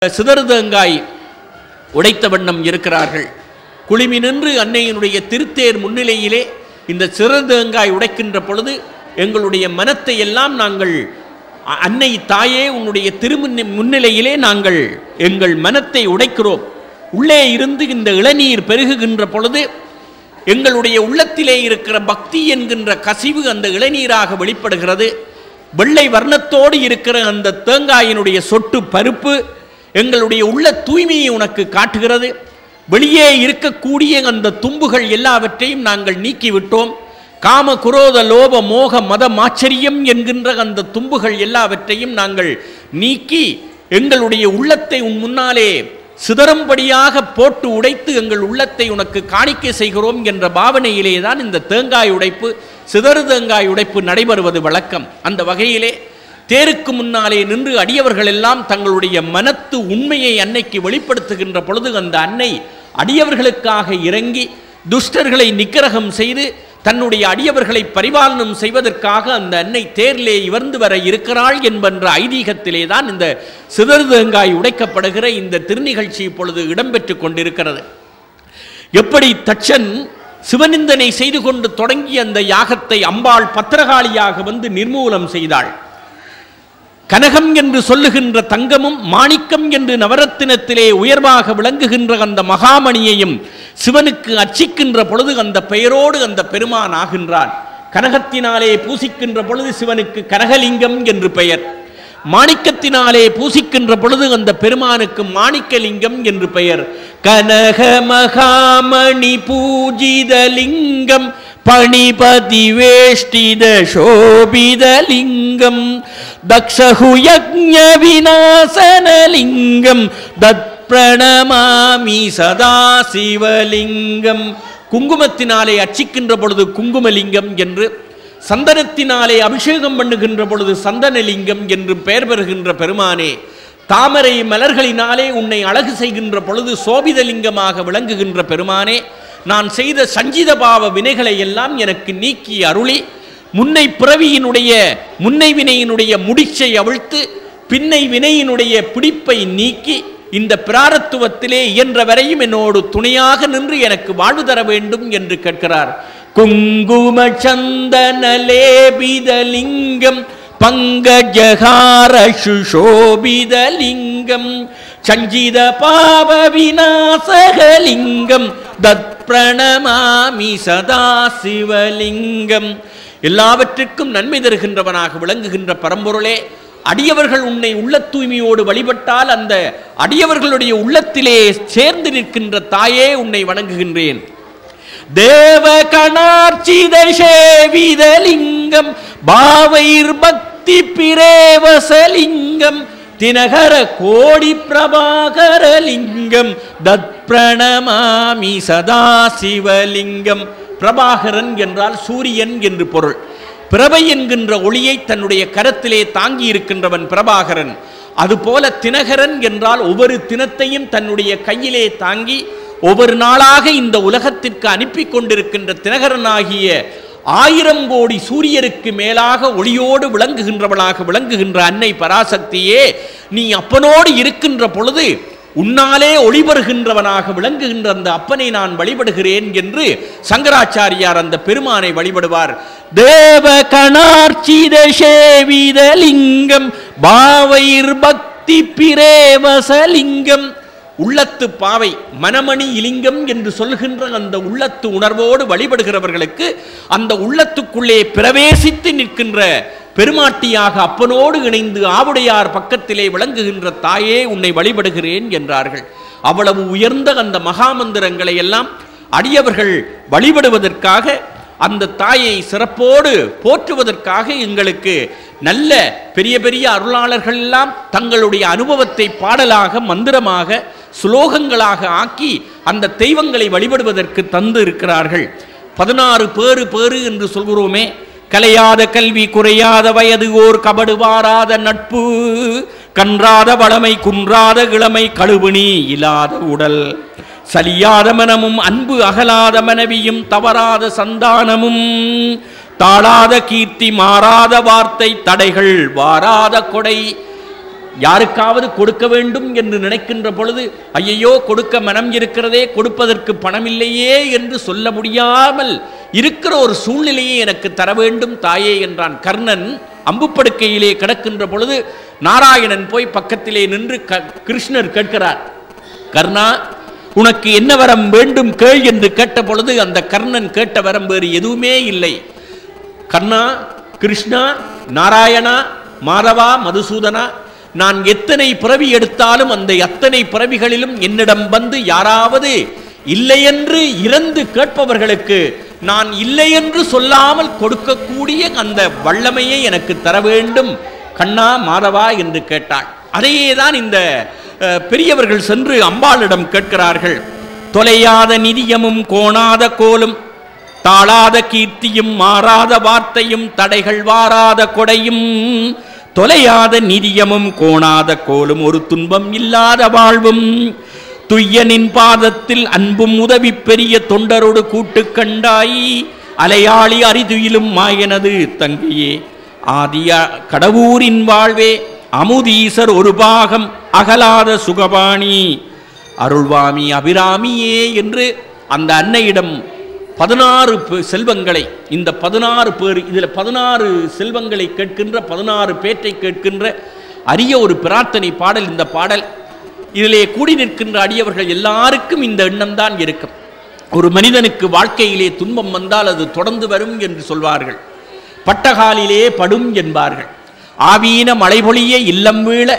சிதறுதங்காய் உடைத்த வண்ணம் இருக்கிறார்கள். குளிமி நின்று அன்னையினுடைய திருத்தேர் முன்னிலையிலே இந்த சிதறுதங்காய் உடைக்கின்ற பொழுது எங்களுடைய மனத்தை எல்லாம் நாங்கள் அன்னை தாயே உன்னுடைய முன்னிலையிலே நாங்கள் எங்கள் மனத்தை உடைக்கிறோம். உள்ளே இருந்து இந்த இளநீர் பெருகுகின்ற பொழுது எங்களுடைய உள்ளத்திலே இருக்கிற பக்தி என்கின்ற கசிவு அந்த இளநீராக வெளிப்படுகிறது. வெள்ளை வர்ணத்தோடு இருக்கிற அந்த தேங்காயினுடைய சொட்டு பருப்பு எங்களுடைய உள்ள தூய்மையை உனக்கு காட்டுகிறது. வெளியே இருக்கக்கூடிய அந்த தும்புகள் எல்லாவற்றையும் நாங்கள் நீக்கிவிட்டோம். காம குரோத லோப மோக மத மாச்சரியம் என்கின்ற அந்த தும்புகள் எல்லாவற்றையும் நாங்கள் நீக்கி எங்களுடைய உள்ளத்தை உன் முன்னாலே சிதறும்படியாக போட்டு உடைத்து எங்கள் உள்ளத்தை உனக்கு காணிக்கை செய்கிறோம் என்ற பாவனையிலே தான் இந்த தேங்காய் உடைப்பு, சிதறு தேங்காய் உடைப்பு நடைபெறுவது வழக்கம். அந்த வகையிலே தேருக்கு முன்னாலே நின்று அடியவர்கள் எல்லாம் தங்களுடைய மனத்து உண்மையை அன்னைக்கு வெளிப்படுத்துகின்ற பொழுது அந்த அன்னை அடியவர்களுக்காக இறங்கி துஷ்டர்களை நிக்கிரகம் செய்து தன்னுடைய அடியவர்களை பரிபாலனம் செய்வதற்காக அந்த அன்னை தேரிலே இவர்ந்து வர இருக்கிறாள் என்பன்ற ஐதீகத்திலே தான் இந்த சிதறு தேங்காய் உடைக்கப்படுகிற இந்த திருநிகழ்ச்சி இப்பொழுது இடம்பெற்று கொண்டிருக்கிறது. எப்படி தட்சன் சிவநிந்தனை செய்து கொண்டு தொடங்கிய அந்த யாகத்தை அம்பாள் பத்திரகாளியாக வந்து நிர்மூலம் செய்தாள். கனகம் என்று சொல்லுகின்ற தங்கமும் மாணிக்கம் என்று நவரத்தினத்திலே உயர்வாக விளங்குகின்ற அந்த மகாமணியையும் சிவனுக்கு அர்ச்சிக்கின்ற பொழுது அந்த பெயரோடு அந்த பெருமான் ஆகின்றான். கனகத்தினாலே பூசிக்கின்ற பொழுது சிவனுக்கு கனகலிங்கம் என்று பெயர், மாணிக்கத்தினாலே பூசிக்கின்ற பொழுது அந்த பெருமானுக்கு மாணிக்கலிங்கம் என்று பெயர். கனக மகாமணி பூஜிதலிங்கம் பணிபதி வேஷ்டித சோபிதலிங்கம் தக்ஷஹு யக்ஞ விநாசனலிங்கம் தத் பிரணமாமி சதா சிவலிங்கம். குங்குமத்தினாலே அர்ச்சிக்கின்ற பொழுது குங்குமலிங்கம் என்று, சந்தனத்தினாலே அபிஷேகம் பண்ணுகின்ற பொழுது சந்தனலிங்கம் என்று பெயர் பெறுகின்ற பெருமானே, தாமரை மலர்களினாலே உன்னை அழகு செய்கின்ற பொழுது சோபிதலிங்கமாக விளங்குகின்ற பெருமானே, நான் செய்த சஞ்சித பாவ வினைகளை எல்லாம் எனக்கு நீக்கி அருளி முன்னை பிறவியினுடைய முன்னை வினையினுடைய முடிச்சை அவிழ்த்து பின்னை வினையினுடைய பிடிப்பை நீக்கி இந்த பிராரத்துவத்திலே இயன்ற வரையும் என்னோடு துணையாக நின்று எனக்கு வாழ்வு தர வேண்டும் என்று கேட்கிறார். குங்கும சந்தன லேபிதலிங்கம் பங்கஜகார சுஷோபிதலிங்கம் சஞ்சித பாவ விநாசகலிங்கம் தத் பிரணமாமி சதா சிவலிங்கம். எல்லாவற்றிற்கும் நன்மை தருகின்றவனாக விளங்குகின்ற பரம்பொருளே, அடியவர்கள் உன்னை உள்ள தூய்மையோடு வழிபட்டால் அந்த அடியவர்களுடைய உள்ளத்திலே சேர்ந்து நிற்கின்ற தாயே உன்னை வணங்குகின்றேன். தேவ கணார்ச்சித சேவிதலிங்கம் பாவைர் பக்தி பிரேவசலிங்கம் தினகர கோடி பிரபாகரலிங்கம் தத் பிரணமாமி சதா சிவலிங்கம். பிரபாகரன் என்றால் சூரியன் என்று பொருள். பிரபை என்கின்ற ஒளியை தன்னுடைய கரத்திலே தாங்கி இருக்கின்றவன் பிரபாகரன். அதுபோல தினகரன் என்றால் ஒவ்வொரு தினத்தையும் தன்னுடைய கையிலே தாங்கி ஒவ்வொரு நாளாக இந்த உலகத்திற்கு அனுப்பி கொண்டிருக்கின்ற தினகரனாகிய 1000 கோடி சூரியருக்கு மேலாக ஒளியோடு விளங்குகின்றவளாக விளங்குகின்ற அன்னை பராசக்தியே, நீ அப்பனோடு இருக்கின்ற பொழுது உன்னாலே ஒளிபெறுகின்றவனாக விளங்குகின்ற அந்த அப்பனை நான் வழிபடுகிறேன் என்று சங்கராச்சாரியார் அந்த பெருமானை வழிபடுவார். தேவ கணார்ச்சித சேவிதலிங்கம் பாவைர் பக்தி பிரேவசலிங்கம். உள்ளத்து பாவை மனமணி இலிங்கம் என்று சொல்லுகின்ற அந்த உள்ளத்து உணர்வோடு வழிபடுகிறவர்களுக்கு அந்த உள்ளத்துக்குள்ளே பிரவேசித்து நிற்கின்ற பெருமாட்டியாக அப்பனோடு இணைந்து ஆவுடையார் பக்கத்திலே விளங்குகின்ற தாயே உன்னை வழிபடுகிறேன் என்றார்கள். அவ்வளவு உயர்ந்த அந்த மகாமந்திரங்களை எல்லாம் அடியவர்கள் வழிபடுவதற்காக அந்த தாயை சிறப்போடு போற்றுவதற்காக எங்களுக்கு நல்ல பெரிய பெரிய அருளாளர்கள் எல்லாம் தங்களுடைய அனுபவத்தை பாடலாக மந்திரமாக சுலோகங்களாக ஆக்கி அந்த தெய்வங்களை வழிபடுவதற்கு தந்து இருக்கிறார்கள். 16 பேறு என்று சொல்கிறோமே, கலையாத கல்வி குறையாத வயது ஓர் கபடு வாராத நட்பு கன்றாத வளமை குன்றாத இளமை கழுவுணி இல்லாத உடல் சலியாத மனமும் அன்பு அகலாத மனைவியும் தவறாத சந்தானமும் தாழாத கீர்த்தி மாறாத வார்த்தை தடைகள் வாராத கொடை யாருக்காவது கொடுக்க வேண்டும் என்று நினைக்கின்ற பொழுது ஐயையோ கொடுக்க மனம் இருக்கிறதே, கொடுப்பதற்கு பணம் இல்லையே என்று சொல்ல முடியாமல் இருக்கிற ஒரு சூழ்நிலையை எனக்கு தர வேண்டும் தாயே என்றான். கர்ணன் அம்புப்படுக்கையிலே கிடக்கின்ற பொழுது நாராயணன் போய் பக்கத்திலே நின்று கிருஷ்ணர் கேட்கிறார், கர்ணா உனக்கு என்ன வரம் வேண்டும் கேள் என்று கேட்ட பொழுது அந்த கர்ணன் கேட்ட வரம் வேறு எதுவுமே இல்லை. கர்ணா, கிருஷ்ணா, நாராயணா, மாதவா, மதுசூதனா, நான் எத்தனை பிறவி எடுத்தாலும் அந்த அத்தனை பிறவிகளிலும் என்னிடம் வந்து யாராவது இல்லையென்று இறந்து கேட்பவர்களுக்கு நான் இல்லை என்று சொல்லாமல் கொடுக்கக்கூடிய அந்த வல்லமையை எனக்கு தர வேண்டும் கண்ணா, மாதவா என்று கேட்டாள். அதையேதான் இந்த பெரியவர்கள் சென்று அம்பாளிடம் கேட்கிறார்கள். தொலையாத நிதியமும் கோணாத கோலும் தாளாத கீர்த்தியும் மாறாத வார்த்தையும் தடைகள் வாராத கொடையும் தொலையாத நிதியமும் கோணாத கோலும் ஒரு துன்பம் இல்லாத வாழ்வும் துய்யனின் பாதத்தில் அன்பும் உதவி பெரிய தொண்டரோடு கூட்டு கண்டாய் அலையாளி அரிதுயிலும் மாயனது தங்கையே ஆதிய கடவுரின் வாழ்வே அமுதீசர் ஒரு பாகம் அகலாத சுகபாணி அருள்வாமி அபிராமியே என்று அந்த அன்னையிடம் 16 செல்வங்களை, இந்த 16 பேர், இதில் 16 செல்வங்களை கேட்கின்ற 16 பேற்றை கேட்கின்ற அரிய ஒரு பிரார்த்தனை பாடல் இந்த பாடல். இதிலே கூடி நிற்கின்ற அடியவர்கள் எல்லாருக்கும் இந்த எண்ணம் தான் இருக்கும். ஒரு மனிதனுக்கு வாழ்க்கையிலே துன்பம் வந்தால் அது தொடர்ந்து வரும் என்று சொல்வார்கள். பட்டகாலிலே படும் என்பார்கள். ஆவீன மழைபொழிய இல்லம் வீழ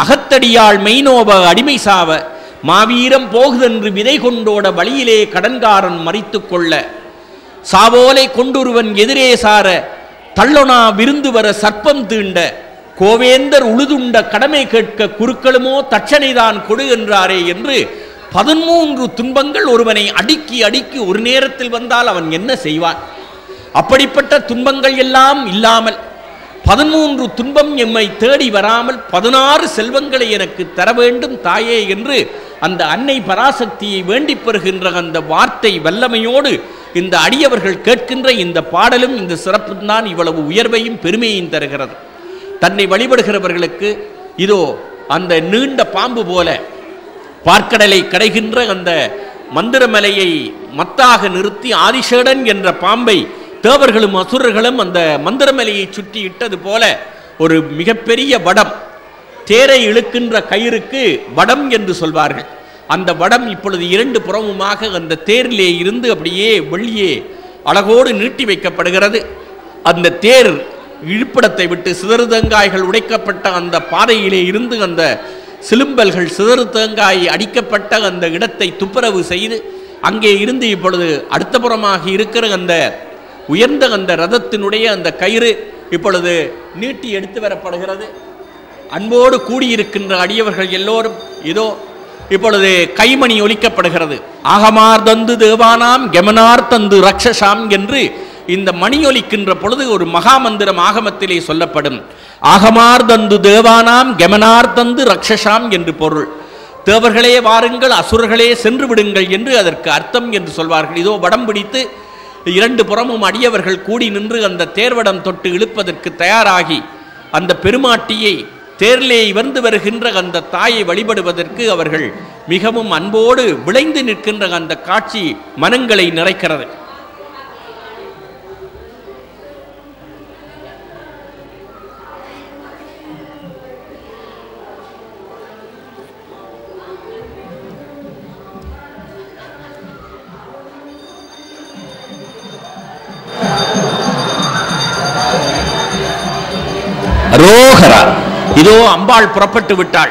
அகத்தடியாள் மெய்நோவ அடிமை சாவ மாவீரம் போகுதென்று விதை கொண்டோட வழியிலே கடன்காரன் மறித்து கொள்ள சாவோலை கொண்டொருவன் எதிரே சார தள்ளொனா விருந்து வர சர்ப்பம் தீண்ட கோவேந்தர் உழுதுண்ட கடமை கேட்க குருக்களுமோ தட்சணைதான் கொடு என்றாரே என்று 13 துன்பங்கள் ஒருவனை அடுக்கி அடுக்கி ஒரு நேரத்தில் வந்தால் அவன் என்ன செய்வான்? அப்படிப்பட்ட துன்பங்கள் எல்லாம் இல்லாமல் 13 துன்பம் எம்மை தேடி வராமல் 16 செல்வங்களை எனக்கு தர வேண்டும் தாயே என்று அந்த அன்னை பராசக்தியை வேண்டி பெறுகின்ற அந்த வார்த்தை வல்லமையோடு இந்த அடியவர்கள் கேட்கின்ற இந்த பாடலும் இந்த சிறப்பும் தான் இவ்வளவு உயர்வையும் பெருமையையும் தருகிறது. தன்னை வழிபடுகிறவர்களுக்கு இதோ அந்த நீண்ட பாம்பு போல பார்க்கடலை கடைகின்ற அந்த மந்திரமலையை மத்தாக நிறுத்தி ஆதிசேடன் என்ற பாம்பை தேவர்களும் அசுரர்களும் அந்த மந்திரமலையை சுற்றி இட்டது போல ஒரு மிகப்பெரிய வடம், தேரை இழுக்கின்ற கயிறுக்கு வடம் என்று சொல்வார்கள். அந்த வடம் இப்பொழுது 2 புறமுமாக அந்த தேரிலே இருந்து அப்படியே வெளியே அழகோடு நீட்டி வைக்கப்படுகிறது. அந்த தேர் இழுப்பிடத்தை விட்டு சிதறு தேங்காய்கள் உடைக்கப்பட்ட அந்த பாதையிலே இருந்து அந்த சிலும்பல்கள் சிதறு தேங்காய் அடிக்கப்பட்ட அந்த இடத்தை துப்புரவு செய்து அங்கே இருந்து இப்பொழுது அடுத்த புறமாக இருக்கிற அந்த உயர்ந்த அந்த ரதத்தினுடைய அந்த கயிறு இப்பொழுது நீட்டி எடுத்து வரப்படுகிறது. அன்போடு கூடியிருக்கின்ற அடியவர்கள் எல்லோரும் இதோ இப்பொழுது கைமணி ஒலிக்கப்படுகிறது. ஆகமார் தந்து தேவானாம் கெமனார் தந்து ரக்ஷசாம் என்று இந்த மணி ஒலிக்கின்ற பொழுது ஒரு மகாமந்திரம் ஆகமத்திலே சொல்லப்படும். ஆகமார் தந்து தேவானாம் கெமனார் தந்து ரக்ஷசாம் என்று பொருள். தேவர்களே வாருங்கள், அசுரர்களே சென்று விடுங்கள் என்று அதற்கு அர்த்தம் என்று சொல்வார்கள். இதோ வடம் பிடித்து 2 புறமும் அடியவர்கள் கூடி நின்று அந்த தேர்வடம் தொட்டு இழுப்பதற்கு தயாராகி அந்த பெருமாட்டியை தேரிலே வந்து வருகின்ற அந்த தாயை வழிபடுவதற்கு அவர்கள் மிகவும் அன்போடு விளைந்து நிற்கின்ற அந்த காட்சி மனங்களை நிறைக்கிறது. ரோஹரா. இதோ அம்பாள் புறப்பட்டு விட்டாள்.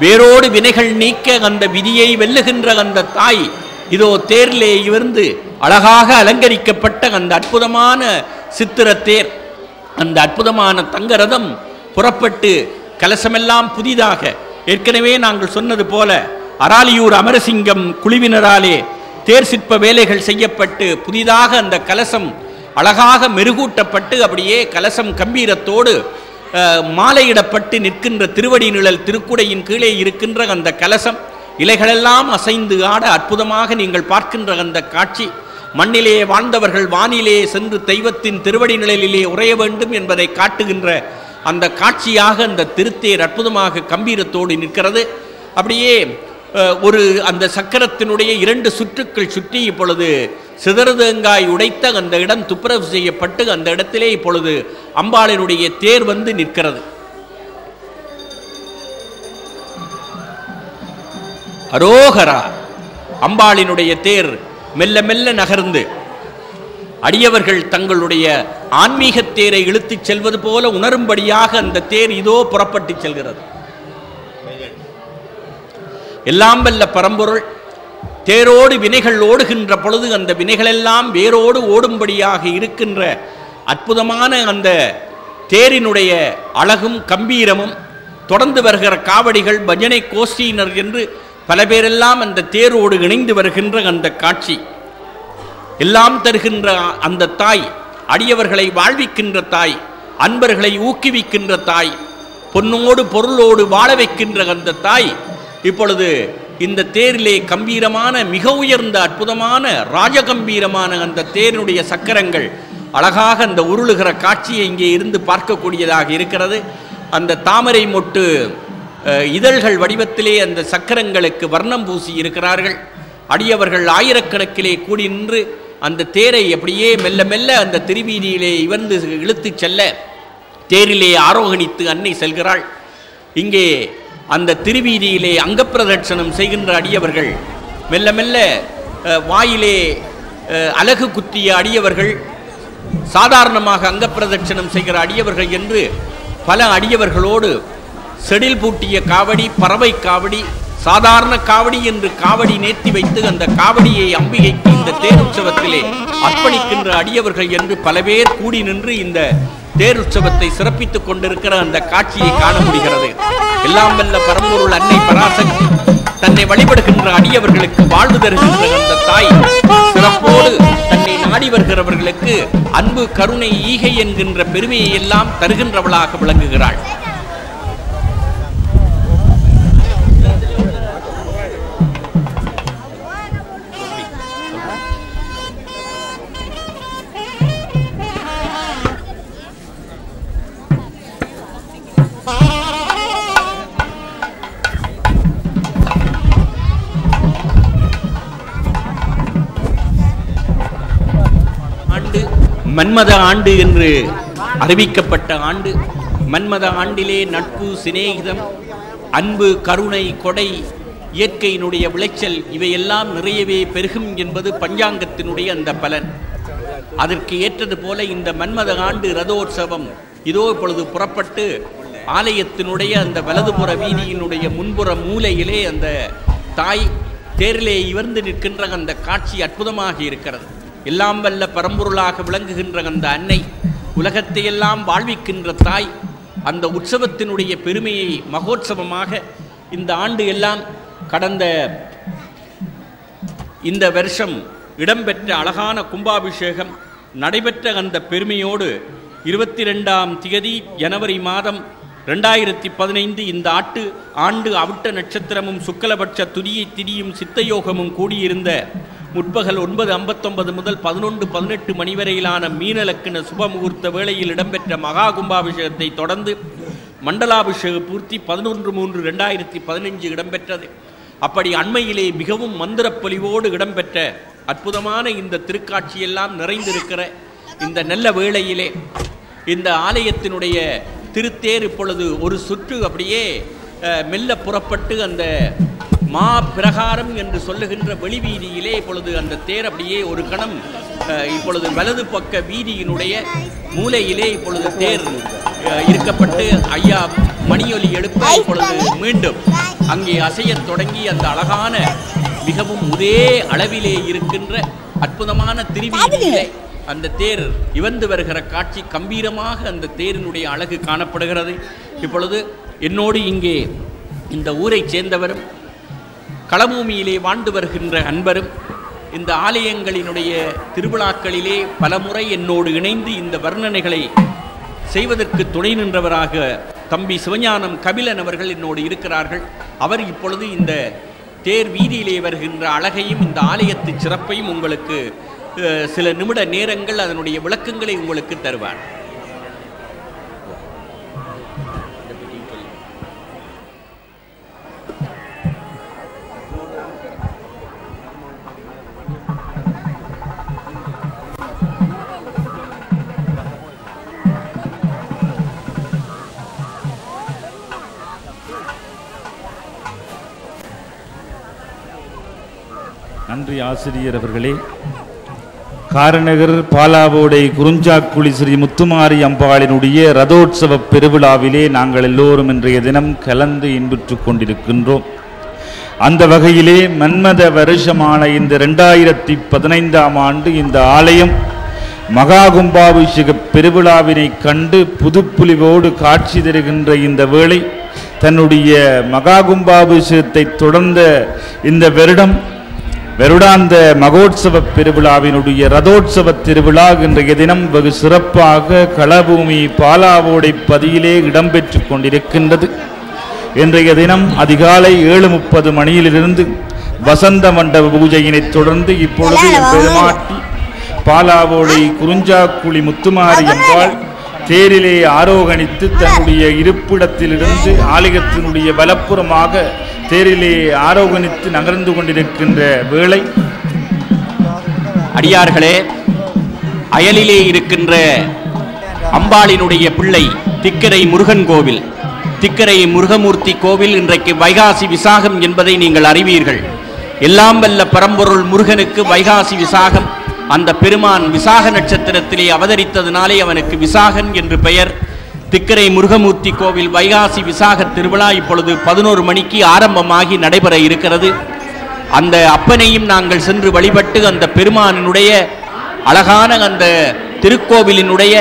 வேரோடு வினைகள் நீக்க அந்த விதியை வெல்லுகின்ற அந்த தாய் இதோ தேரிலே இருந்து அழகாக அலங்கரிக்கப்பட்ட அந்த அற்புதமான சித்திர தேர், அந்த அற்புதமான தங்கரதம் புறப்பட்டு கலசமெல்லாம் புதிதாக, ஏற்கனவே நாங்கள் சொன்னது போல அராலியூர் அமரசிங்கம் குழுவினராலே தேர் சிற்ப வேலைகள் செய்யப்பட்டு புதிதாக அந்த கலசம் அழகாக மெருகூட்டப்பட்டு அப்படியே கலசம் கம்பீரத்தோடு மாலையிடப்பட்டு நிற்கின்ற திருவடி நிழல் திருக்குடையின் கீழே இருக்கின்ற அந்த கலசம் இலைகளெல்லாம் அசைந்து ஆட அற்புதமாக நீங்கள் பார்க்கின்ற அந்த காட்சி, மண்ணிலே வாழ்ந்தவர்கள் வானிலே சென்று தெய்வத்தின் திருவடி நிழலிலே உறைய வேண்டும் என்பதை காட்டுகின்ற அந்த காட்சியாக அந்த திருத்தேர் அற்புதமாக கம்பீரத்தோடு நிற்கிறது. அப்படியே ஒரு அந்த சக்கரத்தினுடைய 2 சுற்றுக்கள் சுற்றி இப்பொழுது சிதறுதேங்காய் உடைத்த அந்த இடம் துப்புரவு செய்யப்பட்டு அந்த இடத்திலே இப்பொழுது அம்பாளினுடைய தேர் வந்து நிற்கிறது. அரோகரா! அம்பாளினுடைய தேர் மெல்ல மெல்ல நகர்ந்து அடியவர்கள் தங்களுடைய ஆன்மீக தேரை இழுத்துச் செல்வது போல உணரும்படியாக அந்த தேர் இதோ புறப்பட்டு செல்கிறது. எல்லாம் வல்ல பரம்பொருள் தேரோடு வினைகள் ஓடுகின்ற பொழுது அந்த வினைகளெல்லாம் வேரோடு ஓடும்படியாக இருக்கின்ற அற்புதமான அந்த தேரினுடைய அழகும் கம்பீரமும், தொடர்ந்து வருகிற காவடிகள், பஜனை கோஷ்டியினர் என்று பல பேரெல்லாம் அந்த தேரோடு இணைந்து வருகின்ற அந்த காட்சி, எல்லாம் தருகின்ற அந்த தாய், அடியவர்களை வாழ்விக்கின்ற தாய், அன்பர்களை ஊக்குவிக்கின்ற தாய், பொன்னோடு பொருளோடு வாழ வைக்கின்ற அந்த தாய் இப்பொழுது இந்த தேரிலே கம்பீரமான மிக உயர்ந்த அற்புதமான ராஜகம்பீரமான அந்த தேரினுடைய சக்கரங்கள் அழகாக அந்த உருளுகிற காட்சியை இங்கே இருந்து பார்க்கக்கூடியதாக இருக்கிறது. அந்த தாமரை மொட்டு இதழ்கள் வடிவத்திலே அந்த சக்கரங்களுக்கு வர்ணம் பூசி இருக்கிறார்கள். அடியவர்கள் ஆயிரக்கணக்கிலே கூடி நின்று அந்த தேரை அப்படியே மெல்ல மெல்ல அந்த திருவீதியிலே இவந்து இழுத்து செல்ல தேரிலே ஆரோகணித்து அன்னை செல்கிறாள். இங்கே அந்த திருவீதியிலே அங்கப்பிரதட்சணம் செய்கின்ற அடியவர்கள், மெல்ல மெல்ல வாயிலே அலகு குத்திய அடியவர்கள், சாதாரணமாக அங்கப்பிரதட்சணம் செய்கிற அடியவர்கள் என்று பல அடியவர்களோடு செடில் பூட்டிய காவடி, பறவை காவடி, சாதாரண காவடி என்று காவடி நேர்த்தி வைத்து அந்த காவடியை அம்பிகைக்கு இந்த தேருற்சவத்திலே அர்ப்பணிக்கின்ற அடியவர்கள் என்று பல பேர் கூடி நின்று இந்த தேருற்சவத்தை சிறப்பித்துக் கொண்டிருக்கிற அந்த காட்சியை காண முடிகிறது. எல்லாம் வல்ல பரம்பொருள் அன்னை பராசக்தி தன்னை வழிபடுகின்ற அடியவர்களுக்கு வாழ்வு தருகின்ற அந்த தாய் சிறப்போடு தன்னை நாடி வருகிறவர்களுக்கு அன்பு, கருணை, ஈகை என்கின்ற பெருமையை எல்லாம் தருகின்றவளாக விளங்குகிறாள். மன்மத ஆண்டு என்று அறிவிக்கப்பட்ட ஆண்டு. மன்மத ஆண்டிலே நட்பு, சிநேகிதம், அன்பு, கருணை, கொடை, இயற்கையினுடைய விளைச்சல் இவையெல்லாம் நிறையவே பெருகும் என்பது பஞ்சாங்கத்தினுடைய அந்த பலன். அதற்கு ஏற்றது போல இந்த மன்மத ஆண்டு ரதோற்சவம் இதோ இப்பொழுது புறப்பட்டு ஆலயத்தினுடைய அந்த வலதுபுற வீதியினுடைய முன்புற மூலையிலே அந்த தாய் தேரிலே இவர்ந்து நிற்கின்ற அந்த காட்சி அற்புதமாக இருக்கிறது. எல்லாம் வல்ல பரம்பொருளாக விளங்குகின்ற அந்த அன்னை, உலகத்தையெல்லாம் வாழ்விக்கின்ற தாய், அந்த உற்சவத்தினுடைய பெருமையை மகோற்சவமாக இந்த ஆண்டு எல்லாம் கடந்த இந்த வருஷம் இடம்பெற்ற அழகான கும்பாபிஷேகம் நடைபெற்ற அந்த பெருமையோடு 22ஆம் தேதி ஜனவரி மாதம் 2015 இந்த ஆண்டு அவிட்ட நட்சத்திரமும் சுக்கலபட்ச துதியை திதியும் சித்தயோகமும் கூடியிருந்த முற்பகல் 9:59 முதல் 11:18 மணி வரையிலான மீனலக்கண சுபமுகூர்த்த வேளையில் இடம்பெற்ற மகா கும்பாபிஷேகத்தை தொடர்ந்து மண்டலாபிஷேக பூர்த்தி 11/3/2015 இடம்பெற்றது. அப்படி அண்மையிலே மிகவும் மந்திரப்பொலிவோடு இடம்பெற்ற அற்புதமான இந்த திருக்காட்சியெல்லாம் நிறைந்திருக்கிற இந்த நல்ல வேளையிலே இந்த ஆலயத்தினுடைய திருத்தேர் இப்பொழுது ஒரு சுற்று அப்படியே மெல்ல புறப்பட்டு அந்த மா பிரகாரம் என்று சொல்லுகின்ற வெளிவீதியிலே இப்பொழுது அந்த தேர் அப்படியே ஒரு கணம் இப்பொழுது வலது பக்க வீதியினுடைய மூலையிலே இப்பொழுது தேர் இருக்கப்பட்டு ஐயா மணியொலி எழுப்ப இப்பொழுது மீண்டும் அங்கே அசையத் தொடங்கி அந்த அழகான மிகவும் ஒரே அளவிலே இருக்கின்ற அற்புதமான திருவீதியிலே அந்த தேர் இவந்து வருகிற காட்சி கம்பீரமாக அந்த தேரினுடைய அழகு காணப்படுகிறது. இப்பொழுது என்னோடு இங்கே இந்த ஊரைச் சேர்ந்தவரும் களபூமியிலே வாழ்ந்து வருகின்ற அன்பரும் இந்த ஆலயங்களினுடைய திருவிழாக்களிலே பலமுறை என்னோடு இணைந்து இந்த வர்ணனைகளை செய்வதற்கு துணை நின்றவராக தம்பி சிவஞானம் கபிலன் அவர்கள் என்னோடு இருக்கிறார்கள். அவர் இப்பொழுது இந்த தேர் வீதியிலே வருகின்ற அழகையும் இந்த ஆலயத்து சிறப்பையும் உங்களுக்கு சில நிமிட நேரங்கள் அதனுடைய விளக்கங்களை உங்களுக்கு தருவார். நன்றி ஆசிரியர் அவர்களே. காரநகர் பாலாவோடை குறிஞ்சாக்குழி ஸ்ரீ முத்துமாரி அம்பாளினுடைய ரதோற்சவ பெருவிழாவிலே நாங்கள் எல்லோரும் இன்றைய தினம் கலந்து இன்புற்றுக் கொண்டிருக்கின்றோம். அந்த வகையிலே மன்மத வருஷமான இந்த 2015ஆம் ஆண்டு இந்த ஆலயம் மகா கும்பாபிஷேக பெருவிழாவினை கண்டு புதுப்புலிவோடு காட்சி தருகின்ற இந்த வேளை தன்னுடைய மகா கும்பாபிஷேகத்தை தொடர்ந்த இந்த வருடாந்த மகோற்சவ பெருவிழாவினுடைய ரதோற்சவ திருவிழா இன்றைய தினம் வெகு சிறப்பாக களபூமி பாலாவோடை பதியிலே இடம்பெற்று கொண்டிருக்கின்றது. இன்றைய தினம் அதிகாலை 7:30 மணியிலிருந்து வசந்த மண்டப பூஜையினை தொடர்ந்து இப்பொழுது பெருமாட்டி பாலாவோடை குறிஞ்சாக்குழி முத்துமாரி அம்பாள் தேரிலே ஆரோகணித்து தன்னுடைய இருப்பிடத்திலிருந்து ஆலயத்தினுடைய வலப்புறமாக தேரிலே ஆரோகணித்து நகர்ந்து கொண்டிருக்கின்ற வேளை, அடியார்களே, அயலிலே இருக்கின்ற அம்பாளினுடைய பிள்ளை திக்கரை முருகன் கோவில், திக்கரை முருகமூர்த்தி கோவில் இன்றைக்கு வைகாசி விசாகம் என்பதை நீங்கள் அறிவீர்கள். எல்லாம் வல்ல பரம்பொருள் முருகனுக்கு வைகாசி விசாகம். அந்த பெருமான் விசாக நட்சத்திரத்திலே அவதரித்ததினாலே அவனுக்கு விசாகன் என்று பெயர். திக்கரை முருகமூர்த்தி கோவில் வைகாசி விசாக திருவிழா இப்பொழுது 11 மணிக்கு ஆரம்பமாகி நடைபெற இருக்கிறது. அந்த அப்பனையும் நாங்கள் சென்று வழிபட்டு அந்த பெருமானினுடைய அழகான அந்த திருக்கோவிலினுடைய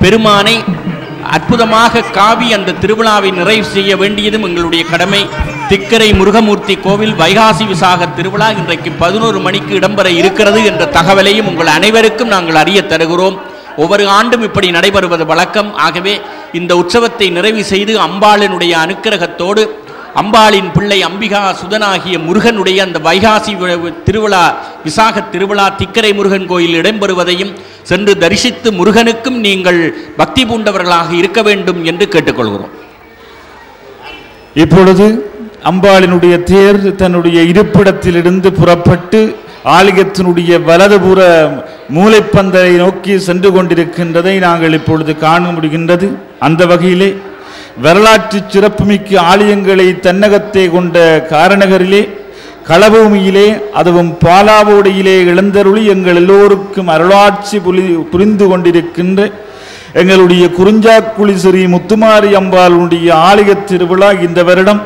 பெருமானை அற்புதமாக காவி அந்த திருவிழாவை நிறைவு செய்ய வேண்டியதும் எங்களுடைய கடமை. திக்கரை முருகமூர்த்தி கோவில் வைகாசி விசாக திருவிழா இன்றைக்கு 11 மணிக்கு இடம்பெற இருக்கிறது என்ற தகவலையும் உங்கள் அனைவருக்கும் நாங்கள் அறிய தருகிறோம். ஒவ்வொரு ஆண்டும் இப்படி நடைபெறுவது வழக்கம். ஆகவே இந்த உற்சவத்தை நிறைவு செய்து அம்பாளினுடைய அனுக்கிரகத்தோடு அம்பாளின் பிள்ளை அம்பிகா சுதனாகிய முருகனுடைய அந்த வைகாசி திருவிழா விசாக திருவிழா திக்கரை முருகன் கோயில் இடம்பெறுவதையும் சென்று தரிசித்து முருகனுக்கும் நீங்கள் பக்தி பூண்டவர்களாக இருக்க வேண்டும் என்று கேட்டுக்கொள்கிறோம். இப்பொழுது அம்பாளினுடைய தேர் தன்னுடைய இருப்பிடத்திலிருந்து புறப்பட்டு ஆலயத்தினுடைய வலதுபுற மூலைப்பந்தலை நோக்கி சென்று கொண்டிருக்கின்றதை நாங்கள் இப்பொழுது காண முடிகின்றது. அந்த வகையிலே வரலாற்று சிறப்புமிக்க ஆலயங்களை தன்னகத்தை கொண்ட காரநகரிலே களபூமியிலே அதுவும் பாலாவோடையிலே எழுந்தருளி எங்கள் எல்லோருக்கும் அருளாட்சி புரிந்து கொண்டிருக்கின்ற எங்களுடைய குறிஞ்சாக்குழி ஸ்ரீ முத்துமாரி அம்பாளுடைய ஆலய திருவிழா இந்த வருடம்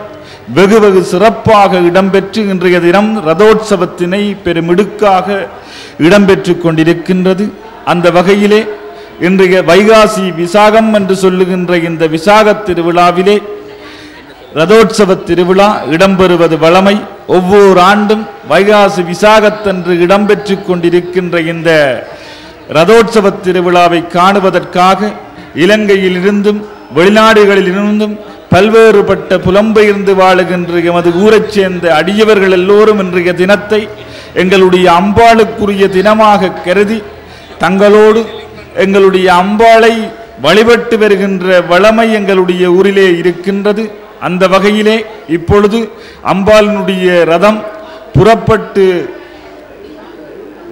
வெகு சிறப்பாக இடம்பெற்று இன்றைய தினம் ரதோற்சவத்தினை பெருமிடுக்காக இடம்பெற்று கொண்டிருக்கின்றது. அந்த வகையிலே இன்றைய வைகாசி விசாகம் என்று சொல்லுகின்ற இந்த விசாக திருவிழாவிலே ரதோற்சவ திருவிழா இடம்பெறுவது வழமை. ஒவ்வொரு ஆண்டும் வைகாசி விசாகத்தன்று இடம்பெற்று கொண்டிருக்கின்ற இந்த ரதோற்சவ திருவிழாவை காணுவதற்காக இலங்கையிலிருந்தும் வெளிநாடுகளிலிருந்தும் பல்வேறுபட்ட புலம்பெயர்ந்து வாழுகின்ற எமது ஊரைச் சேர்ந்த அடியவர்கள் எல்லோரும் இன்றைய தினத்தை எங்களுடைய அம்பாளுக்குரிய தினமாக கருதி தங்களோடு எங்களுடைய அம்பாளை வழிபட்டு வருகின்ற வளமை எங்களுடைய ஊரிலே இருக்கின்றது. அந்த வகையிலே இப்பொழுது அம்பாளினுடைய ரதம் புறப்பட்டு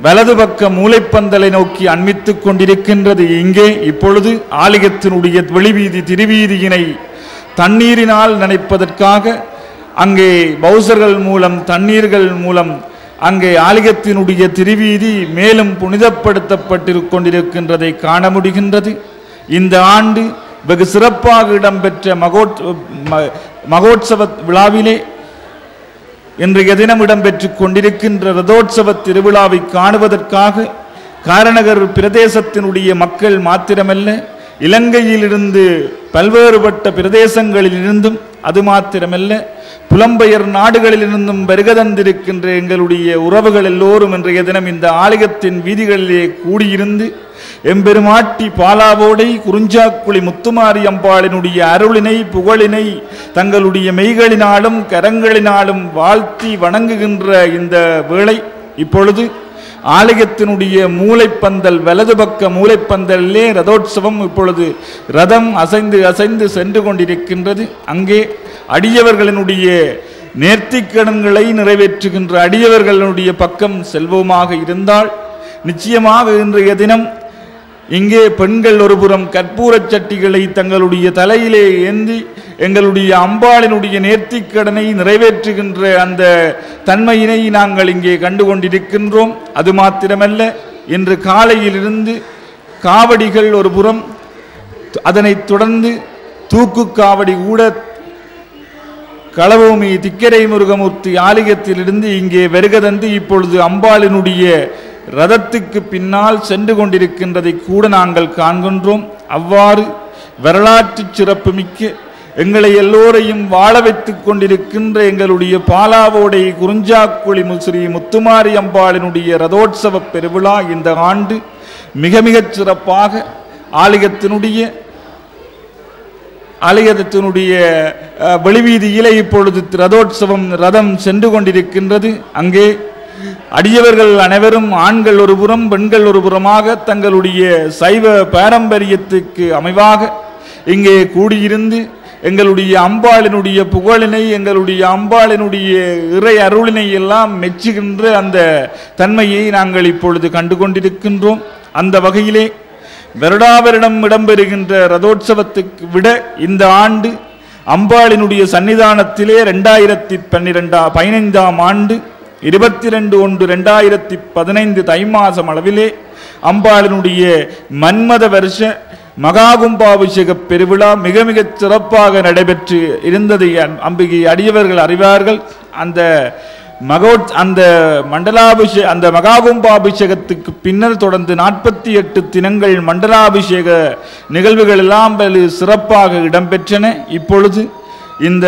வலது பக்க மூலைப்பந்தலை நோக்கி அண்மித்துக் கொண்டிருக்கின்றது. இங்கே இப்பொழுது ஆலயத்தினுடைய வெளிவீதி திருவீதியினை தண்ணீரினால் நனைப்பதற்காக அங்கே பௌசர்கள் மூலம் தண்ணீர்கள் மூலம் அங்கே ஆலயத்தினுடைய திருவீதி மேலும் புனிதப்படுத்தப்பட்டு கொண்டிருக்கின்றதை காண முடிகின்றது. இந்த ஆண்டு வெகு சிறப்பாக இடம்பெற்ற மகோற்சவ விழாவிலே இன்றைய தினம் இடம்பெற்று கொண்டிருக்கின்ற ரதோற்சவ திருவிழாவை காணுவதற்காக காரநகர் பிரதேசத்தினுடைய மக்கள் மாத்திரமல்ல, இலங்கையிலிருந்து பல்வேறுபட்ட பிரதேசங்களிலிருந்தும் அது மாத்திரமல்ல புலம்பெயர் நாடுகளிலிருந்தும் வருகை தந்திருக்கின்ற எங்களுடைய உறவுகள் எல்லோரும் இன்றைய தினம் இந்த ஆலயத்தின் வீதிகளிலே கூடியிருந்து எம்பெருமாட்டி பாலாவோடை குறிஞ்சாக்குழி முத்துமாரி அம்பாளினுடைய அருளினை புகழினை தங்களுடைய மெய்களினாலும் கரங்களினாலும் வாழ்த்தி வணங்குகின்ற இந்த வேளை இப்பொழுது ஆலயத்தினுடைய மூலைப்பந்தல் வலது பக்க மூலைப்பந்தலிலே ரதோற்சவம் இப்பொழுது ரதம் அசைந்து அசைந்து சென்று கொண்டிருக்கின்றது. அங்கே அடியவர்களினுடைய நேர்த்திக்கடன்களை நிறைவேற்றுகின்ற அடியவர்களுடைய பக்கம் செல்வமாக இருந்தால் நிச்சயமாக இன்றைய தினம் இங்கே பெண்கள் ஒருபுறம் கற்பூரச் சட்டிகளை தங்களுடைய தலையிலே ஏந்தி எங்களுடைய அம்பாளினுடைய நேர்த்திக்கடனை நிறைவேற்றுகின்ற அந்த தன்மையினை நாங்கள் இங்கே கண்டுகொண்டிருக்கின்றோம். அது மாத்திரமல்ல, இன்று காலையிலிருந்து காவடிகள் ஒரு புறம், அதனைத் தொடர்ந்து தூக்கு காவடி கூட களபூமி திக்கரை முருகமூர்த்தி ஆலயத்திலிருந்து இங்கே வருகை தந்து இப்பொழுது அம்பாளினுடைய ரதத்துக்கு பின்னால் சென்று கொண்டிருக்கின்றதை கூட நாங்கள் காண்கின்றோம். அவ்வாறு வரலாற்று சிறப்புமிக்க எங்களை எல்லோரையும் வாழ வைத்துக் கொண்டிருக்கின்ற எங்களுடைய பாலாவோடை குறிஞ்சாக்குழி ஸ்ரீ முத்துமாரி அம்பாளினுடைய ரதோற்சவ பெருவிழா இந்த ஆண்டு மிக மிகச் சிறப்பாக ஆலயத்தினுடைய வெளிவீதியிலே இப்பொழுது ரதம் சென்று கொண்டிருக்கின்றது. அங்கே அடியவர்கள் அனைவரும் ஆண்கள் ஒரு புறம் பெண்கள் ஒரு புறமாக தங்களுடைய சைவ பாரம்பரியத்துக்கு அமைவாக இங்கே கூடியிருந்து எங்களுடைய அம்பாளினுடைய புகழினை எங்களுடைய அம்பாளினுடைய இறை அருளினை எல்லாம் மெச்சுகின்ற அந்த தன்மையை நாங்கள் இப்பொழுது கண்டுகொண்டிருக்கின்றோம். அந்த வகையிலே வருடாவரிடம் இடம்பெறுகின்ற ரதோற்சவத்துக்கு விட இந்த ஆண்டு அம்பாளினுடைய சன்னிதானத்திலே 2015 ஆண்டு 22/1/2015 தை மாதம் அளவிலே அம்பாளினுடைய மன்மத வருஷ மகாகும்பாபிஷேக பெருவிழா மிக மிகச் சிறப்பாக நடைபெற்று இருந்ததை அம்பிகை அடியவர்கள் அறிவார்கள். அந்த மகாகும்பாபிஷேகத்துக்கு பின்னர் தொடர்ந்து 48 தினங்கள் மண்டலாபிஷேக நிகழ்வுகள் எல்லாம் சிறப்பாக இடம்பெற்றன. இப்பொழுது இந்த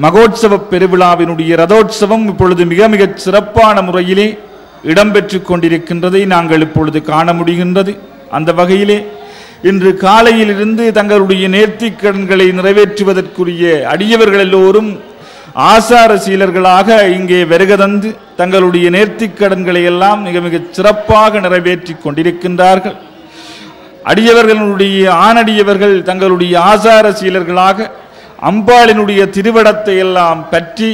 மகோற்சவ பெருவிழாவினுடைய ரதோற்சவம் இப்பொழுது மிக மிகச் சிறப்பான முறையிலே இடம்பெற்று கொண்டிருக்கின்றதை நாங்கள் இப்பொழுது காண முடிகின்றது. அந்த வகையிலே இன்று காலையிலிருந்து தங்களுடைய நேர்த்திக்கடன்களை நிறைவேற்றுவதற்குரிய அடியவர்கள் எல்லோரும் ஆசார சீலர்களாக இங்கே வருகை தந்து தங்களுடைய நேர்த்திக்கடன்களை எல்லாம் மிக மிக சிறப்பாக நிறைவேற்றி கொண்டிருக்கின்றார்கள். அடியவர்களுடைய ஆணடியவர்கள் தங்களுடைய ஆசார சீலர்களாக அம்பாளினுடைய திருவடத்தை எல்லாம் பற்றி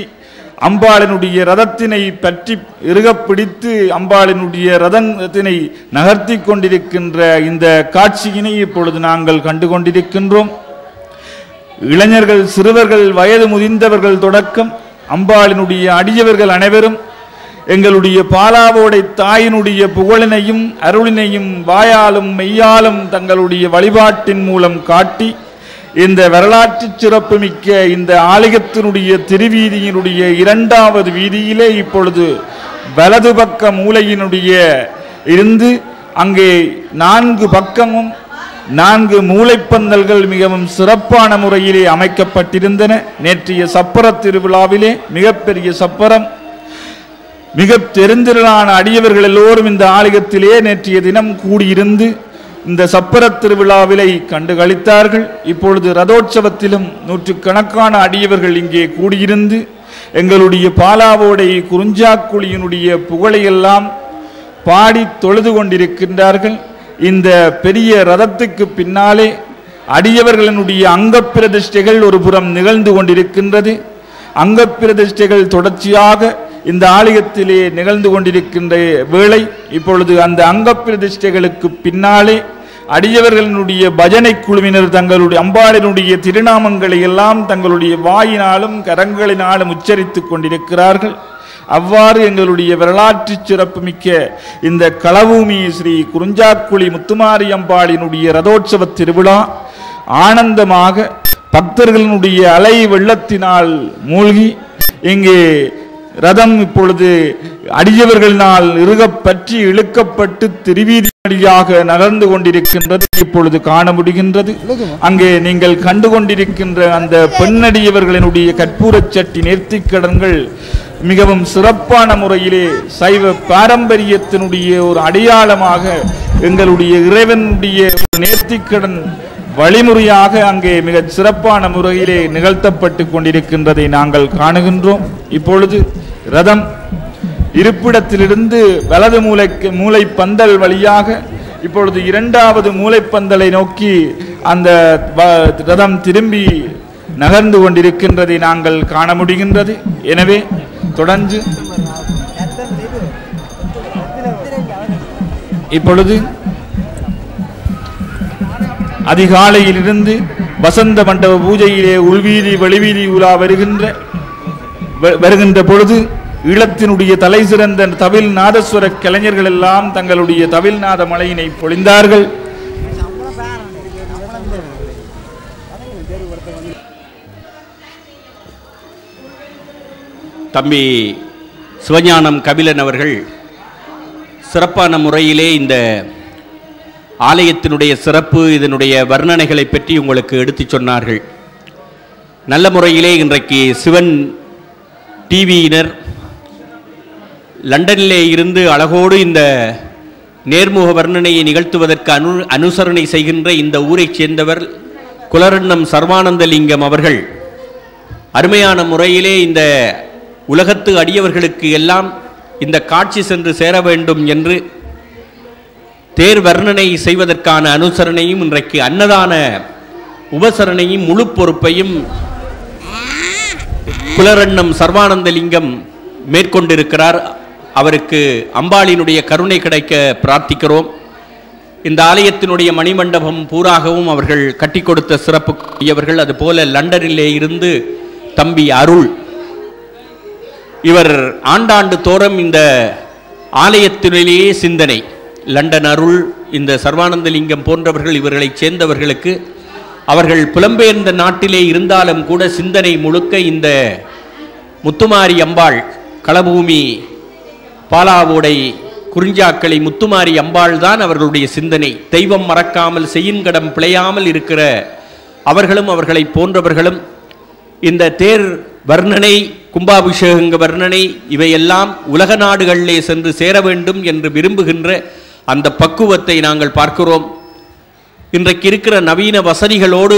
அம்பாளினுடைய ரதத்தினை பற்றி இறுகப்பிடித்து அம்பாளினுடைய ரதத்தினை நகர்த்தி கொண்டிருக்கின்ற இந்த காட்சியினை இப்பொழுது நாங்கள் கண்டு கொண்டிருக்கின்றோம். இளைஞர்கள், சிறுவர்கள், வயது முதிர்ந்தவர்கள் தொடக்கம் அம்பாளினுடைய அடியவர்கள் அனைவரும் எங்களுடைய பாலாவோடை தாயினுடைய புகழினையும் அருளினையும் வாயாலும் மெய்யாலும் தங்களுடைய வழிபாட்டின் மூலம் காட்டி இந்த வரலாற்று சிறப்புமிக்க இந்த ஆலயத்தினுடைய திருவீதியினுடைய 2வது வீதியிலே இப்பொழுது வலது பக்க மூலையினுடைய இருந்து அங்கே 4 பக்கமும் 4 மூளைப்பந்தல்கள் மிகவும் சிறப்பான முறையிலே அமைக்கப்பட்டிருந்தன. நேற்றைய சப்பர திருவிழாவிலே மிகப்பெரிய சப்பரம், மிக தெரிந்திரளான அடியவர்கள் எல்லோரும் இந்த ஆலயத்திலே நேற்றைய தினம் கூடியிருந்து இந்த சப்பர திருவிழாவிலை கண்டு களித்தார்கள். இப்பொழுது ரதோற்சவத்திலும் 100கணக்கான அடியவர்கள் இங்கே கூடியிருந்து எங்களுடைய பாலாவோடை குறிஞ்சாக்குழியினுடைய புகழையெல்லாம் பாடி தொழுது கொண்டிருக்கின்றார்கள். இந்த பெரிய ரதத்துக்கு பின்னாலே அடியவர்களினுடைய அங்கப்பிரதிஷ்டைகள் ஒரு புறம் நிகழ்ந்து கொண்டிருக்கின்றது. அங்கப்பிரதிஷ்டைகள் தொடர்ச்சியாக இந்த ஆலயத்திலே நிகழ்ந்து கொண்டிருக்கின்ற வேளை இப்பொழுது அந்த அங்கப்பிரதிஷ்டைகளுக்கு பின்னாலே அடியவர்களினுடைய பஜனை குழுவினர் தங்களுடைய அம்பாளினுடைய திருநாமங்களை எல்லாம் தங்களுடைய வாயினாலும் கரங்களினாலும் உச்சரித்துக் கொண்டிருக்கிறார்கள். அவ்வாறு எங்களுடைய வரலாற்று சிறப்புமிக்க இந்த களபூமி ஸ்ரீ குறிஞ்சாக்குழி முத்துமாரி அம்பாளினுடைய ரதோற்சவ திருவிழா ஆனந்தமாக பக்தர்களினுடைய அலை வெள்ளத்தினால் மூழ்கி இங்கே ரதம் இப்பொழுது அடியவர்களினால் இறுகப்பற்றி இழுக்கப்பட்டு திருவீதி வழியாக நகர்ந்து கொண்டிருக்கின்றது இப்பொழுது காண முடிகின்றது. அங்கே நீங்கள் கண்டு கொண்டிருக்கின்ற அந்த பெண்ணடியவர்களினுடைய கற்பூரச் சட்டி நேர்த்திக்கடன்கள் மிகவும் சிறப்பான முறையிலே சைவ பாரம்பரியத்தினுடைய ஒரு அடையாளமாக எங்களுடைய இறைவனுடைய நேர்த்திக்கடன் வழிமுறையாக அங்கே மிக சிறப்பான முறையிலே நிகழ்த்தப்பட்டு கொண்டிருக்கின்றதை நாங்கள் காணுகின்றோம். இப்பொழுது ரதம் இருப்பிடத்திலிருந்து வலது மூளை பந்தல் வழியாக இப்பொழுது 2வது மூளைப்பந்தலை நோக்கி அந்த ரதம் திரும்பி நகர்ந்து கொண்டிருக்கின்றதை நாங்கள் காண முடிகின்றது. எனவே தொடர்ந்து இப்பொழுது அதிகாலையிலிருந்து வசந்த மண்டப பூஜையிலே உள்வீதி வெளிவீதி உலா வருகின்ற பொழுது ஈழத்தினுடைய தலை சிறந்த தவில் நாதஸ்வர கலைஞர்கள் எல்லாம் தங்களுடைய தவில் நாத மலையினை பொழிந்தார்கள். தம்பி சிவஞானம் கபிலன் அவர்கள் சிறப்பான முறையிலே இந்த ஆலயத்தினுடைய சிறப்பு, இதனுடைய வர்ணனைகளை பற்றி உங்களுக்கு எடுத்துச் சொன்னார்கள். நல்ல முறையிலே இன்றைக்கு சிவன் டிவியினர் லண்டனிலே இருந்து அழகோடு இந்த நேர்முக வர்ணனையை நிகழ்த்துவதற்கு அனுசரணை செய்கின்ற இந்த ஊரைச் சேர்ந்தவர் குலரண்ணம் சர்வானந்தலிங்கம் அவர்கள் அருமையான முறையிலே இந்த உலகத்து அடியவர்களுக்கு எல்லாம் இந்த காட்சி சென்று சேர வேண்டும் என்று தேர் வர்ணனை செய்வதற்கான அனுசரணையும் இன்றைக்கு அன்னதான உபசரணையும் முழு பொறுப்பையும் குலரண்ணம் சர்வானந்தலிங்கம் மேற்கொண்டிருக்கிறார். அவருக்கு அம்பாளினுடைய கருணை கிடைக்க பிரார்த்திக்கிறோம். இந்த ஆலயத்தினுடைய மணிமண்டபம் பூராகவும் அவர்கள் கட்டி கொடுத்த சிறப்புக்குரியவர்கள். அதுபோல லண்டனிலே இருந்து தம்பி அருள், இவர் ஆண்டாண்டு தோறும் இந்த ஆலயத்திலேயே சிந்தனை. லண்டன் அருள், இந்த சர்வானந்தலிங்கம் போன்றவர்கள் இவர்களைச் சேர்ந்தவர்களுக்கு அவர்கள் புலம்பெயர்ந்த நாட்டிலே இருந்தாலும் கூட சிந்தனை முழுக்க இந்த முத்துமாரி அம்பாள், களபூமி பாலாவோடை குறிஞ்சாக்களை முத்துமாரி அம்பாள் தான் அவர்களுடைய சிந்தனை. தெய்வம் மறக்காமல் செய்யுங்கடம் பிழையாமல் இருக்கிற அவர்களும் அவர்களை போன்றவர்களும் இந்த தேர் வர்ணனை, கும்பாபிஷேக வர்ணனை இவையெல்லாம் உலக நாடுகளிலே சென்று சேர வேண்டும் என்று விரும்புகின்ற அந்த பக்குவத்தை நாங்கள் பார்க்கிறோம். இன்றைக்கு இருக்கிற நவீன வசதிகளோடு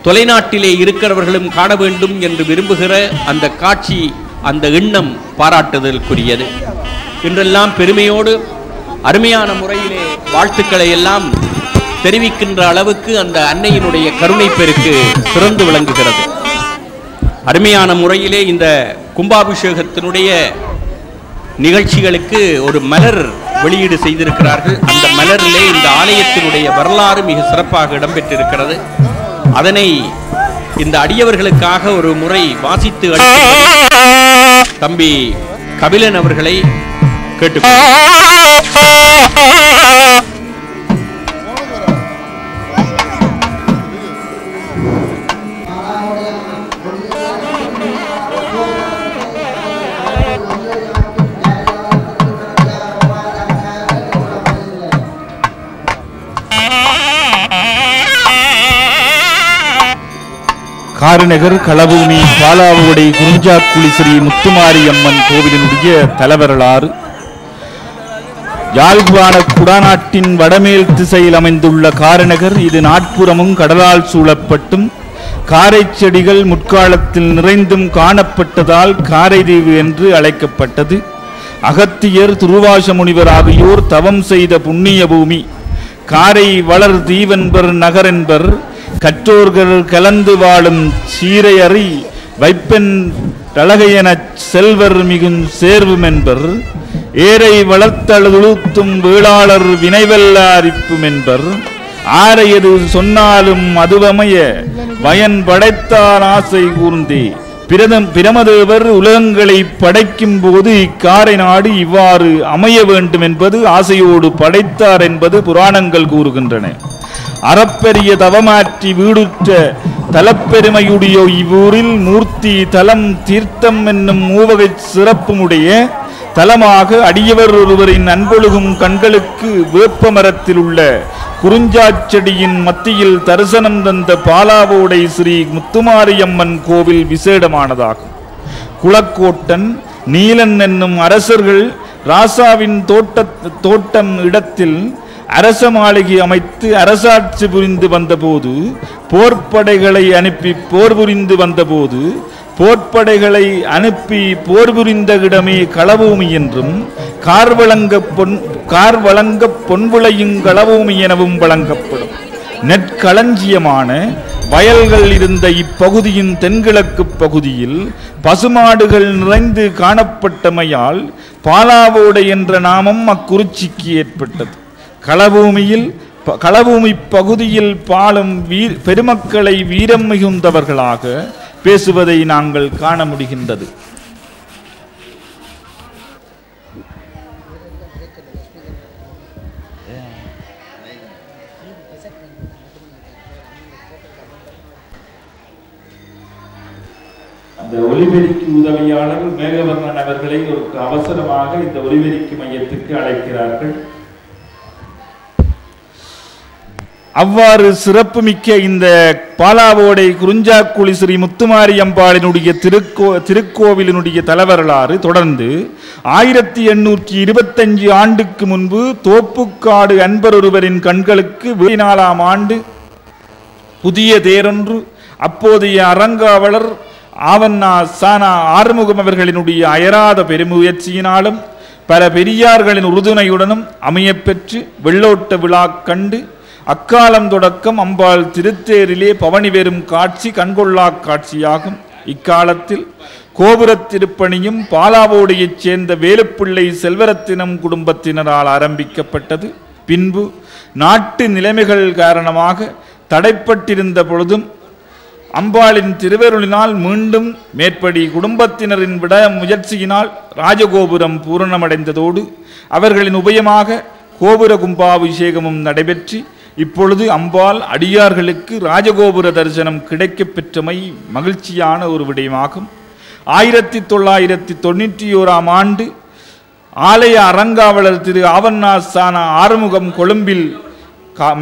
தொலைநாட்டிலே இருக்கிறவர்களும் காண வேண்டும் என்று விரும்புகிற அந்த காட்சி, அந்த எண்ணம் பாராட்டுதலுக்குரியது. இன்றெல்லாம் பெருமையோடு அருமையான முறையிலே வாழ்த்துக்களை எல்லாம் தெரிவிக்கின்ற அளவுக்கு அந்த அன்னையினுடைய கருணை பெருக்கு சிறந்து விளங்குகிறது. அருமையான முறையிலே இந்த கும்பாபிஷேகத்தினுடைய நிகழ்ச்சிகளுக்கு ஒரு மலர் வெளியீடு செய்திருக்கிறார்கள். அந்த மலரிலே இந்த ஆலயத்தினுடைய வரலாறு மிக சிறப்பாக இடம்பெற்றிருக்கிறது. அதனை இந்த அடியவர்களுக்காக ஒரு முறை வாசித்து தம்பி கபிலன் அவர்களை கேட்டுக்கொள்கிறேன். காரநகர் களபூமி பாலாவோடை குறிஞ்சாக்குழி ஸ்ரீ முத்துமாரி அம்மன் கோவிலினுடைய தலவரலாறு. யாழ்ப்பாண குடாநாட்டின் வடமேல் திசையில் அமைந்துள்ள காரநகர் இது நாட்புறமும் கடலால் சூழப்பட்டும் காரை செடிகள் முற்காலத்தில் நிறைந்தும் காணப்பட்டதால் காரைதீவு என்று அழைக்கப்பட்டது. அகத்தியர், துருவாச முனிவர் ஆகியோர் தவம் செய்த புண்ணிய பூமி. காரை வளர் தீவென்பர் நகரென்பர், கற்றோர்கள் கலந்து வாழும் சீரையறி வைப்பென் அழகையென செல்வர் மிகுந் சேர்வும் என்பர். ஏரை வளர்த்தழுத்தும் வேளாளர் வினைவெல்ல அரிப்பும் என்பர். ஆரையது சொன்னாலும் அதுவமைய வயன் படைத்தான் ஆசை கூர்ந்தே. பிரமதேவர் உலகங்களை படைக்கும் போது இக்காரை நாடு இவ்வாறு அமைய வேண்டும் என்பது ஆசையோடு படைத்தார் என்பது புராணங்கள் கூறுகின்றன. அறப்பெரிய தவமாற்றி வீடுற்ற தலப்பெருமையுடைய இவ்வூரில் மூர்த்தி, தலம், தீர்த்தம் என்னும் மூவகை சிறப்புமுடைய தலமாக அடியவர் ஒருவரின் அன்பொழுகும் கண்களுக்கு வேப்ப மரத்தில் உள்ள குறிஞ்சாச்செடியின் மத்தியில் தரிசனம் தந்த பாலாவோடை ஸ்ரீ முத்துமாரியம்மன் கோவில் விசேடமானதாகும். குளக்கோட்டன், நீலன் என்னும் அரசர்கள் ராசாவின் தோட்டம் இடத்தில் அரச மாளிகை அமைத்து அரசாட்சி புரிந்து வந்தபோது, போர்ப்படைகளை அனுப்பி போர் புரிந்து வந்தபோது, போர்ப்படைகளை அனுப்பி போர் புரிந்த இடமே களபூமி என்றும், கார் வழங்க பொன்விளையும் களபூமி எனவும் வழங்கப்படும். நெற்களஞ்சியமான வயல்கள் இருந்த இப்பகுதியின் தென்கிழக்கு பகுதியில் பசுமாடுகள் நிறைந்து காணப்பட்டமையால் பாலாவோடை என்ற நாமம் அக்குறிச்சிக்கு ஏற்பட்டது. களபூமியில் களபூமி பகுதியில் பாலும் பெருமக்களை வீரம் மிகுந்தவர்களாக பேசுவதை நாங்கள் காண முடிகின்றது. அந்த ஒலிபெருக்கி உதவியாளர் மேகவர்ணன் அவர்களை ஒரு அவசரமாக இந்த ஒலிபெருக்கி மையத்துக்கு அழைக்கிறார்கள். அவ்வாறு சிறப்புமிக்க இந்த பாலாவோடை குறிஞ்சாக்குழி ஸ்ரீ முத்துமாரி அம்பாளினுடைய திருக்கோவிலினுடைய தலைவரலாறு தொடர்ந்து 1825 ஆண்டுக்கு முன்பு தோப்புக்காடு அன்பர் ஒருவரின் கண்களுக்கு 4ஆம் ஆண்டு புதிய தேரொன்று அப்போதைய அரங்காவலர் ஆவண்ணா சானா ஆறுமுகம் அவர்களினுடைய அயராத பெருமுயற்சியினாலும் பல பெரியார்களின் உறுதுணையுடனும் அமையப்பெற்று வெள்ளோட்ட விழா கண்டு அக்காலம் தொடக்கம் அம்பாள் திருத்தேரிலே பவனி வெறும் காட்சி கண்கொள்ளா காட்சியாகும். இக்காலத்தில் கோபுரத் திருப்பணியும் பாலாவோடையைச் சேர்ந்த வேலுப்பிள்ளை செல்வரத்தினம் குடும்பத்தினரால் ஆரம்பிக்கப்பட்டது. பின்பு நாட்டு நிலைமைகள் காரணமாக தடைப்பட்டிருந்த பொழுதும் அம்பாளின் திருவருளினால் மீண்டும் மேற்படி குடும்பத்தினரின் விட முயற்சியினால் ராஜகோபுரம் பூரணமடைந்ததோடு அவர்களின் உபயமாக கோபுர கும்பாபிஷேகமும் நடைபெற்று இப்பொழுது அம்பாள் அடியார்களுக்கு ராஜகோபுர தரிசனம் கிடைக்கப் பெற்றமை மகிழ்ச்சியான ஒரு விடயமாகும். 1991ஆம் ஆண்டு ஆலய அரங்காவலர் திரு ஆவண்ணா சானா ஆறுமுகம் கொழும்பில்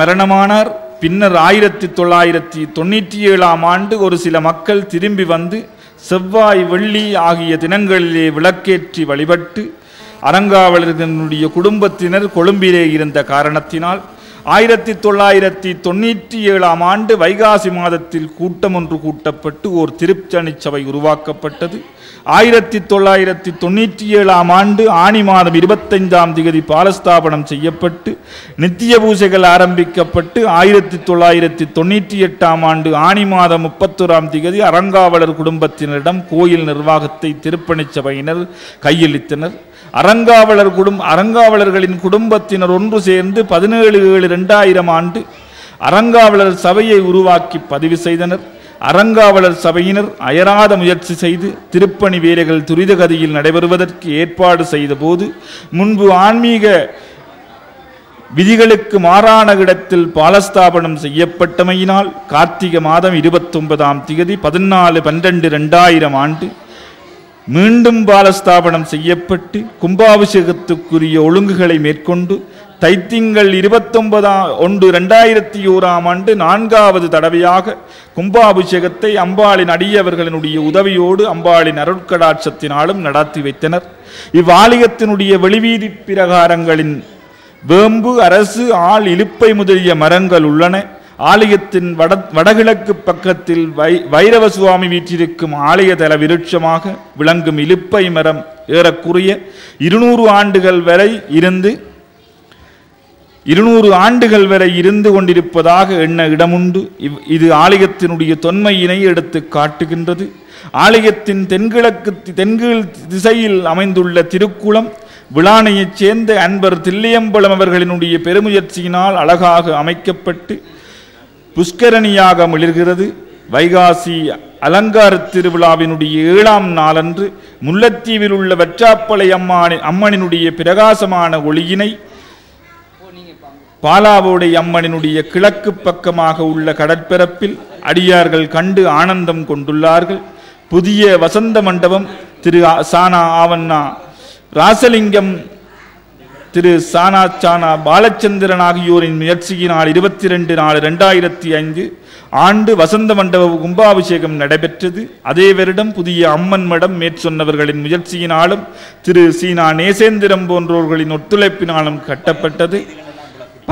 மரணமானார். பின்னர் 1997ஆம் ஆண்டு ஒரு சில மக்கள் திரும்பி வந்து செவ்வாய் வெள்ளி ஆகிய தினங்களிலே விளக்கேற்றி வழிபட்டு அரங்காவலர்களுடைய குடும்பத்தினர் கொழும்பிலே இருந்த காரணத்தினால் 1997ஆம் ஆண்டு வைகாசி மாதத்தில் கூட்டம் ஒன்று கூட்டப்பட்டு ஓர் திருச்சனிச்சபை உருவாக்கப்பட்டது. 1997ஆம் ஆண்டு ஆனி மாதம் 25ஆம் தேதி பாலஸ்தாபனம் செய்யப்பட்டு நித்திய பூசைகள் ஆரம்பிக்கப்பட்டு 1998ஆம் ஆண்டு ஆனி மாதம் 31ஆம் தேதி அரங்காவலர் குடும்பத்தினரிடம் கோயில் நிர்வாகத்தை திருப்பணிச்சபையினர் கையளித்தனர். அரங்காவலர்களின் குடும்பத்தினர் ஒன்று சேர்ந்து 17/7/2000 ஆண்டு அரங்காவலர் சபையை உருவாக்கி பதிவு செய்தனர். அரங்காவலர் சபையினர் அயராத முயற்சி செய்து திருப்பணி வேலைகள் துரித கதியில் நடைபெறுவதற்கு ஏற்பாடு செய்த போது முன்பு ஆன்மீக விதிகளுக்கு மாறான இடத்தில் பாலஸ்தாபனம் செய்யப்பட்டமையினால் கார்த்திகை மாதம் 29ஆம் தேதி 14/12/2000 ஆண்டு மீண்டும் பாலஸ்தாபனம் செய்யப்பட்டு கும்பாபிஷேகத்துக்குரிய ஒழுங்குகளை மேற்கொண்டு தைத்திங்கள் 29/1/2001ஆம் ஆண்டு 4வது தடவையாக கும்பாபிஷேகத்தை அம்பாளின் அடியவர்களினுடைய உதவியோடு அம்பாளின் அருட்கடாட்சத்தினாலும் நடத்தி வைத்தனர். இவ்வாலயத்தினுடைய வெளிவீதி பிரகாரங்களின் வேம்பு அரசு ஆள் இலுப்பை முதலிய மரங்கள் உள்ளன. ஆலயத்தின் வடகிழக்கு பக்கத்தில் வைரவ சுவாமி வீற்றிருக்கும் ஆலய தல விருட்சமாக விளங்கும் இலுப்பை மரம் ஏறக்குறைய 200 ஆண்டுகள் வரை இருந்து கொண்டிருப்பதாக எண்ண இடமுண்டு. இது ஆலயத்தினுடைய தொன்மையினை எடுத்து காட்டுகின்றது. ஆலயத்தின் தென்கீழ் திசையில் அமைந்துள்ள திருக்குளம் விளானையைச் சேர்ந்த அன்பர் தில்லையம்பலம் அவர்களினுடைய பெருமுயற்சியினால் அழகாக அமைக்கப்பட்டு புஷ்கரணியாக மிளிர்கிறது. வைகாசி அலங்கார திருவிழாவினுடைய 7ஆம் நாளன்று முல்லைத்தீவில் உள்ள வெற்றாப்பளை அம்மனினுடைய பிரகாசமான ஒளியினை பாலாவோடை அம்மனினுடைய கிழக்கு பக்கமாக உள்ள கடற்பரப்பில் அடியார்கள் கண்டு ஆனந்தம் கொண்டுள்ளார்கள். புதிய வசந்த மண்டபம் திரு சானா ஆவண்ணா ராசலிங்கம் திரு சானா பாலச்சந்திரன் ஆகியோரின் முயற்சியினால் 22/4/2005 ஆண்டு வசந்த மண்டப கும்பாபிஷேகம் நடைபெற்றது. அதே வருடம் புதிய அம்மன் மடம் மேற்சொன்னவர்களின் முயற்சியினாலும் திரு சீனா நேசேந்திரம் போன்றோர்களின் ஒத்துழைப்பினாலும் கட்டப்பட்டது.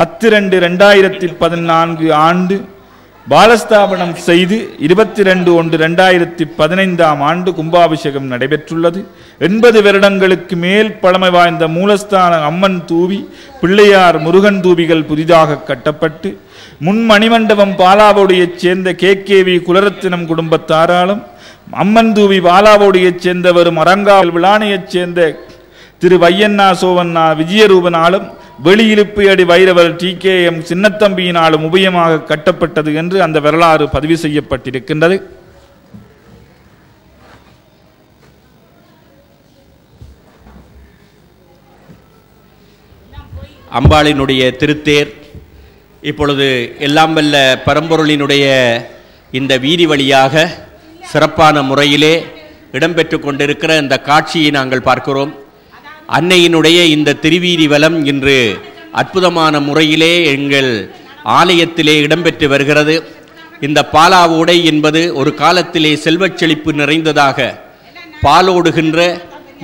10/2/2014 ஆண்டு பாலஸ்தாபனம் செய்து 22/1/2015 ஆண்டு கும்பாபிஷேகம் நடைபெற்றுள்ளது. 80 வருடங்களுக்கு மேல் பழமை வாய்ந்த மூலஸ்தான அம்மன் தூவி பிள்ளையார் முருகன் தூவிகள் புதிதாக கட்டப்பட்டு முன் மணிமண்டபம் பாலாவோடையைச் சேர்ந்த KKV குலரத்தினம் குடும்பத்தாராலும் அம்மன் தூவி பாலாவோடையைச் சேர்ந்தவரும் அரங்காவல் விளானையைச் சேர்ந்த திரு வையண்ணா சோவண்ணா விஜயரூபனாலும் வெளியிருப்பு அடி வைரவர் TKM சின்னத்தம்பியினாலும் உபயமாக கட்டப்பட்டது என்று அந்த வரலாறு பதிவு செய்யப்பட்டிருக்கின்றது. அம்பாளினுடைய திருத்தேர் இப்பொழுது எல்லாம் வல்ல பரம்பொருளினுடைய இந்த வீதி வழியாக சிறப்பான முறையிலே இடம்பெற்று கொண்டிருக்கிற இந்த காட்சியை நாங்கள் பார்க்கிறோம். அன்னையினுடைய இந்த திருவீதி வலம் இன்று அற்புதமான முறையிலே எங்கள் ஆலயத்திலே இடம்பெற்று வருகிறது. இந்த பாலாவோடை என்பது ஒரு காலத்திலே செல்வச் செழிப்பு நிறைந்ததாக பாலோடுகின்ற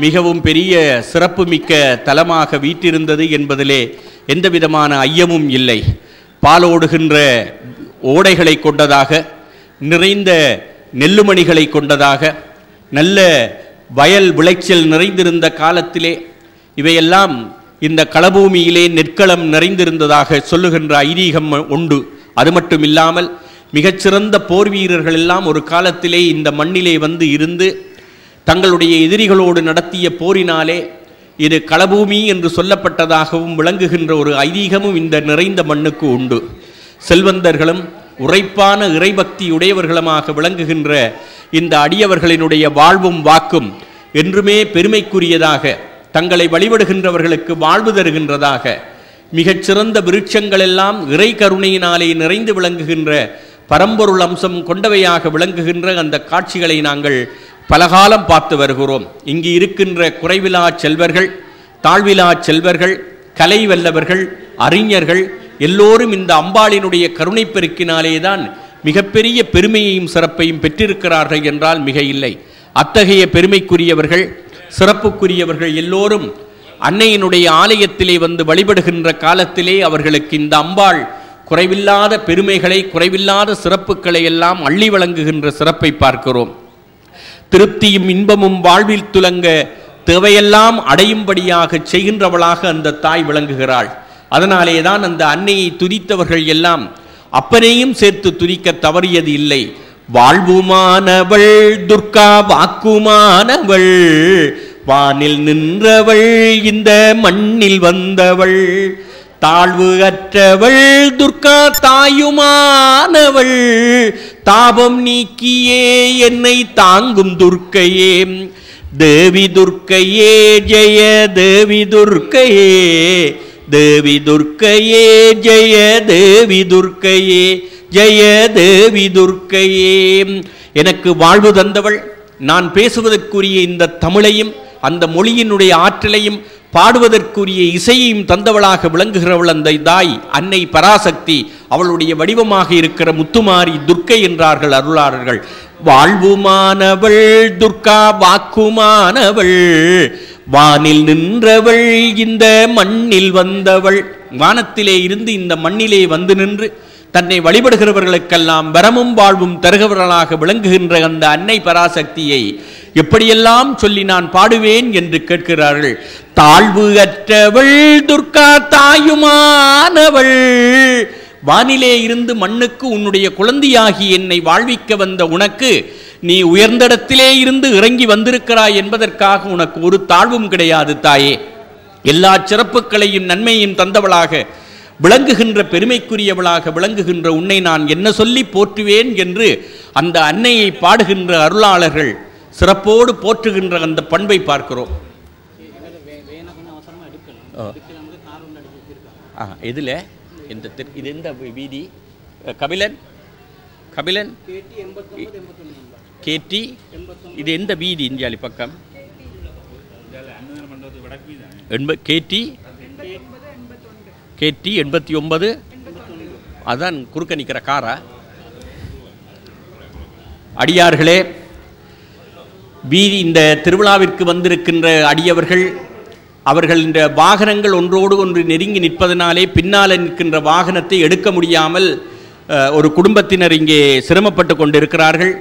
மிகவும் பெரிய சிறப்புமிக்க தலமாக வீற்றிருந்தது என்பதிலே எந்தவிதமான ஐயமும் இல்லை. பாலோடுகின்ற ஓடைகளை கொண்டதாக, நிறைந்த நெல்லுமணிகளை கொண்டதாக, நல்ல வயல் விளைச்சல் நிறைந்திருந்த காலத்திலே இவையெல்லாம் இந்த களபூமியிலே நெற்களம் நிறைந்திருந்ததாக சொல்லுகின்ற ஐதீகம் உண்டு. அது மட்டும் இல்லாமல் மிகச்சிறந்த போர் வீரர்கள் எல்லாம் ஒரு காலத்திலே இந்த மண்ணிலே வந்து இருந்து தங்களுடைய எதிரிகளோடு நடத்திய போரினாலே இது களபூமி என்று சொல்லப்பட்டதாகவும் விளங்குகின்ற ஒரு ஐதீகமும் இந்த நிறைந்த மண்ணுக்கு உண்டு. செல்வந்தர்களும் உரைப்பான இறைபக்தி உடையவர்களுமாக விளங்குகின்ற இந்த அடியவர்களினுடைய வாழ்வும் வாக்கும் என்றுமே பெருமைக்குரியதாக, தங்களை வழிபடுகின்றவர்களுக்கு வாழ்வு தருகின்றதாக, மிகச்சிறந்த விருட்சங்கள் எல்லாம் இறை கருணையினாலே நிறைந்து விளங்குகின்ற பரம்பொருள் அம்சம் கொண்டவையாக விளங்குகின்ற அந்த காட்சிகளை நாங்கள் பலகாலம் பார்த்து வருகிறோம். இங்கு இருக்கின்ற குறைவிலா செல்வர்கள், தாழ்விலா செல்வர்கள், கலை வல்லவர்கள், அறிஞர்கள் எல்லோரும் இந்த அம்பாளினுடைய கருணை பெருக்கினாலே தான் மிகப்பெரிய பெருமையையும் சிறப்பையும் பெற்றிருக்கிறார்கள் என்றால் மிக இல்லை. அத்தகைய பெருமைக்குரியவர்கள், சிறப்புக்குரியவர்கள் எல்லோரும் அன்னையினுடைய ஆலயத்திலே வந்து வழிபடுகின்ற காலத்திலே அவர்களுக்கு இந்த அம்பாள் குறைவில்லாத பெருமைகளை, குறைவில்லாத சிறப்புகளை எல்லாம் அள்ளி வழங்குகின்ற சிறப்பை பார்க்கிறோம். திருப்தியும் இன்பமும் வாழ்வில் துலங்க தேவையெல்லாம் அடையும்படியாக செய்கின்றவளாக அந்த தாய் விளங்குகிறாள். அதனாலே தான் அந்த அன்னையை துதித்தவர்கள் எல்லாம் அப்பனையும் சேர்த்து துதிக்க தவறியது இல்லை. வாழ்வுமானவள் துர்கா வாக்குமானவள், வானில் நின்றவள் இந்த மண்ணில் வந்தவள், தாழ்வு அற்றவள் துர்கா தாயுமானவள், தாபம் நீக்கியே என்னை தாங்கும் துர்க்கையே, தேவி துர்க்கையே ஜெய தேவி துர்க்கையே, தேவி துர்க்கையே ஜெய தேவி துர்க்கையே, ஜெய தேவி துர்க்கையே. எனக்கு வாழ்வு தந்தவள், நான் பேசுவதற்குரிய இந்த தமிழையும் அந்த மொழியினுடைய ஆற்றலையும் பாடுவதற்குரிய இசையையும் தந்தவளாக விளங்குகிறவள் அந்த தாய் அன்னை பராசக்தி. அவளுடைய வடிவமாக இருக்கிற முத்துமாரி துர்க்கை என்றார்கள் அருளாளர்கள். வாழ்வுமானவள் துர்கா வாக்குமானவள், வானில் நின்றவள் இந்த மண்ணில் வந்தவள். வானத்திலே இருந்து இந்த மண்ணிலே வந்து நின்று தன்னை வழிபடுகிறவர்களுக்கெல்லாம் வரமும் வாழ்வும் தருகிறவர்களாக விளங்குகின்ற அந்த அன்னை பராசக்தியை எப்படியெல்லாம் சொல்லி நான் பாடுவேன் என்று கேட்கிறார்கள். தாழ்வு அற்றவள் துர்கா தாயுமானவள், வானிலே இருந்து மண்ணுக்கு உன்னுடைய குழந்தையாகி என்னை வாழ்விக்க வந்த உனக்கு நீ உயர்ந்திடத்திலே இருந்து இறங்கி வந்திருக்கிறாய் என்பதற்காக உனக்கு ஒரு தாழ்வும் கிடையாது தாயே. எல்லா சிறப்புகளையும் நன்மையும் தந்தவளாக விளங்குகின்ற பெருமைக்குரியவளாக விளங்குகின்ற உன்னை நான் என்ன சொல்லி போற்றுவேன் என்று அந்த அன்னையை பாடுகின்ற அருளாளர்கள் சிறப்போடு போற்றுகின்ற அந்த பண்பை பார்க்கிறோம். இதில் இது எந்த வீதி? கபிலன் கபிலன் கேட்டி. இது எந்த வீதி? இந்தியாலி பக்கம் கேட்டி கேட்டி 89. அதான் குறுக்க நிற்கிற காரா? அடியார்களே, வீதி இந்த திருவிழாவிற்கு வந்திருக்கின்ற அடியவர்கள் அவர்கள் இந்த வாகனங்கள் ஒன்றோடு ஒன்று நெருங்கி நிற்பதனாலே பின்னால் நிற்கின்ற வாகனத்தை எடுக்க முடியாமல் ஒரு குடும்பத்தினர் இங்கே சிரமப்பட்டு கொண்டிருக்கிறார்கள்.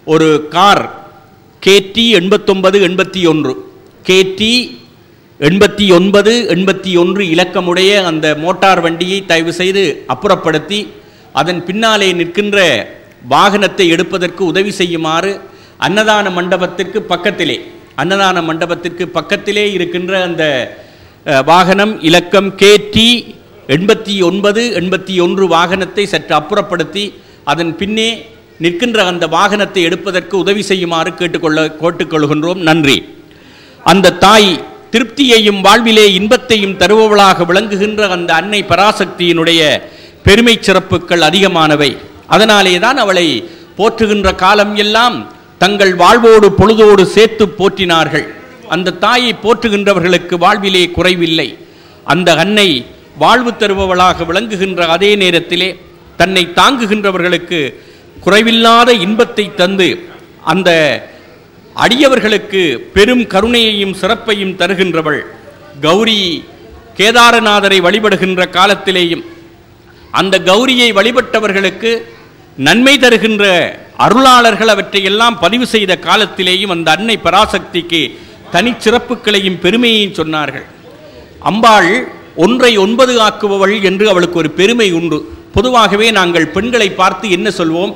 ஒரு கார் கேடி 8981 கேடி 8981 இலக்கமுடைய அந்த மோட்டார் வண்டியை தயவு செய்து அப்புறப்படுத்தி அதன் பின்னாலே நிற்கின்ற வாகனத்தை எடுப்பதற்கு உதவி செய்யுமாறு அன்னதான மண்டபத்திற்கு பக்கத்திலே இருக்கின்ற அந்த வாகனம் இலக்கம் KT 89 81 வாகனத்தை சற்று அப்புறப்படுத்தி அதன் பின்னே நிற்கின்ற அந்த வாகனத்தை எடுப்பதற்கு உதவி செய்யுமாறு கேட்டுக்கொள்கின்றோம். நன்றி. அந்த தாய் திருப்தியையும் வாழ்விலே இன்பத்தையும் தருபவளாக விளங்குகின்ற அந்த அன்னை பராசக்தியினுடைய பெருமை சிறப்புகள் அதிகமானவை. அதனாலே தான் அவளை போற்றுகின்ற காலம் எல்லாம் தங்கள் வாழ்வோடு பொழுதோடு சேர்த்து போற்றினார்கள். அந்த தாயை போற்றுகின்றவர்களுக்கு வாழ்விலே குறைவில்லை. அந்த அன்னை வாழ்வு தருபவளாக விளங்குகின்ற அதே நேரத்திலே தன்னை தாங்குகின்றவர்களுக்கு குறைவில்லாத இன்பத்தை தந்து அந்த அடியவர்களுக்கு பெரும் கருணையையும் சிறப்பையும் தருகின்றவள். கௌரி கேதாரநாதரை வழிபடுகின்ற காலத்திலேயும் அந்த கௌரியை வழிபட்டவர்களுக்கு நன்மை தருகின்ற அருளாளர்கள் அவற்றையெல்லாம் பதிவு செய்த காலத்திலேயும் அந்த அன்னை பராசக்திக்கு தனிச்சிறப்புகளையும் பெருமையையும் சொன்னார்கள். அம்பாள் 1ஐ 9 ஆக்குபவள் என்று அவளுக்கு ஒரு பெருமை உண்டு. பொதுவாகவே நாங்கள் பெண்களை பார்த்து என்ன சொல்வோம்?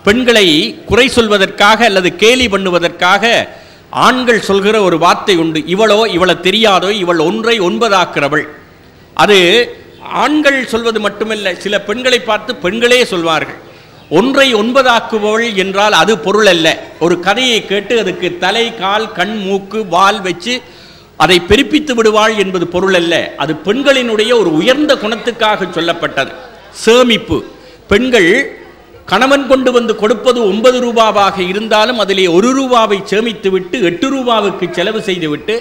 பெண்களை குறை சொல்வதற்காக அல்லது கேலி பண்ணுவதற்காக ஆண்கள் சொல்கிற ஒரு வார்த்தை உண்டு. இவளை தெரியாதோ, இவள் 1ஐ 9 ஆக்குறவள். அது ஆண்கள் சொல்வது மட்டுமல்ல, சில பெண்களை பார்த்து பெண்களே சொல்வார்கள். 1ஐ 9 ஆக்குபவள் என்றால் அது பொருள் அல்ல. ஒரு கதையை கேட்டு அதுக்கு தலை, கால், கண், மூக்கு, வால் வச்சு அதை பெருப்பித்து விடுவாள் என்பது பொருள் அல்ல. அது பெண்களினுடைய ஒரு உயர்ந்த குணத்துக்காக சொல்லப்பட்டது. சேமிப்பு. பெண்கள் கணவன் கொண்டு வந்து கொடுப்பது 9 ரூபாவாக இருந்தாலும் அதிலே 1 ரூபாவை சேமித்து விட்டு 8 ரூபாவுக்கு செலவு செய்துவிட்டு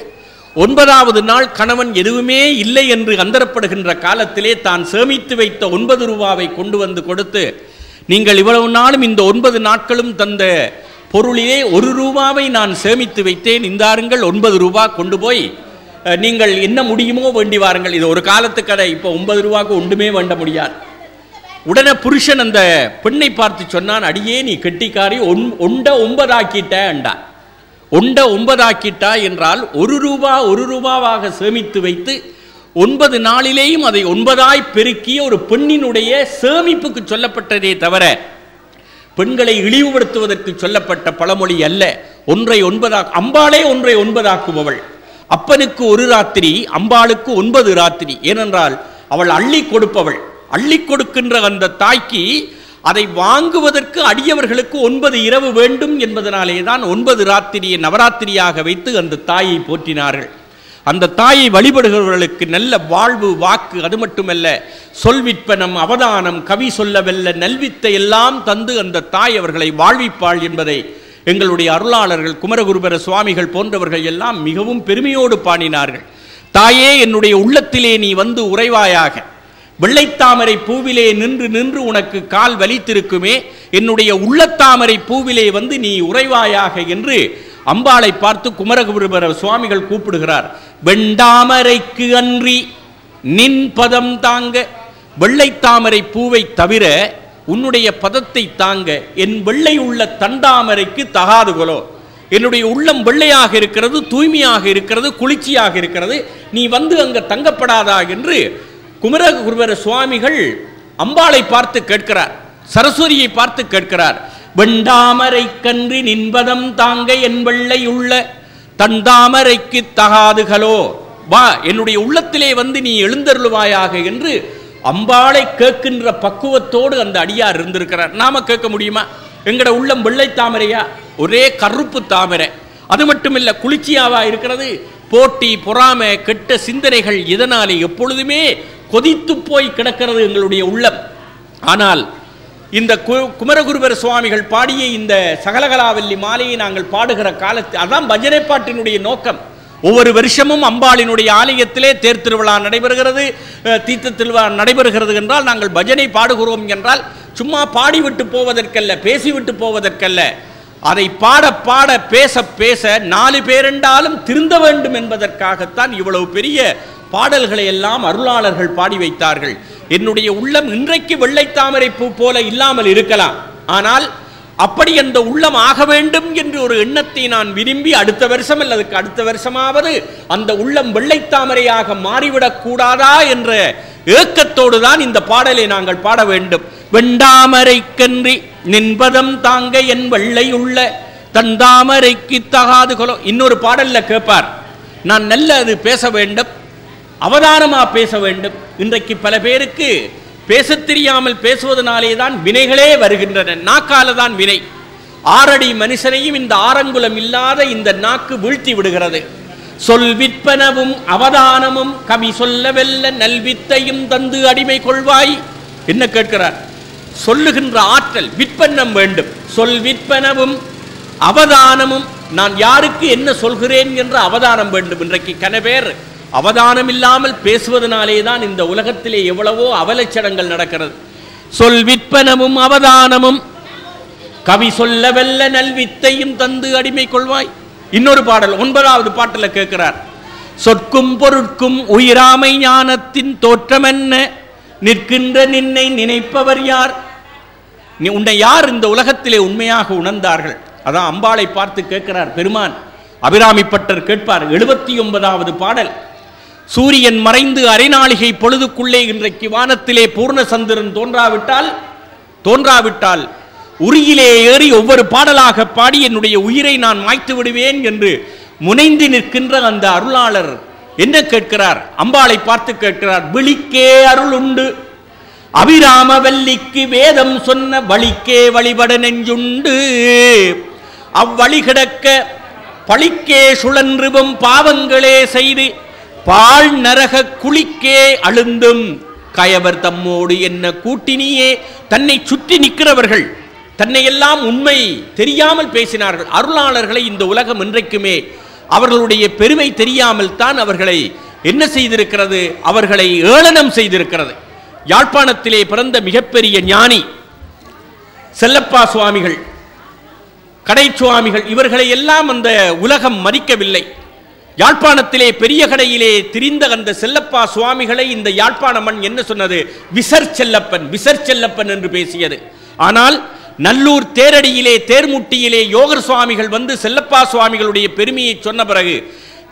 9வது நாள் கணவன் எதுவுமே இல்லை என்று அந்தரப்படுகின்ற காலத்திலே தான் சேமித்து வைத்த 9 ரூபாவை கொண்டு வந்து கொடுத்து, நீங்கள் இவ்வளவு நாளும் இந்த 9 நாட்களும் தந்த பொருளிலே 1 ரூபாவை நான் சேமித்து வைத்தேன், இந்தாருங்கள் 9 ரூபா கொண்டு போய் நீங்கள் என்ன முடியுமோ வேண்டி வாருங்கள். இது ஒரு காலத்து கடை. இப்போ 9 ரூபாய்க்கு ஒன்றுமே வேண்ட முடியாது. உடனே புருஷன் அந்த பெண்ணை பார்த்து சொன்னான், அடியே நீ கெட்டிக்காரி, 9 ஆக்கிட்டா. 9 ஆக்கிட்டா என்றால் 1 ரூபாவாக சேமித்து வைத்து 9 நாளிலேயும் அதை 9ஆய் பெருக்கிய ஒரு பெண்ணினுடைய சேமிப்புக்கு சொல்லப்பட்டதே தவிர பெண்களை இழிவுபடுத்துவதற்கு சொல்லப்பட்ட பழமொழி அல்ல. 1ஐ 9 அம்பாளே 1ஐ 9 ஆக்குபவள். அப்பனுக்கு 1 ராத்திரி, அம்பாளுக்கு 9 ராத்திரி. ஏனென்றால் அவள் அள்ளி கொடுப்பவள். அள்ளி கொடுக்கின்ற அந்த தாய்க்கு அதை வாங்குவதற்கு அடியவர்களுக்கு 9 இரவு வேண்டும் என்பதனாலே தான் 9 ராத்திரியை நவராத்திரியாக வைத்து அந்த தாயை போற்றினார்கள். அந்த தாயை வழிபடுகிறவர்களுக்கு நல்ல வாழ்வு, வாக்கு, அது மட்டுமல்ல சொல்விற்பனம், அவதானம், கவி சொல்லவல்ல நல்வித்தை எல்லாம் தந்து அந்த தாய் அவர்களை வாழ்விப்பாள் என்பதை எங்களுடைய அருளாளர்கள் குமரகுருபர சுவாமிகள் போன்றவர்கள் எல்லாம் மிகவும் பெருமையோடு பாடினார்கள். தாயே, என்னுடைய உள்ளத்திலே நீ வந்து உறைவாயாக. வெள்ளைத்தாமரை பூவிலே நின்று நின்று உனக்கு கால் வலித்திருக்குமே, என்னுடைய உள்ளத்தாமரை பூவிலே வந்து நீ உறைவாயாக என்று அம்பாளை பார்த்து குமரகுருபர சுவாமிகள் கூப்பிடுகிறார். வெண்டாமரைக்கு அன்றி நின் பதம் தாங்க. வெள்ளைத்தாமரை பூவை தவிர உன்னுடைய பதத்தை தாங்க என் வெள்ளை உள்ள தண்டாமரைக்கு தகாது கொலோ. என்னுடைய உள்ளம் வெள்ளையாக இருக்கிறது, தூய்மையாக இருக்கிறது, குளிர்ச்சியாக இருக்கிறது, நீ வந்து அங்க தங்கப்படாதா என்று குமரகுருபர சுவாமிகள் அம்பாளை பார்த்து கேட்கிறார். சரஸ்வதியை பார்த்து கேட்கிறார். வெண்டாமரை கன்றி நின்பதம் தாங்க என் வெள்ளை உள்ள தண்டாமரைக்கு தகாதுகளோ. வா, என்னுடைய உள்ளத்திலே வந்து நீ எழுந்தருளுவாயாக என்று அம்பாளை கேட்கின்ற பக்குவத்தோடு அந்த அடியார் இருந்திருக்கிறார். நாம கேட்க முடியுமா? எங்கட உள்ளம் வெள்ளை தாமரையா? ஒரே கருப்பு தாமரை. அது மட்டுமில்ல, குளிர்ச்சியாவா இருக்கிறது? போட்டி, பொறாமை, கெட்ட சிந்தனைகள் இதனாலே எப்பொழுதுமே கொதித்து போய் கிடக்கிறது எங்களுடைய உள்ளம். ஆனால் இந்த குமரகுருபர சுவாமிகள் பாடிய இந்த சகலகலாவல்லி மாலையை நாங்கள் பாடுகிற காலத்தில் அதான் பஜனை பாட்டினுடைய நோக்கம். ஒவ்வொரு வருஷமும் அம்பாளினுடைய ஆலயத்திலே தேர் திருவிழா நடைபெறுகிறது, தீர்த்த திருவிழா நடைபெறுகிறது என்றால் நாங்கள் பஜனை பாடுகிறோம் என்றால் சும்மா பாடிவிட்டு போவதற்கல்ல, பேசிவிட்டு போவதற்கல்ல. அதை பாட பாட பேச பேச 4 பேரென்றாலும் திருந்த வேண்டும் என்பதற்காகத்தான் இவ்வளவு பெரிய பாடல்களை எல்லாம் அருளாளர்கள் பாடி வைத்தார்கள். என்னுடைய உள்ளம் இன்றைக்கு வெள்ளைத்தாமரை பூ போல இல்லாமல் இருக்கலாம், ஆனால் அப்படி அந்த உள்ளம் ஆக வேண்டும் என்று ஒரு எண்ணத்தை நான் விரும்பி அடுத்த வருஷம் அல்லது அடுத்த வருஷமாவது அந்த உள்ளம் வெள்ளைத்தாமரையாக மாறிவிடக் கூடாதா என்ற ஏக்கத்தோடு தான் இந்த பாடலை நாங்கள் பாட வேண்டும். வெண்டாமரை கன்றி நின்பதம் தாங்க என் வெள்ளை உள்ள தந்தாமரைக்கு தகாது கொலோ. இன்னொரு பாடல்ல கேட்பார், நான் நல்ல அது பேச வேண்டும், அவதானமா பேச வேண்டும். இன்றைக்கு பல பேருக்கு பேசத் தெரியாமல் பேசுவதனாலே தான் வினைகளே வருகின்றன. நாக்கால தான் வினை. 6 அடி மனுஷனையும் இந்த ஆரங்குலம் இல்லாத இந்த நாக்கு வீழ்த்தி விடுகிறது. சொல் விற்பனவும் அவதானமும் கவி சொல்ல வெல்ல நல்வித்தையும் தந்து அடிமை கொள்வாய். என்ன கேட்கிறார்? சொல்லுகின்ற ஆற்றல், விற்பனம் வேண்டும். சொல் விற்பனவும் அவதானமும், நான் யாருக்கு என்ன சொல்கிறேன் என்ற அவதானம் வேண்டும். இன்றைக்கு கனவேர் அவதானம் இல்லாமல் பேசுவதனாலே தான் இந்த உலகத்திலே எவ்வளவோ அவலட்சணங்கள் நடக்கிறது. சொல் விற்பனமும் அவதானமும் கவி சொல்ல வெல்ல நல்வித்தையும் தந்து அடிமை கொள்வாய். இன்னொரு பாடல் 9வது பாட்டில் கேட்கிறார். சொற்கும் பொருட்கும் உயிராமை ஞானத்தின் தோற்றமென்ன நிற்கின்ற நின்னை நினைப்பவர் யார்? உன்னை யார் இந்த உலகத்திலே உண்மையாக உணர்ந்தார்கள்? அதான் அம்பாளை பார்த்து கேட்கிறார் பெருமான். அபிராமிப்பட்டர் கேட்பார். 79வது பாடல். சூரியன் மறைந்து அரைநாளிகை பொழுதுக்குள்ளே இன்றைக்கு வானத்திலே பூர்ணசந்திரன் தோன்றாவிட்டால் உரியிலே ஏறி ஒவ்வொரு பாடலாக பாடி என்னுடைய உயிரை நான் மாய்த்து விடுவேன் என்று முனைந்து நிற்கின்ற அந்த அருளாளர் என்ன கேட்கிறார்? அம்பாளை பார்த்து கேட்கிறார். விழிக்கே அருள் உண்டு அபிராமவல்லிக்கு வேதம் சொன்ன வழிக்கே வழிபட நெஞ்சுண்டு அவ்வழி கிடக்க பழிக்கே சுழன்றுவும் பாவங்களே செய்து பால் நரக குளிக்கே அழுந்தும் கயவர் தம்மோடு என்ன கூட்டினியே. தன்னை சுற்றி நிற்கிறவர்கள் தன்னை எல்லாம் உண்மை தெரியாமல் பேசினார்கள். அருளாளர்களை இந்த உலகம் இன்றைக்குமே அவர்களுடைய பெருமை தெரியாமல் தான் அவர்களை என்ன செய்திருக்கிறது? அவர்களை ஏளனம் செய்திருக்கிறது. யாழ்ப்பாணத்திலே பிறந்த மிகப்பெரிய ஞானி செல்லப்பா சுவாமிகள், கடை சுவாமிகள், இவர்களை எல்லாம் அந்த உலகம் மதிக்கவில்லை. யாழ்ப்பாணத்திலே பெரிய கடையிலே திரிந்த அந்த செல்லப்பா சுவாமிகளை இந்த யாழ்ப்பாண மண் என்ன சொன்னது? விசர் செல்லப்பன் என்று பேசியது. ஆனால் நல்லூர் தேரடியிலே தேர்முட்டியிலே யோகர் சுவாமிகள் வந்து செல்லப்பா சுவாமிகளுடைய பெருமையை சொன்ன பிறகு,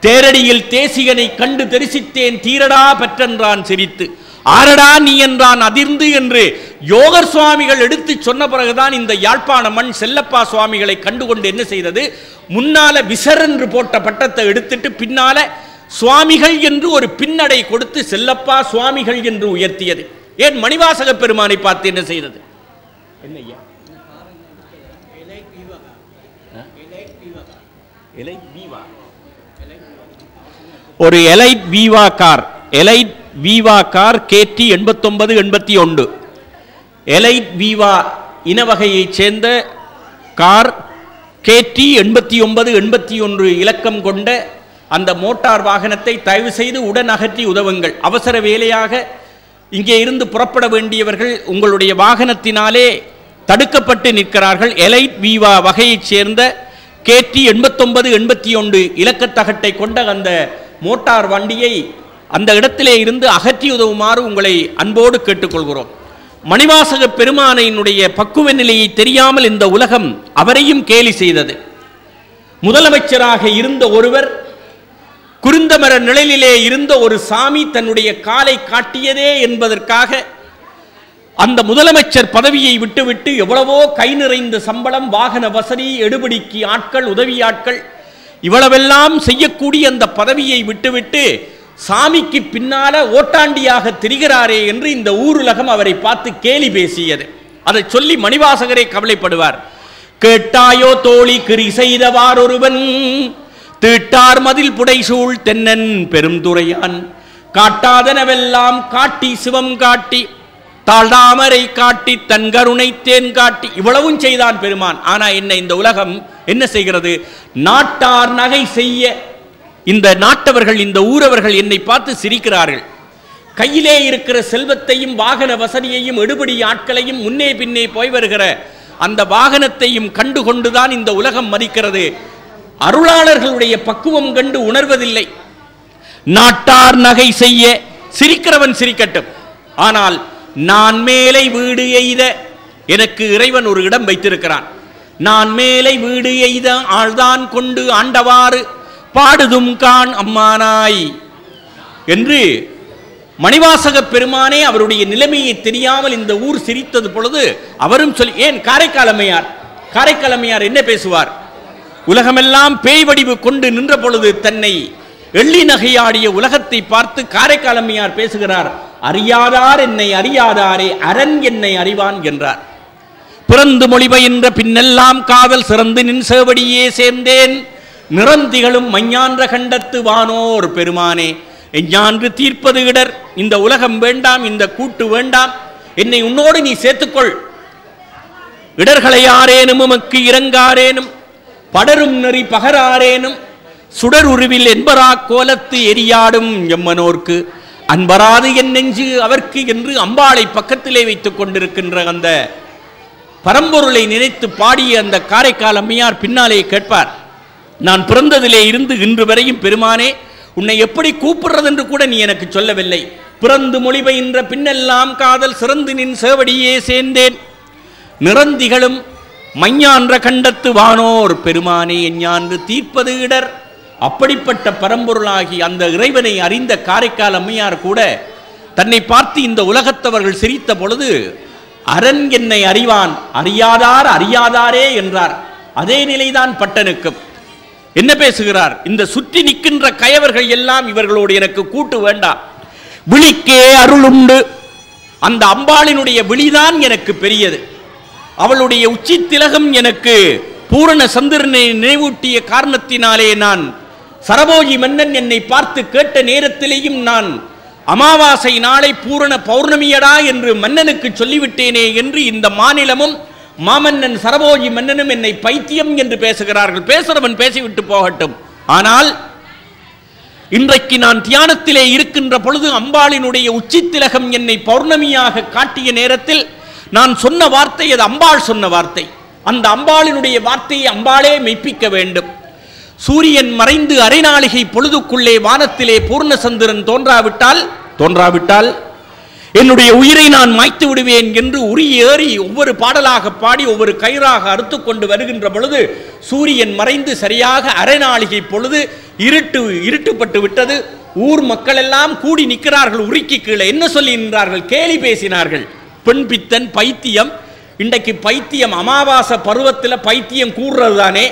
தேரடியில் தேசிகனை கண்டு தரிசித்தேன் தீரடா பெற்றென்றான் சிரித்து, ஆரடா நீ என்றான் அதிர்ந்து என்று யோகர் சுவாமிகள் எடுத்து சொன்ன பிறகுதான் இந்த யாழ்ப்பாண மண் செல்லப்பா சுவாமிகளை கண்டுகொண்டு என்ன செய்தது? முன்னால விசர் என்று போட்ட பட்டத்தை எடுத்துட்டு பின்னால சுவாமிகள் என்று ஒரு பின்னடை கொடுத்து செல்லப்பா சுவாமிகள் என்று உயர்த்தியது. ஏன்? மணிவாசக பெருமானை பார்த்து என்ன செய்தது? என்னையா ஒரு elite வீவா car, elite வீவா car KT 8981, elite வீவா இனவகையைச் சேர்ந்த கார் KT 8981 இலக்கம் கொண்ட அந்த மோட்டார் வாகனத்தை தயவு செய்து உடன் அகற்றி உதவுங்கள். அவசர வேலையாக இங்கே இருந்து புறப்பட வேண்டியவர்கள் உங்களுடைய வாகனத்தினாலே தடுக்கப்பட்டு நிற்கிறார்கள். எலைட் வீவா வகையைச் சேர்ந்த KT 8981 இலக்கத்தகட்டை கொண்ட அந்த மோட்டார் வண்டியை அந்த இடத்திலே இருந்து அகற்றி உதவுமாறு உங்களை அன்போடு கேட்டுக்கொள்கிறோம். மணிவாசக பெருமானினுடைய பக்குவ நிலையை தெரியாமல் இந்த உலகம் அவரையும் கேலி செய்தது. முதலமைச்சராக இருந்த ஒருவர், குருந்தமர நிழலிலே இருந்த ஒரு சாமி தன்னுடைய காலை காட்டியதே என்பதற்காக அந்த முதலமைச்சர் பதவியை விட்டுவிட்டு எவ்வளவோ கை நிறைந்த சம்பளம், வாகன வசதி, எடுபிடிக்கு ஆட்கள், உதவி ஆட்கள், இவ்வளவெல்லாம் செய்யக்கூடிய அந்த பதவியை விட்டுவிட்டு சாமிக்கு பின்னால ஓட்டாண்டியாக திரிகிறாரே என்று இந்த ஊருலகம் அவரை பார்த்து கேலி பேசியது. அதை சொல்லி மணிவாசகரை கவலைப்படுவார். கேட்டாயோ தோழி கிரி செய்தவார் ஒருவன் தீட்டார் மதில் புடைசூழ் தென்னன் பெருந்துரையான் காட்டாதனவெல்லாம் காட்டி சிவம் காட்டி தாழ்தாமரை காட்டி தன் கருணை தேன் காட்டி இவ்வளவும் செய்தான் பெருமான். ஆனா என்ன இந்த உலகம் என்ன செய்கிறது? நாட்டார் நகை செய்ய இந்த நாட்டவர்கள், இந்த ஊரவர்கள் என்னை பார்த்து சிரிக்கிறார்கள். கையிலே இருக்கிற செல்வத்தையும் வாகன வசதியையும் எடுபடி ஆட்களையும் முன்னே பின்னே போய் வருகிற அந்த வாகனத்தையும் கண்டு கொண்டுதான் இந்த உலகம் மதிக்கிறது. அருளாளர்களுடைய பக்குவம் கண்டு உணர்வதில்லை. நாட்டார் நகை செய்ய சிரிக்கிறவன் சிரிக்கட்டும், ஆனால் நான் மேலை வீடு எய்த, எனக்கு இறைவன் ஒரு இடம் வைத்திருக்கிறான். நான் மேலை வீடு எய்த ஆள்தான் கொண்டு ஆண்டவாறு பாடுதும் கான் அம்மானாய் என்று மணிவாசக பெருமானே அவருடைய நிலைமையை தெரியாமல் இந்த ஊர் சிரித்தது பொழுது அவரும் சொல்லி, ஏன் காரைக்கால் அம்மையார் என்ன பேசுவார்? உலகமெல்லாம் பேய் வடிவு கொண்டு நின்ற பொழுது தன்னை எள்ளி நகையாடிய உலகத்தை பார்த்து காரைக்கால் அம்மையார் பேசுகிறார். அறியாதார் என்னை அறியாதாரே அரண் என்னை அறிவான் என்றார். பிறந்து மொழிபெயன்ற பின்னெல்லாம் காதல் சிறந்து நின் சேவடியே சேர்ந்தேன் நிறந்திகளும் மைஞான்ற கண்டத்து வானோர் பெருமானே எஞ்ஞான்று தீர்ப்பது இடர். இந்த உலகம் வேண்டாம், இந்த கூட்டு வேண்டாம், என்னை உன்னோடு நீ சேர்த்துக்கொள். இடர்களை யாரேனும் உமக்கு இறங்காரேனும் படரும் நெறி பகராரேனும் சுடர் உருவில் என்பரா கோலத்து எரியாடும் எம்மனோர்க்கு அன்பராது என் நெஞ்சு அவர்க்கு என்று அம்பாளை பக்கத்திலே வைத்துக் கொண்டிருக்கின்ற அந்த பரம்பொருளை நினைத்து பாடிய அந்த காரைக்கால் அம்மையார் பின்னாலே கேட்பார், நான் பிறந்ததிலே இருந்து இன்று வரையும் பெருமானே உன்னை எப்படி கூப்பிடுறது என்று கூட நீ எனக்கு சொல்லவில்லை. பிறந்து மொழிபெயன்ற பின்னெல்லாம் காதல் சிறந்து நின் சேவடியே சேர்ந்தேன் நிறந்திகளும் மைஞான்ற கண்டத்து வானோர் பெருமானே எஞ்ஞான்று தீர்ப்பது இடர். அப்படிப்பட்ட பரம்பொருளாகி அந்த இறைவனை அறிந்த காரைக்கால் அம்மையார் கூட தன்னை பார்த்து இந்த உலகத்தவர்கள் சிரித்த பொழுது அரண் என்னை அறிவான் அறியாதார் அறியாதாரே என்றார். அதே நிலைதான் பட்டனுக்கும். என்ன பேசுகிறார்? இந்த சுற்றி நிற்கின்ற கயவர்கள் எல்லாம் இவர்களோடு எனக்கு கூட்டு வேண்டாம், விழிக்கே அருளுண்டு. அந்த அம்பாளினுடைய விழிதான் எனக்கு பெரியது. அவளுடைய உச்சி திலகம் எனக்கு பூரண சந்திரனை நினைவூட்டிய காரணத்தினாலே நான் சரபோஜி மன்னன் என்னை பார்த்து கேட்ட நேரத்திலேயும் நான் அமாவாசை நாளை பூரண பௌர்ணமியடா என்று மன்னனுக்கு சொல்லிவிட்டேனே என்று இந்த மாநிலமும் மாமன்னன் சரபோஜி மன்னனும் என்னை பைத்தியம் என்று பேசுகிறார்கள். பேசுறவன் பேசிவிட்டு போகட்டும். ஆனால் இன்றைக்கு நான் தியானத்திலே இருக்கின்ற பொழுது அம்பாளினுடைய உச்சி திலகம் என்னை பௌர்ணமியாக காட்டிய நேரத்தில் நான் சொன்ன வார்த்தை அது அம்பாள் சொன்ன வார்த்தை. அந்த அம்பாளினுடைய வார்த்தையை அம்பாளே மெய்ப்பிக்க வேண்டும். சூரியன் மறைந்து அரைநாளிகை பொழுதுக்குள்ளே வானத்திலே பூர்ணசந்திரன் தோன்றாவிட்டால் என்னுடைய உயிரை நான் மாய்த்து விடுவேன் என்று உரி ஏறி ஒவ்வொரு பாடலாக பாடி ஒவ்வொரு கயிறாக அறுத்து கொண்டு வருகின்ற பொழுது சூரியன் மறைந்து சரியாக அரைநாளிகை பொழுது இருட்டுப்பட்டு விட்டது. ஊர் மக்கள் எல்லாம் கூடி நிற்கிறார்கள். உரிக்கு கீழே என்ன சொல்லி நின்றார்கள்? கேலி பேசினார்கள். பெண் பித்தன் பைத்தியம். இன்றைக்கு பைத்தியம் அமாவாசை பருவத்தில் பைத்தியம் கூடுறது தானே.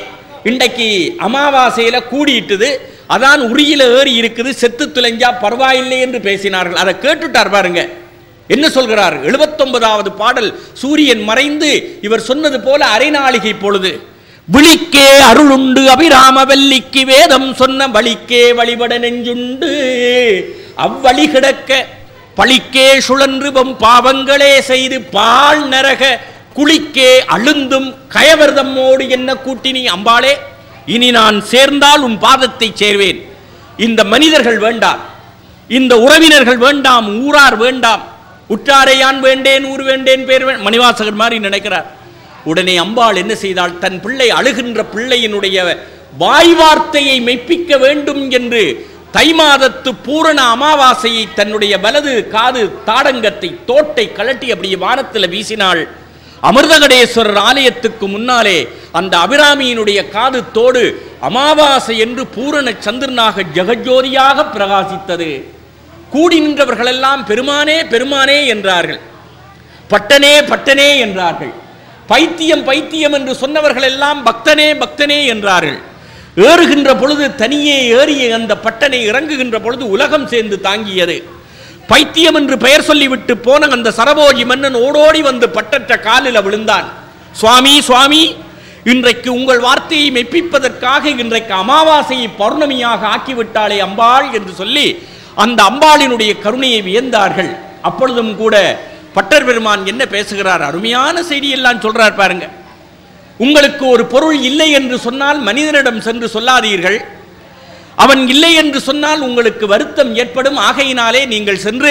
இன்றைக்கு அமாவாசையில கூடிட்டுது, அதான் உரியில ஏறி இருக்குது, செத்து துளைஞ்சா பரவாயில்லை என்று பேசினார்கள். அதை கேட்டுட்டார் பாருங்க. என்ன சொல்கிறார்? 79வது பாடல். சூரியன் மறைந்து இவர் சொன்னது போல அரைநாளிகை பொழுது விழிக்கே அருளுண்டு அபிராம வெள்ளிக்கு வேதம் சொன்ன வழிக்கே வழிபட நெஞ்சுண்டு அவ்வழி கிடக்க பழிக்கே சுழன்றுவம் பாவங்களே செய்து பால் நரக குளிக்கே அழுந்தும் கயவர்தம்மோடு என்ன கூட்டினி அம்பாளே, இனி நான் சேர்ந்தால் உன் பாதத்தை சேர்வேன். இந்த மனிதர்கள் வேண்டாம், இந்த உறவினர்கள் வேண்டாம், ஊரார் வேண்டாம், உற்றாரையான் வேண்டேன், ஊர் வேண்டேன், பேர் மணிவாசகர் மாதிரி நினைக்கிறார். உடனே அம்பாள் என்ன செய்தாள்? தன் பிள்ளை அழுகின்ற பிள்ளையினுடைய வாய் வார்த்தையை மெய்ப்பிக்க வேண்டும் என்று தை மாதத்து பூரண அமாவாசையை தன்னுடைய வலது காது தாடங்கத்தை தோட்டை கலட்டி அப்படியே வானத்தில் வீசினாள். அமிர்தகடேஸ்வரர் ஆலயத்துக்கு முன்னாலே அந்த அபிராமியினுடைய காது தோடு அமாவாசை என்று பூரண சந்திரனாக ஜெகஜோதியாக பிரகாசித்தது. கூடி நின்றவர்கள் எல்லாம் பெருமானே பெருமானே என்றார்கள், பட்டனே பட்டனே என்றார்கள். பைத்தியம் பைத்தியம் என்று சொன்னவர்கள் எல்லாம் பக்தனே பக்தனே என்றார்கள். ஏறுகின்ற பொழுது தனியே ஏறிய அந்த பட்டனை இறங்குகின்ற பொழுது உலகம் சேர்ந்து தாங்கியது. பைத்தியம் என்று பெயர் சொல்லிவிட்டு போன அந்த சரபோஜி மன்னன் ஓடோடி வந்து பட்டற்ற காலில் விழுந்தான். சுவாமி சுவாமி, இன்றைக்கு உங்கள் வார்த்தையை மெய்ப்பிப்பதற்காக இன்றைக்கு அமாவாசையை பௌர்ணமியாக ஆக்கிவிட்டாளே அம்பாள் என்று சொல்லி அந்த அம்பாளினுடைய கருணையை வியந்தார்கள். அப்பொழுதும் கூட பட்டர் பெருமான் என்ன பேசுகிறார்? அருமையான செய்தியெல்லாம் சொல்றார் பாருங்க. உங்களுக்கு ஒரு பொருள் இல்லை என்று சொன்னால் மனிதனிடம் சென்று சொல்லாதீர்கள். அவன் இல்லை என்று சொன்னால் உங்களுக்கு வருத்தம் ஏற்படும். ஆகையினாலே நீங்கள் சென்று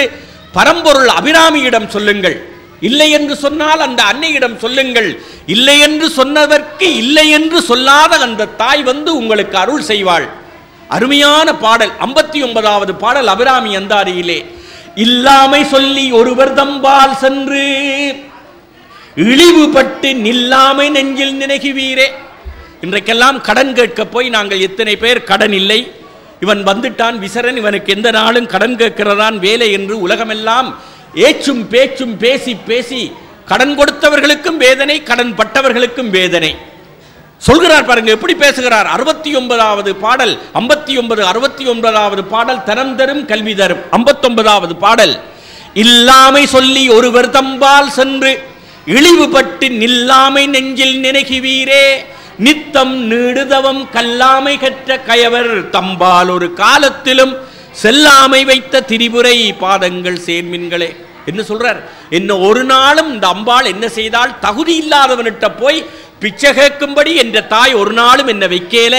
பரம்பொருள் அபிராமியிடம் சொல்லுங்கள். இல்லை என்று சொன்னால் அந்த அன்னையிடம் சொல்லுங்கள். இல்லை என்று சொன்னதற்கு இல்லை என்று சொல்லாத அந்த தாய் வந்து உங்களுக்கு அருள் செய்வாள். அருமையான பாடல் 59வது பாடல் அபிராமி அந்தாதியிலே. இல்லாமை சொல்லி ஒருவர் தம்பால் சென்று இழிவுபட்டு நில்லாமை நெஞ்சில் நினைகுவீரே. இன்றைக்கெல்லாம் கடன் கேட்க போய் நாங்கள் எத்தனை பேர் கடன் இல்லை, இவன் வந்துட்டான் விசரன், இவனுக்கு எந்த நாளும் கடன் கேட்கிறதான் வேலை என்று உலகமெல்லாம் ஏச்சும் பேச்சும் பேசி பேசி கடன் கொடுத்தவர்களுக்கும் வேதனை, கடன் பட்டவர்களுக்கும் வேதனை. சொல்கிறார் பாருங்க, எப்படி பேசுகிறார். 69வது பாடல் 59 69வது பாடல் தரம் தரும் கல்வி தரும். 59வது பாடல், இல்லாமை சொல்லி ஒருவர் தம்பால் சென்று இழிவுபட்டு நில்லாமை நெஞ்சில் நினைகுவீரே, நித்தம் நீடுதவம் கல்லாமை கற்ற கயவர் தம்பால் ஒரு காலத்திலும் செல்லாமை வைத்த திரிபுரை பாதங்கள் சேர்மின்களே. என்ன சொல்றார்? என்ன ஒரு நாளும் இந்த அம்பாள் என்ன செய்தால், தகுதி இல்லாதவனிட்ட போய் பிச்சை கேட்கும்படி என்ற தாய் ஒரு நாளும் என்னை வைக்கல,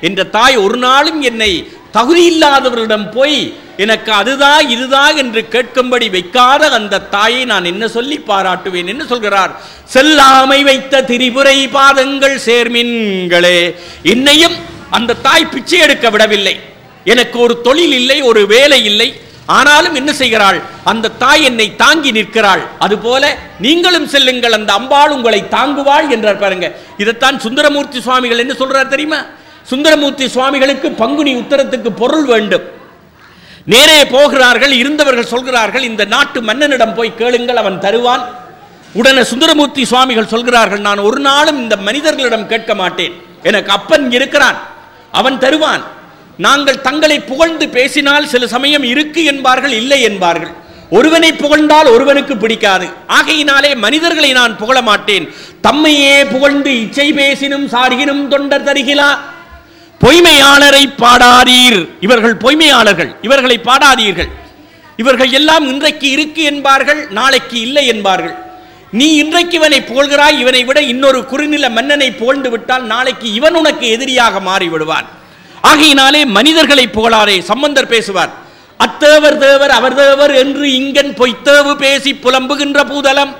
என்ற தாய் ஒரு நாளும் என்னை தகுதி இல்லாதவரிடம் போய் எனக்கு அதுதான் இதுதான் என்று கேட்கும்படி வைக்காத அந்த தாயை நான் என்ன சொல்லி பாராட்டுவேன் என்று சொல்கிறார். செல்லாமை வைத்த திரிபுரை பாதங்கள் சேர்மின்களே. என்னையும் அந்த தாய் பிச்சை எடுக்க விடவில்லை, எனக்கு ஒரு தொழில் இல்லை, ஒரு வேலை இல்லை, ஆனாலும் என்ன செய்கிறாள், அந்த தாய் என்னை தாங்கி நிற்கிறாள். அதுபோல நீங்களும் செல்லுங்கள், அந்த அம்பாள் உங்களை தாங்குவாள் என்றார் பாருங்க. இதைத்தான் சுந்தரமூர்த்தி சுவாமிகள் என்ன சொல்றார் தெரியுமா? சுந்தரமூர்த்தி சுவாமிகளுக்கு பங்குனி உத்தரத்துக்கு பொருள் வேண்டும். நேரே போகிறார்கள், இருந்தவர்கள் சொல்கிறார்கள், இந்த நாட்டு மன்னனிடம் போய் கேளுங்கள், அவன் தருவான். உடனே சுந்தரமூர்த்தி சுவாமிகள் சொல்கிறார்கள், நான் ஒரு நாளும் இந்த மனிதர்களிடம் கேட்க மாட்டேன், எனக்கு அப்பன் இருக்கிறான், அவன் தருவான். நாங்கள் தங்களை புகழ்ந்து பேசினால் சில சமயம் இருக்கு என்பார்கள், இல்லை என்பார்கள். ஒருவனை புகழ்ந்தால் ஒருவனுக்கு பிடிக்காது. ஆகையினாலே மனிதர்களை நான் புகழ மாட்டேன். தம்மையே புகழ்ந்து இச்சை பேசினும் சார்கினும் தொண்டர் தருகிலா, பொய்மையாளரை பாடாதீர். இவர்கள் பொய்மையாளர்கள், இவர்களை பாடாதீர்கள். இவர்கள் எல்லாம் இன்றைக்கு இருக்கு என்பார்கள், நாளைக்கு இல்லை என்பார்கள். நீ இன்றைக்கு இவனை புகழ்கிறாய், இவனை விட இன்னொரு குறுநில மன்னனை புகழ்ந்து விட்டால் நாளைக்கு இவன் உனக்கு எதிரியாக மாறிவிடுவான். ஆகையினாலே மனிதர்களை புகழாதே. சம்பந்தர் பேசுவார், அத்தேவர் தேவர் அவர் தேவர் என்று இங்கன் பொய்த்தேவு பேசி புலம்புகின்ற பூதலம்.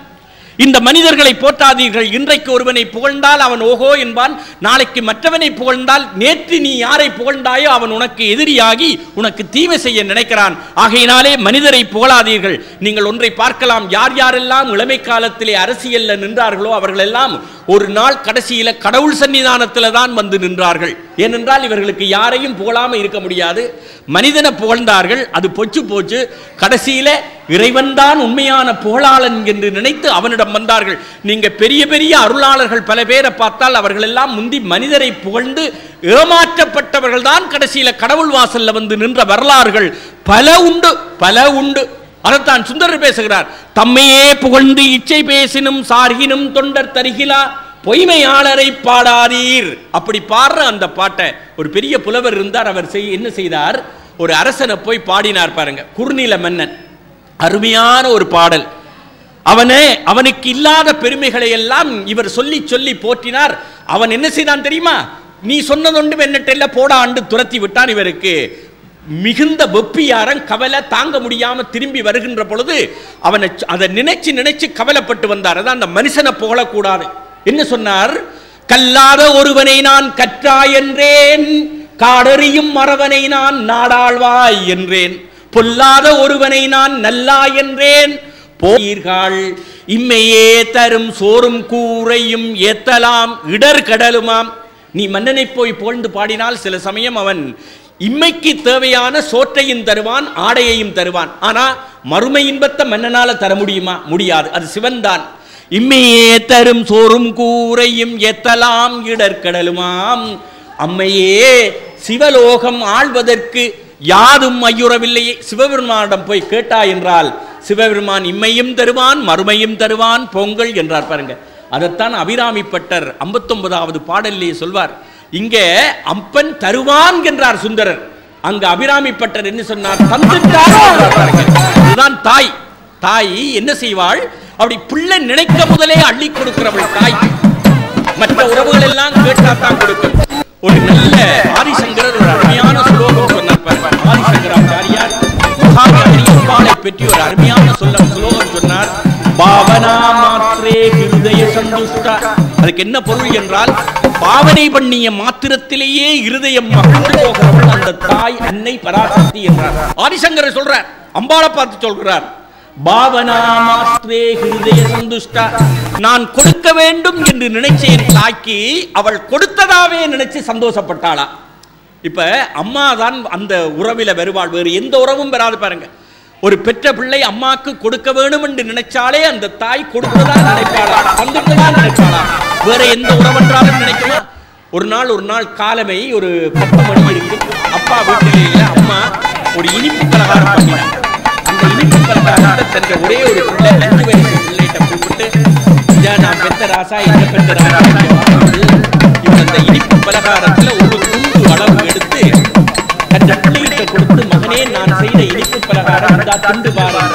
இந்த மனிதர்களை போற்றாதீர்கள். இன்றைக்கு ஒருவனை புகழ்ந்தால் அவன் ஓஹோ என்பான், நாளைக்கு மற்றவனை புகழ்ந்தால் நேற்று நீ யாரை புகழ்ந்தாயோ அவன் உனக்கு எதிரியாகி உனக்கு தீமை செய்ய நினைக்கிறான். ஆகையினாலே மனிதரை புகழாதீர்கள். நீங்கள் ஒன்றை பார்க்கலாம், யார் யாரெல்லாம் இளமை காலத்திலே அரசியல்ல நின்றார்களோ அவர்களெல்லாம் ஒரு நாள் கடைசியில கடவுள் சன்னிதானத்தில் தான் வந்து நின்றார்கள். ஏனென்றால் இவர்களுக்கு யாரையும் புகழாம இருக்க முடியாது. மனிதனை புகழ்ந்தார்கள், அது பொச்சு போச்சு. கடைசியில இறைவன் தான் உண்மையான புகழாளன் என்று நினைத்து அவனிடம் வந்தார்கள். நீங்க பெரிய பெரிய அருளாளர்கள் பல பேரை பார்த்தால் அவர்கள் எல்லாம் முந்தி மனிதரை புகழ்ந்து ஏமாற்றப்பட்டவர்கள் தான் கடைசியில கடவுள் வாசல்ல வந்து நின்ற வரலாறுகள் பல உண்டு, பல உண்டு. அதைத்தான் சுந்தரர் பேசுகிறார், தம்மையே புகழ்ந்து இச்சை பேசினும் சார்கினும் தொண்டர் தருகிலா, பொய்மையாளரை பாடாதீர். அப்படி பாடுற அந்த பாட்டை ஒரு பெரிய புலவர் இருந்தார். அவர் என்ன செய்தார், ஒரு அரசனை போய் பாடினார் பாருங்க, குறுநில மன்னன். அருமையான ஒரு பாடல். அவனுக்கு இல்லாத பெருமைகளை எல்லாம் இவர் சொல்லி சொல்லி போற்றினார். அவன் என்ன செய்தான் தெரியுமா? நீ சொன்னதொண்டு என்னட்டெல்ல போடா ஆண்டு துரத்தி விட்டான். இவருக்கு மிகுந்த வெப்பியாரம், கவலை தாங்க முடியாம திரும்பி வருகின்ற பொழுது அவனை அதை நினைச்சு நினைச்சு கவலைப்பட்டு வந்தார். அதான் அந்த மனுஷனை புகழக்கூடாது. என்ன சொன்னார்? கல்லாத ஒருவனை நான் கற்றாய் என்றேன், காடறியும் மறவனை நான் நாடாழ்வாய் என்றேன், பொல்லாத ஒருவனை நான் நல்லாய் என்றேன், போயீர்கள் இம்மையே தரும் சோறும் கூரையும் ஏத்தலாம் இடர்கடலுமாம். நீ மன்னனை போய் புகழ்ந்து பாடினால் சில சமயம் அவன் இம்மைக்கு தேவையான சோற்றையும் தருவான், ஆடையையும் தருவான். ஆனா மறுமை இன்பத்தை மன்னனால தர முடியுமா? முடியாது. அது சிவன் தான். இம்மையே தரும் சோறும் கூரையும் ஏத்தலாம் இடர்கடலுமாம். அம்மையே சிவலோகம் ஆள்வதற்கு யாதும் ஐயுறவில்லையே. சிவபெருமானிடம் போய் கேட்டா என்றால் சிவபெருமான் இம்மையும் தருவான், மறுமையும் தருவான், பொங்கல் என்றார் பாருங்க. அதைத்தான் அபிராமி பட்டர் 59வது பாடலிலே சொல்வார். இங்கே அப்பன் தருவான் என்றார் சுந்தரர், அங்க அபிராமி பட்டர் என்ன சொன்னார்? இதுதான் தாய். தாய் என்ன செய்வாள்? அப்படி பிள்ளை நினைக்க முதலே அள்ளி கொடுக்கிறவள் தாய். மற்ற உறவுகள் எல்லாம் கேட்டாத்தான் கொடுக்கும். ஒரு நல்ல ஆதிசங்கரர் ஒரு அருமையான சுலோகம் சொன்னார் பாருங்க. ஆதிசங்கராச்சாரியார் மகாபாளை பற்றி ஒரு அருமையான சுலோகம் சொன்னார். பாவனா மாத்ரே ஹிருதய சந்துஷ்டா. அதுக்கு என்ன பொருள் என்றால், பாவனை பண்ணிய மாத்திரத்திலேயே இருதயம் மகிழ்ந்து போகிறவள் அந்த தாய் அன்னை பராசக்தி என்றார். ஆதிசங்கரர் சொல்றார், அம்பாளை பார்த்து சொல்கிறார், பாவனா மாத்ரே ஹிருதய சந்துஷ்டா. நான் கொடுக்க வேண்டும் என்று நினைச்சேன் தாய்க்கு, அவள் கொடுத்ததாவே நினைச்சு சந்தோஷப்பட்டாளா. இப்ப அம்மா தான் அந்த உறவில வருவாள், வேறு எந்த உறவும் வராது பாருங்க. ஒரு பெற்ற பிள்ளை அம்மாக்கு கொடுக்க வேண்டும் என்று நினைச்சாலே அந்த தாய் கொடுத்ததான் நினைப்பாளா, தந்துட்டுதான் நினைப்பாளா, வேற எந்த உறவென்றாலும் நினைக்குமா? ஒரு நாள் காலமே ஒரு 10 மணி இருக்கு. அப்பா வீட்டிலே இல்லை. அம்மா ஒரு இனிப்பு பலகாரம் பண்ணினாங்க. அந்த இனிப்பு பலகாரத்தை தன் ஒரே ஒரு பிள்ளை 5 வயசு பிள்ளைகிட்ட கூப்பிட்டு, இதான் நான் பெத்த ராசா, என்ன பெத்த ராசா, இவன் அந்த இனிப்பு பலகாரத்துல ஒரு துண்டு அளவு எடுத்து தன் பிள்ளைகிட்ட கொடுத்து, மகனே நான் செய்த இனிப்பு பலகாரம் இந்த துண்டு பாருங்க.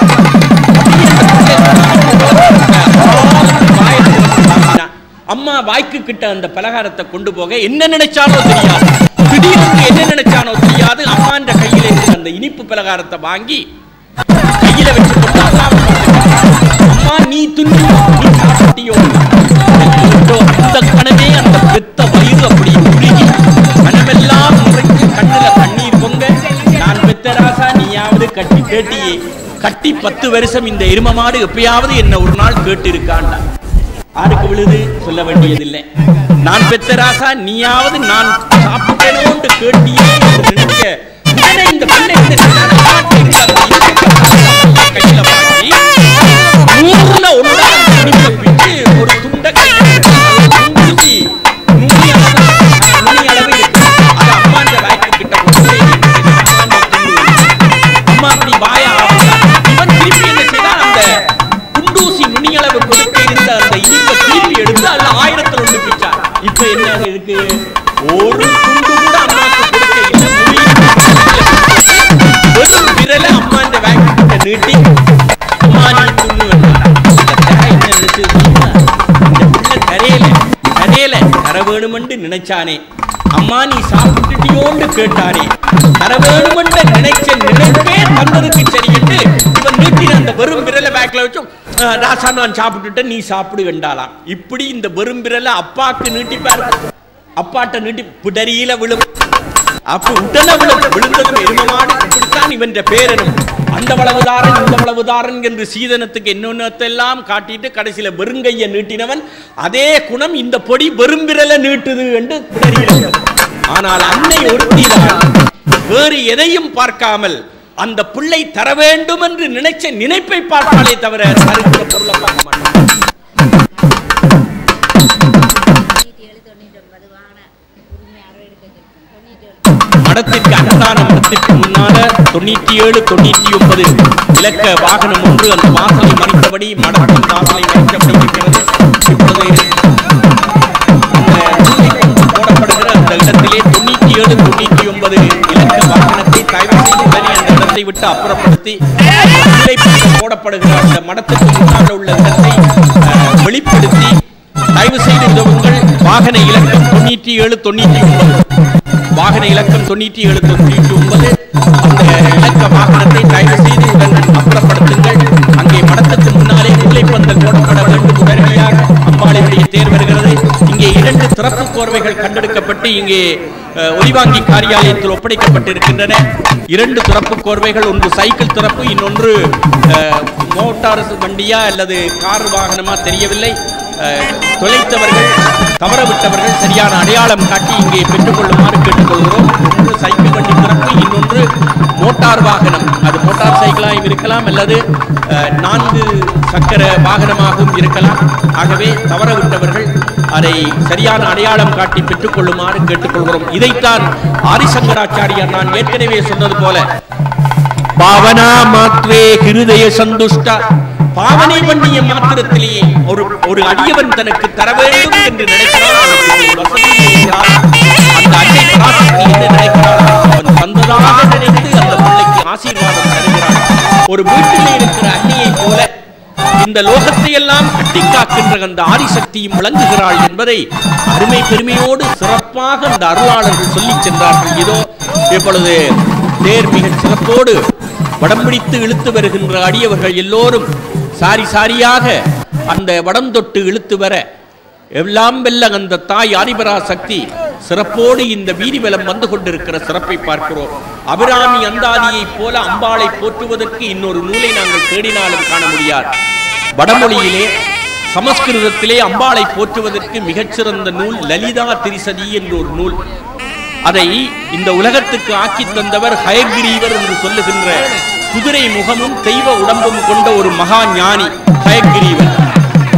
அம்மா வாய்க்கு கிட்ட அந்த பலகாரத்தை கொண்டு போக என்ன நினைச்சானோ தெரியாது, திடீர்னு என்ன நினைச்சானோ தெரியாது, அம்மான்ற கையில இருந்த அந்த இனிப்பு பலகாரத்தை வாங்கி கையில வச்சு கொண்டு அம்மா நீ துண்ணி நீ சாப்பிட்டியோ. அந்த கணமே அந்த பெத்த வயிறு அப்படி உருகி மனமெல்லாம் முறைக்கு கண்ணுல கண்ணீர் பொங்க, நான் பெத்த ராசா நீயாவது கட்டி கேட்டியே, கட்டி 10 வருஷம் இந்த எரும மாடு எப்பயாவது என்ன ஒரு நாள் கேட்டு இருக்காண்டா. ஆருக்கு விழுது சொல்ல வேண்டியதில்லை. நான் பெத்த ராசா நீயாவது நான் சாப்பிட்டேனோன்று கேட்டியே என்று நினைக்க உடனே இந்த பிள்ளை கையில வாங்கி 100ல 1 பிச்சு ஒரு துண்டை நுனி அளவு அது அம்மாண்ட வாய்க்கு கிட்ட கொண்டு அம்மா அப்படி வாய இவன் திருப்பி என்ன செய்தான், அந்த குண்டூசி நுனி அளவு கொடுக்க இருந்த அந்த இனிப்பை திருப்பி எடுத்து அதுல 1000ல் 1 பிச்சார். இப்ப என்ன இருக்கு, ஒரு துண்டு கூட அம்மாவுக்கு கொடுக்க இல்லை. ஒரு விரல அம்மாண்ட வாய்க்கு கிட்ட நீட்டி அம்மா நீ துண்ணு கரையில தர வேணுமென்று நினைச்சானே, அம்மா நீ சாப்பிட்டுட்டியோன்னு கேட்டானே, தர வேணுமென்று நினைச்ச நினைப்பே தந்ததுக்கு சரி என்று இவன் நீட்டின அந்த வெறும் விரல பேக்ல வச்சும் ராசா நான் சாப்பிட்டுட்டேன் நீ சாப்பிடு வேண்டாலாம். இப்படி இந்த வெறும் விரல அப்பாக்கு நீட்டிப்பார், அப்பாட்ட நீட்டி பிடரியில விழும். அப்ப உடனே விழுந்ததும் எருமமாடு. இப்படித்தான் இவன் பேரனும் அந்த வளவுதாரன் இந்த வளவுதாரன் என்று சீதனத்துக்கு என்னென்னத்தெல்லாம் காட்டிட்டு கடைசியில வெறுங்கைய நீட்டினவன். அதே குணம் இந்த பொடி வெறும்பிரல நீட்டுது என்று பிடரியில. ஆனால் அன்னை ஒருத்திதான் வேறு எதையும் பார்க்காமல் அந்த பிள்ளை தர வேண்டும் என்று நினைச்ச நினைப்பை பார்த்தாலே தவிர தருகிற பொருளை பார்க்க மாட்டான். மடத்திற்கு அன்னதான மடத்திற்கு முன்னால 97, 99 இலக்க வாகனம் ஒன்று அந்த வாசலை மறைத்தபடி மடத்தின் வாசலை மறைத்தபடி இருக்கிறது. இப்பொழுது போடப்படுகிற அந்த இடத்திலே 97, 99 இலக்க வாகனத்தை தயவு செய்து உடனே அந்த இடத்தை விட்டு அப்புறப்படுத்தி போடப்படுகிற அந்த மடத்திற்கு முன்னால் உள்ள இடத்தை வெளிப்படுத்தி தயவு செய்து உங்கள் வாகன இலக்கம் 97, 99 வாகன இலக்கம் 97, 99 அந்த இலக்க வாகனத்தை தயவு செய்து உடன் அப்புறப்படுத்துங்கள். அங்கே மடத்துக்கு முன்னாலே முல்லைப்பந்தல் போடப்பட வேண்டும். உடனடியாக அம்பாளுடைய தேர் வருகிறது. இங்கே 2 திறப்பு கோர்வைகள் கண்டெடுக்கப்பட்டு இங்கே ஒலிவாங்கி காரியாலயத்தில் ஒப்படைக்கப்பட்டிருக்கின்றன. 2 திறப்பு கோர்வைகள், ஒன்று சைக்கிள் திறப்பு, இன்னொன்று மோட்டார் வண்டியா அல்லது கார் வாகனமா தெரியவில்லை. தொலைத்தவர்கள் தவறவிட்டவர்கள் சரியான அடையாளம் காட்டி இங்கே பெற்றுக்கொள்ளுமாறு கேட்டுக்கொள்கிறோம். ஒன்று சைக்கிள் வண்டி திறப்பு, இன்னொன்று மோட்டார் வாகனம். அது மோட்டார் சைக்கிளாகவும் இருக்கலாம் அல்லது 4 சக்கர வாகனமாகவும் இருக்கலாம். ஆகவே தவறவிட்டவர்கள் அதை சரியான அடையாளம் காட்டி பெற்றுக்கொள்ளுமாறு கேட்டுக்கொள்கிறோம். இதைத்தான் ஆதிசங்கராச்சாரியார் நான் ஏற்கனவே சொன்னது போல பாவனா மாத்ரே ஹிருதய சந்துஷ்டா, பாவனை பண்ணிய மாத்திரத்திலேயே ஒரு அடியவன் தனக்கு தர வேண்டும் என்று நினைக்கிறான். அந்த அன்னை பராசக்தி என்ன நினைக்கிறான், அவன் தந்ததாக நினைத்து அந்த பிள்ளைக்கு ஆசீர்வாதம் தருகிறான். ஒரு வீட்டில் இருக்கிற அன்னையை போல இந்த லோகத்தை எல்லாம் கட்டி காக்கின்ற அந்த ஆதிசக்தியும் விளங்குகிறாள் என்பதை அருமை பெருமையோடு சிறப்பாக அந்த அருளாளர்கள் சொல்லி சென்றார்கள். இதோ இப்பொழுது தேர் மிக சிறப்போடு வடம்பிடித்து இழுத்து வருகின்ற அடியவர்கள் எல்லோரும் சாரி சாரியாக அந்த வடம் தொட்டு இழுத்து வர எல்லாம் வெல்ல அந்த தாய் ஆதிபராசக்தி சிறப்போடு இந்த வீதி வலம் வந்து கொண்டிருக்கிற சிறப்பை பார்க்கிறோம். அபிராமி அந்தாதியை போல அம்பாளை போற்றுவதற்கு இன்னொரு நூலை நாங்கள் தேடினாலும் காண முடியாது. வடமொழியிலே சமஸ்கிருதத்திலே அம்பாளை போற்றுவதற்கு மிகச்சிறந்த நூல் லலிதா திரிசதி என்ற ஒரு நூல். அதை இந்த உலகத்துக்கு ஆக்கி தந்தவர் ஹயக்ரீவர் என்று சொல்லுகின்ற குதிரை முகமும் தெய்வ உடம்பும் கொண்ட ஒரு மகா ஞானி ஹயக்ரீவர்.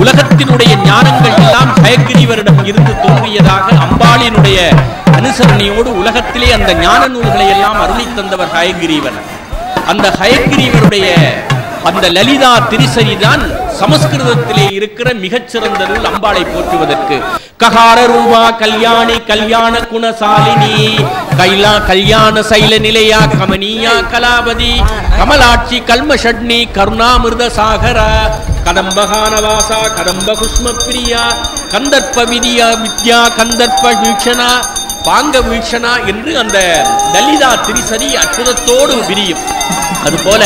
உலகத்தினுடைய ஞானங்கள் எல்லாம் ஹயக்கிரீவரிடம் இருந்து தோன்றியதாக அம்பாளினுடைய அனுசரணையோடு உலகத்திலே அந்த ஞான நூல்களை எல்லாம் அருளி தந்தவர் ஹயக்கிரீவர். அந்த ஹயக்கிரீவருடைய அந்த லலிதா திரிசரி தான் சமஸ்கிருதத்திலே இருக்கிற மிகச்சிறந்த நூல் அம்பாளை போற்றுவதற்கு. ககார ரூபா கல்யாணி கல்யாண குணசாலினி கைலா கல்யாண சைல நிலையா கமனியா கலாபதி கமலாட்சி கல்மஷட்னி கருணாமிர்த சாகரா கதம்பகானவாசா கதம்ப குஷ்ம பிரியா கந்தர்ப்ப வித்யா வித்யா கந்தர்ப்ப வீக்ஷணா பாங்க வீக்ஷணா என்று அந்த லலிதா திரிசரி அற்புதத்தோடு விரியும். அதுபோல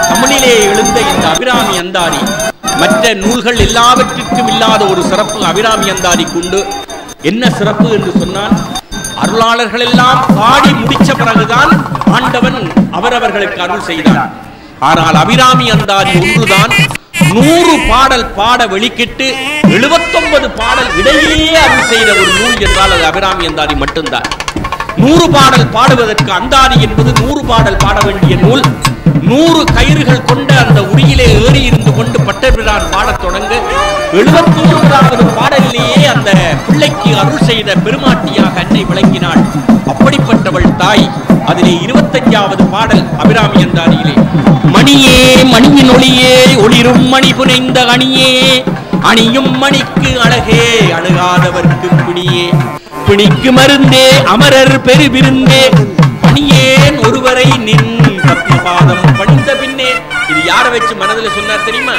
தமிழிலே எழுந்த இந்த அபிராமி அந்தாதி மற்ற நூல்கள் எல்லாவற்றிற்கும் இல்லாத ஒரு சிறப்பு அபிராமி அந்தாதிக்கு உண்டு. என்ன சிறப்பு என்று சொன்னால், அருளாளர்கள் எல்லாம் பாடி முடிச்ச பிறகுதான் ஆண்டவன் அவரவர்களுக்கு அருள் செய்தான். ஆனால் அபிராமி அந்தாதி ஒன்றுதான் 100 பாடல் பாட வெளிக்கிட்டு 79 பாடல் இடையிலேயே அருள் செய்த ஒரு நூல் என்றால் அது அபிராமி அந்தாதி மட்டும்தான். 100 பாடல் பாடுவதற்கு அந்தாதி என்பது 100 பாடல் பாட வேண்டிய நூல். 100 கயிறுகள் கொண்ட அந்த உரியிலே ஏறி இருந்து கொண்டு பட்டபிரான் பாடத் தொடங்க 71வது பாடலிலேயே அந்த பிள்ளைக்கு அருள் செய்த பெருமாட்டியாக அன்னை விளங்கினாள். அப்படிப்பட்டவள் தாய். அதிலே 25வது பாடல் அபிராமி அந்தாதியிலே மணியே மணியின் ஒளியே ஒளிரும் மணி புனைந்த அணியே அணியும் மணிக்கு அழகே அணுகாதவர்க்கு பிணியே பிணிக்கு மருந்தே அமரர் பெருவிருந்தே பணியேன் ஒருவரை நின் பக்தி பாதம் பணிந்த பின்னே. இது யாரை வச்சு மனதில் சொன்னார் தெரியுமா?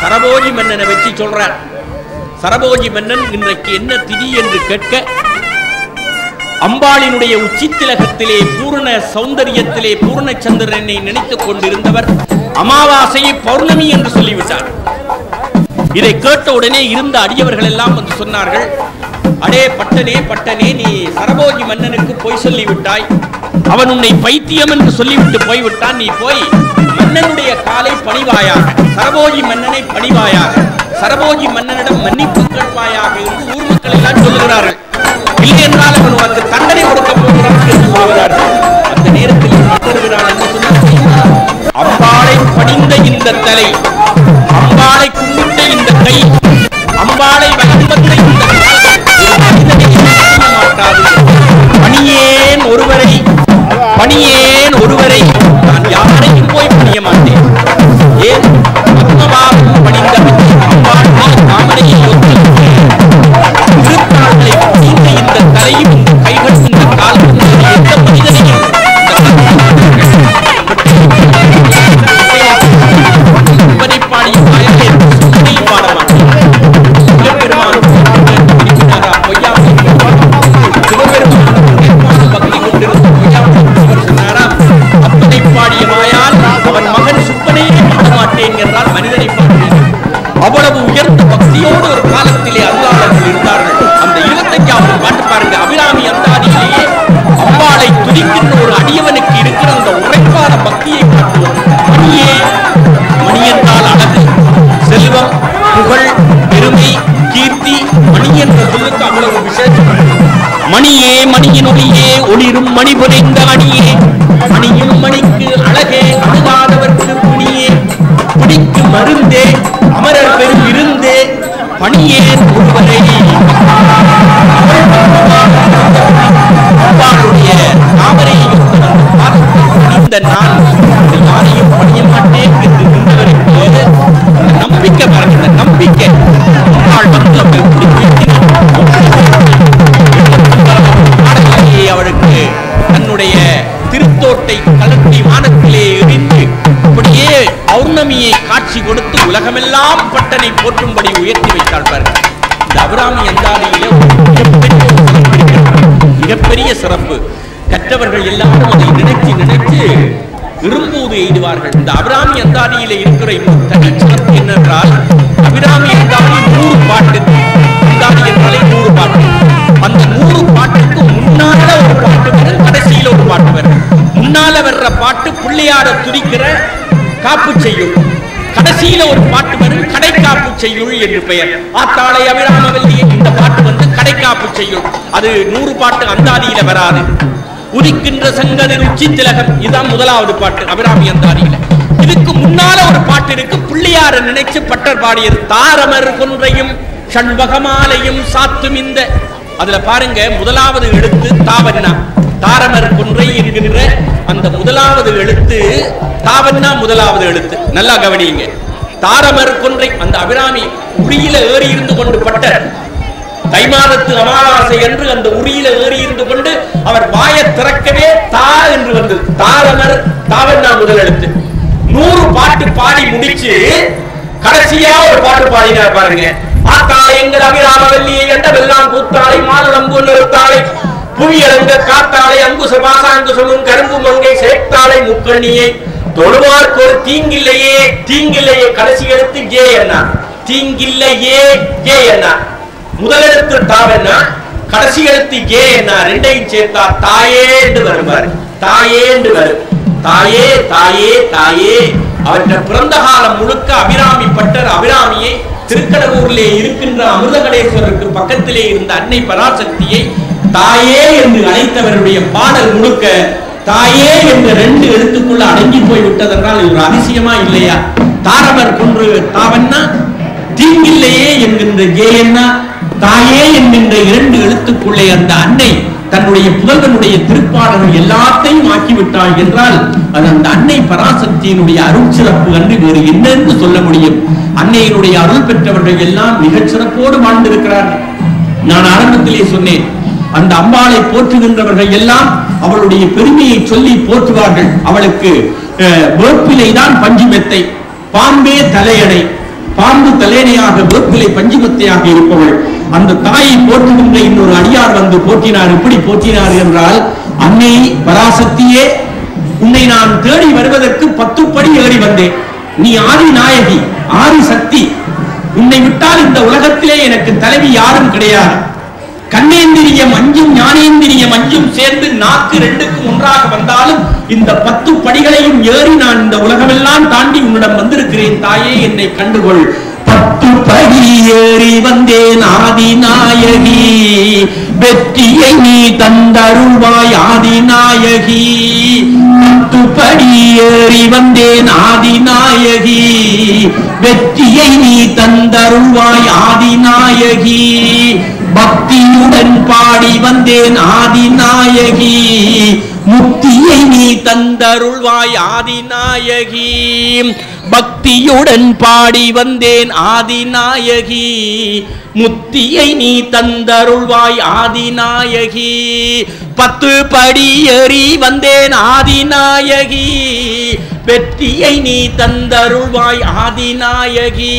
சரபோஜி மன்னனை வச்சு சொல்றார். சரபோஜி மன்னன் இன்றைக்கு என்ன திதி என்று கேட்க, அம்பாளினுடைய உச்சித்திலகத்திலே பூர்ண சௌந்தரியத்திலே பூர்ண சந்திரனை நினைத்துக் கொண்டிருந்தவர் அமாவாசையை பௌர்ணமி என்று சொல்லிவிட்டார். இதை கேட்ட உடனே இருந்த அடியவர்கள் எல்லாம் வந்து சொன்னார்கள், அடே பட்டனே பட்டனே, நீ சரபோஜி மன்னனுக்கு போய் சொல்லிவிட்டாய். அவன் உன்னை பைத்தியம் என்று சொல்லிவிட்டு போய்விட்டான். நீ போய் மன்னனுடைய காலை பணிவாயாக, சரபோஜி மன்னனை பணிவாயாக, சரபோஜி மன்னனிடம் மன்னிப்பு கேட்பாயாக என்று ஊர் மக்கள் எல்லாம் சொல்லுகிறார்கள். இல்லை என்றால் அவன் உனக்கு தண்டனை கொடுக்க போகிறான் என்று சொல்கிறார்கள். அந்த நேரத்தில் பட்டருகிறான் என்று சொன்னார், அம்பாளை பணிந்த இந்த தலை, அம்பாளை கும்பிட்ட இந்த கை, அம்பாளை வளர்ந்த இந்த பணியேன் ஒருவரை பணியேன் ஒருவரை நான் யாரையும் போய் பணிய மாட்டேன். ஏன் பத்மபாபம் பணிந்த அம்பாள் தாமரையை திருத்தாளை பணிந்த இந்த தலையும் இந்த கைகள் இந்த காலம் எந்த மனிதனையும் பாடிய பாயலை பாட மாட்டேன். அவ்வளவு உயர்ந்த பக்தியோடு ஒரு காலத்திலே அருளாளர்கள் இருந்தார்கள். அந்த 25வது பாட்டு பாருங்க. அபிராமி அந்தாதியிலேயே அம்பாளை துதிக்கின்ற ஒரு அடியவனுக்கு இருக்கிற அந்த உரைப்பான பக்தியை காட்டுவோம். மணியே, மணி என்றால் அழகு, செல்வம், புகழ், பெருமை, கீர்த்தி. மணி என்ற சொல்லுக்கு அவ்வளவு விசேஷம். மணியே மணியின் ஒளியே ஒளிரும் மணி புனைந்த அணியே அணியும் மணிக்கு அழகே அணுகாதவர்க்கு பிணியே பிடிக்கு மருந்தே அமரர் பெரும் இருந்தே பணியேன் ஒருவரை. அம்பாளுடைய தாமரை இந்த நான் யாரையும் பணிய மாட்டேன் என்று நின்றவருக்கு நம்பிக்கை மறந்த நம்பிக்கை அவளுக்கு தன்னுடைய திருத்தோட்டை கலட்டி வானத்திலே எரிந்து அப்படியே பௌர்ணமியை காட்சி கொடுத்து உலகமெல்லாம் பட்டனை போற்றும்படி உயர்த்தி வைத்தாள். பாருங்கள், இந்த அபிராமி அந்தாதியிலே மிகப்பெரிய சிறப்பு. கற்றவர்கள் எல்லாரும் அதை நினைச்சு நினைச்சு இரும்பூது எய்துவார்கள். இந்த அபிராமி அந்தாதியிலே இருக்கிற இன்னும் தனி சிறப்பு என்னென்றால், அபிராமி அந்தாதி 100 பாட்டு. அந்தாதி என்றாலே 100 பாட்டு. அந்த 100 பாட்டுக்கு முன்னால ஒரு பாட்டு வரும், கடைசியில ஒரு பாட்டு வரும். முன்னால வர்ற பாட்டு பிள்ளையார துதிக்கிற காப்பு செய்யுள், கடைசியில ஒரு பாட்டு வரும் கடைக்காப்பு செய்யுள் என்று பெயர். ஆத்தாளை அபிராமவல்லியே இந்த பாட்டு வந்து கடைக்காப்பு செய்யுள். அது 100 பாட்டு அந்தாதியில வராது. உதிக்கின்ற சங்கதின் உச்சி திலகம், இதுதான் முதலாவது பாட்டு அபிராமி அந்தாதியில. இதுக்கு முன்னால ஒரு பாட்டு இருக்கு, பிள்ளையார நினைச்சு பட்டர் பாடியது. தாரமர் கொன்றையும் சண்பகமாலையும் சாத்தும் இந்த, அதுல பாருங்க முதலாவது எழுத்து தாவன்னா, தாரமர் கொன்றை என்கிற அந்த முதலாவது எழுத்து தாவன்னா முதலாவது எழுத்து. நல்லா கவனிங்க. தாரமர் கொன்றை அந்த அபிராமி உரியில ஏறி இருந்து கொண்டு பட்டர் தை மாதத்து அமாவாசை என்று அந்த உரியில ஏறி இருந்து கொண்டு அவர் வாயை திறக்கவே தா என்று வந்தது. தாரமர் தாவன்னா முதல் எழுத்து. 100 பாட்டு பாடி முடிச்சு கடைசியா ஒரு பாட்டு பாடினார் பாருங்க. ஆத்தாளை எங்கள் அபிராமவல்லியை என்ற வெல்லாம் கூத்தாளை மாலம்பு நிறுத்தாளை புவியலங்க காத்தாளை அங்குச பாசாங்குசமும் கரும்பு மங்கை சேர்த்தாளை முக்கண்ணியை தொழுவார்க்கு ஒரு தீங்கில்லையே, தீங்கில்லையே கடைசி எழுத்து ஜே என்ன, தீங்கில்லையே ஜே என்ன, முதலெழுத்து தாவன்னா கடைசி எழுத்து ஜே என்ன, ரெண்டையும் சேர்த்தா தாயே என்று வருவார். தாயே என்று வரும். தாயே தாயே தாயே. அவற்றை பிறந்த காலம் முழுக்க அபிராமி பட்டர் அபிராமியை திருக்கடவுரிலே இருக்கின்ற அமிர்தகடேஸ்வரருக்கு பக்கத்திலே இருந்த அன்னை பராசக்தியை தாயே என்று அழைத்தவருடைய பாடல் முழுக்க தாயே என்ற 2 எழுத்துக்குள்ள அடங்கி போய் விட்டதென்றால் இது ஒரு அதிசயமா இல்லையா? தாரமர் கொன்று தாவன்னா, தீங்கில்லையே என்கின்ற ஜேயன்னா, தாயே என்கின்ற 2 எழுத்துக்குள்ளே அந்த அன்னை தன்னுடைய புதல்வனுடைய திருப்பாடல்கள் எல்லாத்தையும் ஆக்கிவிட்டாள் என்றால் அது அந்த அன்னை பராசக்தியினுடைய அருட்சிறப்பு அன்றி வேறு என்னென்று சொல்ல முடியும்? அன்னையினுடைய அருள் பெற்றவர்கள் எல்லாம் மிகச் சிறப்போடு வாழ்ந்திருக்கிறார்கள். நான் ஆரம்பத்திலே சொன்னேன், அந்த அம்பாளை போற்றுகின்றவர்கள் எல்லாம் அவளுடைய பெருமையை சொல்லி போற்றுவார்கள். அவளுக்கு வேப்பிலை தான் பஞ்சுமெத்தை, பாம்பே தலையணை, பாம்பு தலையணையாக வேப்பிலை பஞ்சுமெத்தையாக இருப்பவள். அந்த தாயை போற்றுகின்ற இன்னொரு அடியார் வந்து போற்றினார். எப்படி போற்றினார் என்றால், அன்னை பராசக்தியே, உன்னை நான் தேடி வருவதற்கு 10 படி ஏறி வந்தேன். நீ ஆதி நாயகி, ஆதி சக்தி. உன்னை விட்டால் இந்த உலகத்திலே எனக்கு தலைவி யாரும் கிடையாது. கண்ணேந்திரியம் 5ம் ஞானேந்திரியம் 5ம் சேர்ந்து நாக்கு 2க்கும் ஒன்றாக வந்தாலும் இந்த 10 படிகளையும் ஏறி நான் இந்த உலகமெல்லாம் தாண்டி உன்னிடம் வந்திருக்கிறேன். தாயே, என்னை கண்டுகொள். 10 படி ஏறி வந்தேன் ஆதி நாயகி, வெற்றியை நீ தந்தருள்வாய் ஆதி நாயகி. 10 படி ஏறி வந்தேன் ஆதி நாயகி, வெற்றியை நீ தந்தருள்வாய் ஆதி நாயகி. பக்தியுடன் பாடி வந்தேன் ஆதி நாயகி, முக்தியை நீ தந்தருள்வாய் ஆதி நாயகி. பக்தியுடன் பாடி வந்தேன் ஆதி நாயகி, முக்தியை நீ தந்தருள்வாய் ஆதி நாயகி. 10 படி ஏறி வந்தேன் ஆதி நாயகி, வெற்றியை நீ தந்தருள்வாய் ஆதி நாயகி.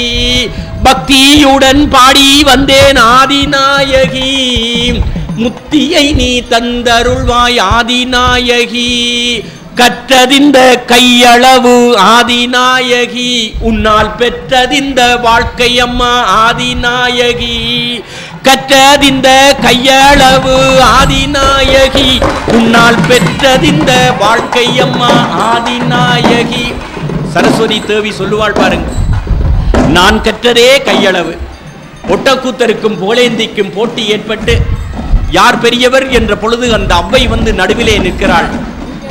பக்தியுடன் பாடி வந்தேன் ஆதி நாயகி, முக்தியை நீ தந்தருள்வாய் ஆதி நாயகி. கற்றதிந்த கையளவு ஆதி நாயகி, உன்னால் பெற்றதிந்த வாழ்க்கை அம்மா ஆதி நாயகி. கற்றதிந்த கையளவு ஆதி நாயகி, உன்னால் பெற்றதிந்த வாழ்க்கை அம்மா ஆதி நாயகி. சரஸ்வதி தேவி சொல்லுவாள் பாருங்க, நான் கற்றதே கையளவு. ஒட்டக்கூத்தருக்கும் போலேந்திக்கும் போட்டி ஏற்பட்டு யார் பெரியவர் என்ற பொழுது அந்த அவ்வை வந்து நடுவிலே நிற்கிறாள்.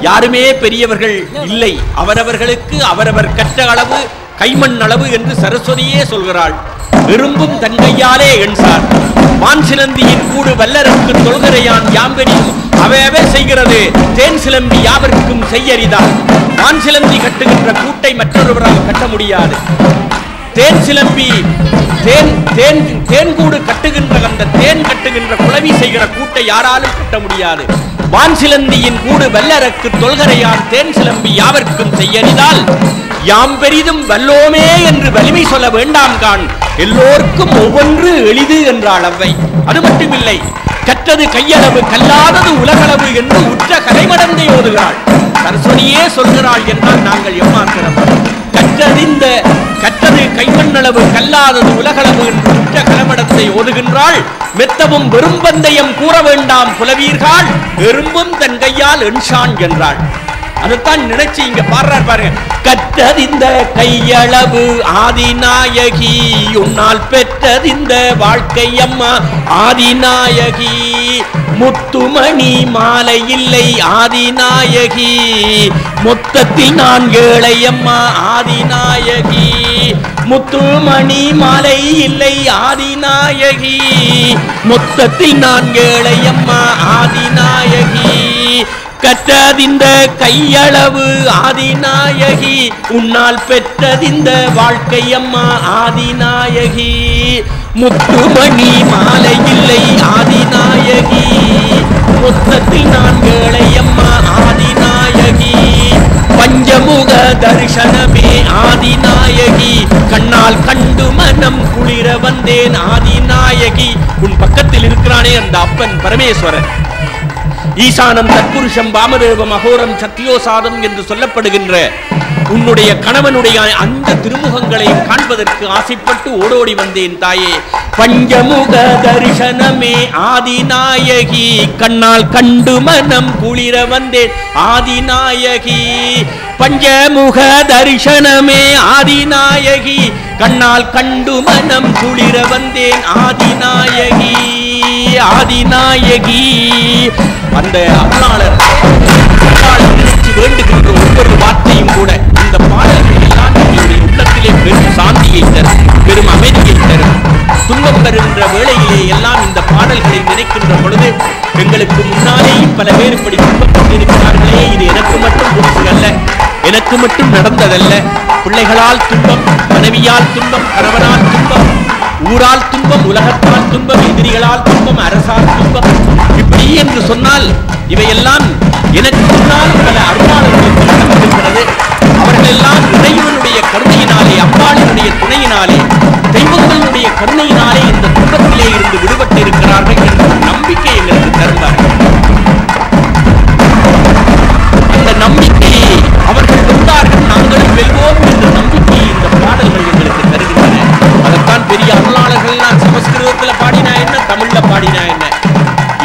யாருமே பெரியவர்கள் இல்லை, அவரவர்களுக்கு அவரவர் கற்ற அளவு கைமண் அளவு என்று சரஸ்வதியே சொல்கிறாள். எறும்பும் தன் கையாலே எண்சார், வான் சிலந்தியின் கூடு வல்லருக்கு தொல்கரையான் யாம்பெரியும் அவையவே செய்கிறது, தேன் சிலம்பி யாவருக்கும் செய்யறிதான். வான் சிலந்தி கட்டுகின்ற கூட்டை மற்றொருவரால் கட்ட முடியாது. தேன் சிலம்பி தேன் கூடு கட்டுகின்ற அந்த தேன் கட்டுகின்ற குளவி செய்கிற கூட்டை யாராலும் கட்ட முடியாது. வான் சிலந்தியின் கூடு வல்லருக்கு தொல்கரையான் தேன் சிலம்பி யாவர்க்கும் செய்யறிதால் யாம் பெரிதும் வல்லோமே என்று வலிமை சொல்ல வேண்டாம் கான், எல்லோருக்கும் ஒவ்வொன்று எளிது என்றாள் அவ்வை. அது மட்டுமில்லை, கற்றது கையளவு கல்லாதது உலகளவு என்று உற்ற கலைமடந்தை ஓதுகிறாள். சரஸ்வதியே சொல்கிறாள் என்றால் நாங்கள் எம்மாத்திரம். கற்றது கைமண்ணளவு கல்லாதது உலகளவு என்று உற்ற கலமடத்தை ஓதுகின்றாள். மெத்தவும் வெறும் பந்தயம் கூற வேண்டாம் புலவீர்கள், எறும்பும் தன் கையால் எண்சான் என்றாள். அதைத்தான் நினைச்சு இங்க பாடுறார் பாருங்க. கற்றதிந்த கையளவு ஆதிநாயகி, உன்னால் பெற்றதிந்த வாழ்க்கை அம்மா ஆதிநாயகி, முத்துமணி மாலை இல்லை ஆதிநாயகி, மொத்தத்தில் நான் ஏழை அம்மா ஆதிநாயகி, முத்துமணி மாலை இல்லை ஆதிநாயகி, மொத்தத்தில் நான் ஏழை அம்மா ஆதிநாயகி, கற்றதிந்த கையளவு ஆதிநாயகி, உன்னால் பெற்றதிந்த வாழ்க்கை அம்மா ஆதிநாயகி, முத்துமணி மாலை இல்லை ஆதிநாயகி, மொத்தத்தில் நான் ஏழை அம்மா ஆதிநாயகி, பஞ்சமுக தரிசனமே ஆதிநாயகி, கண்ணால் கண்டு மனம் குளிர வந்தேன் ஆதிநாயகி. உன் பக்கத்தில் இருக்கிறானே அந்த அப்பன் பரமேஸ்வரன், ஈசானம் தத்புருஷம் வாமதேவம் அகோரம் சத்தியோசாதம் என்று சொல்லப்படுகின்ற உன்னுடைய கணவனுடைய அந்த திருமுகங்களையும் காண்பதற்கு ஆசைப்பட்டு ஓடோடி வந்தேன் தாயே. பஞ்சமுக தரிசனமே ஆதிநாயகி, கண்ணால் கண்டு மனம் குளிர வந்தேன் ஆதிநாயகி, பஞ்சமுக தரிசனமே ஆதிநாயகி, கண்ணால் கண்டு மனம் குளிர வந்தேன் ஆதிநாயகி ஆதிநாயகி. அந்த அருளாளர் நினைச்சு வேண்டுகின்ற ஒவ்வொரு வார்த்தையும் கூட இந்த பாடல்கள் எல்லாம் நம்முடைய உள்ளத்திலே பெரும் சாந்தியை தரும், பெரும் அமைதியை தரும். துன்பம் பெறுகின்ற வேளையிலே எல்லாம் இந்த பாடல்களை நினைக்கின்ற பொழுது எங்களுக்கு முன்னாலேயும் பல பேர் இப்படி துன்பப்பட்டிருக்கிறார்களே, இது எனக்கு மட்டும் புரிசுகல்ல, எனக்கு மட்டும் நடந்ததல்ல. பிள்ளைகளால் துன்பம், மனைவியால் துன்பம், கணவனால் துன்பம், ஊரால் துன்பம், உலகத்தால் துன்பம், எதிரிகளால் துன்பம், அரசால் துன்பம், இப்படி என்று சொன்னால் இவையெல்லாம் எனக்கு முன்னால் பல அருளாளர்களுக்கு நடந்திருக்கிறது. அவர்கள் எல்லாம் இறைவனுடைய கருணையினாலே, அம்பாளினுடைய துணையினாலே, தெய்வங்களுடைய கருணையினாலே இந்த துன்பத்திலே இருந்து விடுபட்டு இருக்கிறார்கள் என்ற நம்பிக்கை எங்களுக்கு தருவார்கள். அந்த நம்பிக்கையை அவர்கள் வென்றார்கள், நாங்களும் வெல்வோம் என்ற நம்பிக்கையை இந்த பாடல்கள் எங்களுக்கு தருகின்றன. அதைத்தான் பெரிய அருளாளர்கள் சமஸ்கிருதத்தில் பாடினா என்ன, தமிழ்ல பாடினா என்ன,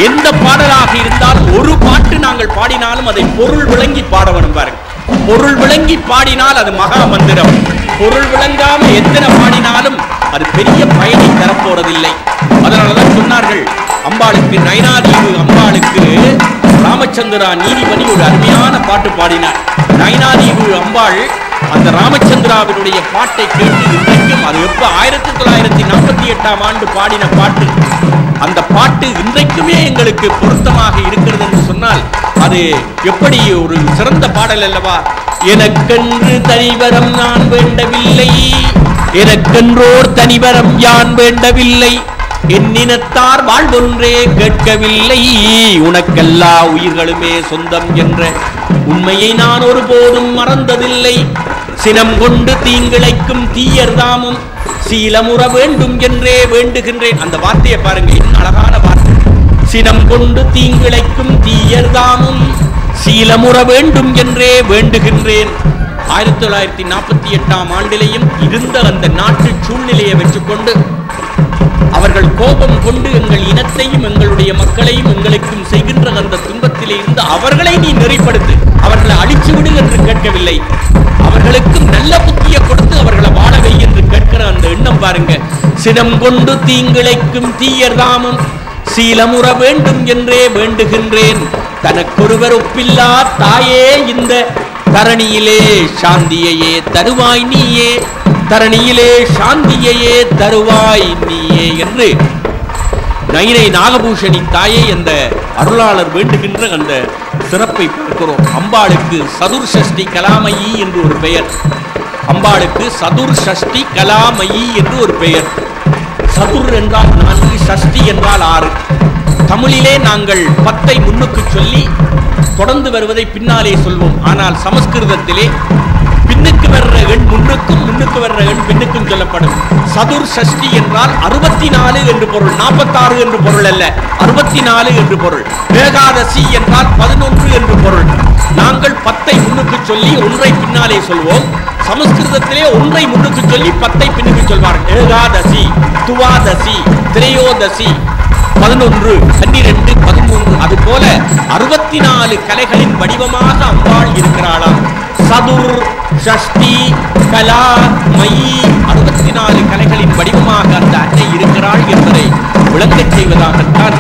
எந்த பாடலாக இருந்தாலும் ஒரு பாட்டு நாங்கள் பாடினாலும் அதை பொருள் விளங்கி பாட வேண்டும் பாருங்க. பொருள் விளங்கி பாடினால் அது மகா மந்திரம். பொருள் விளங்காம எத்தனை பாடினாலும் அது பெரிய பயனை தரப்போறதில்லை. அதனாலதான் சொன்னார்கள், அம்பாளுக்கு நயனாதீவு அம்பாளுக்கு ராமச்சந்திரா நீதிபதி ஒரு அருமையான பாட்டு பாடினார். நயனாதீவு அம்பாள் அந்த ராமச்சந்திராவினுடைய பாட்டை கேட்டு இன்றைக்கும், அது எப்ப 1948ஆம் ஆண்டு பாடின பாட்டு, அந்த பாட்டு இன்றைக்குமே எங்களுக்கு பொருத்தமாக இருக்கிறது என்று சொன்னால் அது எப்படி ஒரு சிறந்த பாடல் அல்லவா. எனக்கென்று தனிவரம் நான் வேண்டவில்லை, எனக்கென்றோர் தனிவரம் யான் வேண்டவில்லை, என்னினத்தார் வாழ்வொன்றே கேட்கவில்லை, உனக்கெல்லா உயிர்களுமே சொந்தம் என்ற உண்மையை நான் ஒருபோதும் மறந்ததில்லை, சினம் கொண்டு தீங்கிழைக்கும் தீயர்தாமும் சீலமுற வேண்டும் என்றே வேண்டுகின்றேன். அந்த வார்த்தையை பாருங்க, என்ன அழகான வார்த்தை. சினம் கொண்டு தீங்கிழைக்கும் தீயர்தாமும் சீலமுற வேண்டும் என்றே வேண்டுகின்றேன். 1948ஆம் ஆண்டிலேயும் இருந்த அந்த நாட்டு சூழ்நிலையை வச்சுக்கொண்டு அவர்கள் கோபம் கொண்டு எங்கள் இனத்தையும் எங்களுடைய மக்களையும் எங்களுக்கும் செய்கின்ற அந்த துன்பத்திலே இருந்து அவர்களை நீ நெறிப்படுத்து, அவர்களை அழிச்சு விடு என்று கேட்கவில்லை, அவர்களுக்கு நல்ல புத்தியை கொடுத்து அவர்களை வாழவை என்று கேட்கிற அந்த எண்ணம் பாருங்க. சினம் கொண்டு தீங்கிழைக்கும் தீயர்தாமும் சீலமுற வேண்டும் என்றே வேண்டுகின்றேன், தனக்கொருவர் ஒப்பில்லா தாயே இந்த தரணியிலே சாந்தியையே தருவாய் நீயே, தரணியிலே சாந்தியையே தருவாய் நீயே என்று நயினை நாகபூஷணி தாயே அந்த அருளாளர் வேண்டுகின்ற அந்த சிறப்பை பார்க்கிறோம். அம்பாளுக்கு சதுர் சஷ்டி கலாமயி என்று ஒரு பெயர். அம்பாளுக்கு சதுர் சஷ்டி கலாமயி என்று ஒரு பெயர். சதுர் என்றால் 4, சஷ்டி என்றால் 6. தமிழிலே நாங்கள் 10ஐ முன்னுக்கு சொல்லி தொடர்ந்து வருவதை பின்னாலே சொல்வோம். ஆனால் சமஸ்கிருதத்திலே பின்னுக்கு வர்ற எண் முன்னுக்கும், முன்னுக்கு வர்ற எண் பின்னுக்கும் சொல்லப்படும். சதுர் சஷ்டி என்றால் 64 என்று பொருள், 46 என்று பொருள் அல்ல, 64 என்று பொருள். ஏகாதசி என்றால் 11 என்று பொருள். நாங்கள் 10ஐ முன்னுக்கு சொல்லி 1ஐ பின்னாலே சொல்வோம். சமஸ்கிருதத்திலே 1ஐ முன்னுக்கு சொல்லி 10ஐ பின்னுக்கு சொல்வார்கள். ஏகாதசி, துவாதசி, திரையோதசி, 11, 12, 13 அது போல 64 கலைகளின் வடிவமாக அம்பாள் இருக்கிறாளாம். சதுர், ஷஷ்டி, கலா, மயி 64 கலைகளின் வடிவமாக அந்த அன்னை இருக்கிறாள் என்பதை விளங்கச் செய்வதாகத்தான்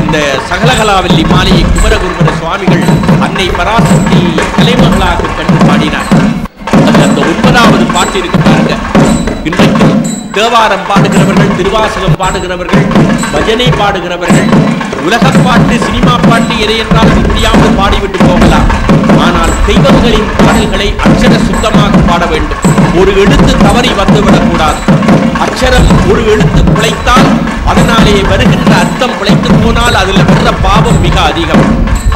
இந்த சகலகலாவல்லி மாலையை குமரகுருபர சுவாமிகள் அன்னை பராசக்தி கலைமகளாக கண்டு பாடினார். அந்த 9வது பாட்டு இருக்கு பாருங்க. இன்றைக்கு தேவாரம் பாடுகிறவர்கள், திருவாசகம் பாடுகிறவர்கள், பஜனை பாடுகிறவர்கள், உலகப்பாட்டு, சினிமா பாட்டு எதை என்றால் முடியாமல் பாடிவிட்டு போகலாம். ஆனால் தெய்வங்களின் பாடல்களை அக்ஷர சுத்தமாக பாட வேண்டும். ஒரு எழுத்து தவறி வந்துவிடக்கூடாது. அக்ஷரம் ஒரு எழுத்து பிழைத்தால் அதனாலே வருகின்ற அர்த்தம் பிழைத்து போனால் அதில் வர்ற பாவம் மிக அதிகம்.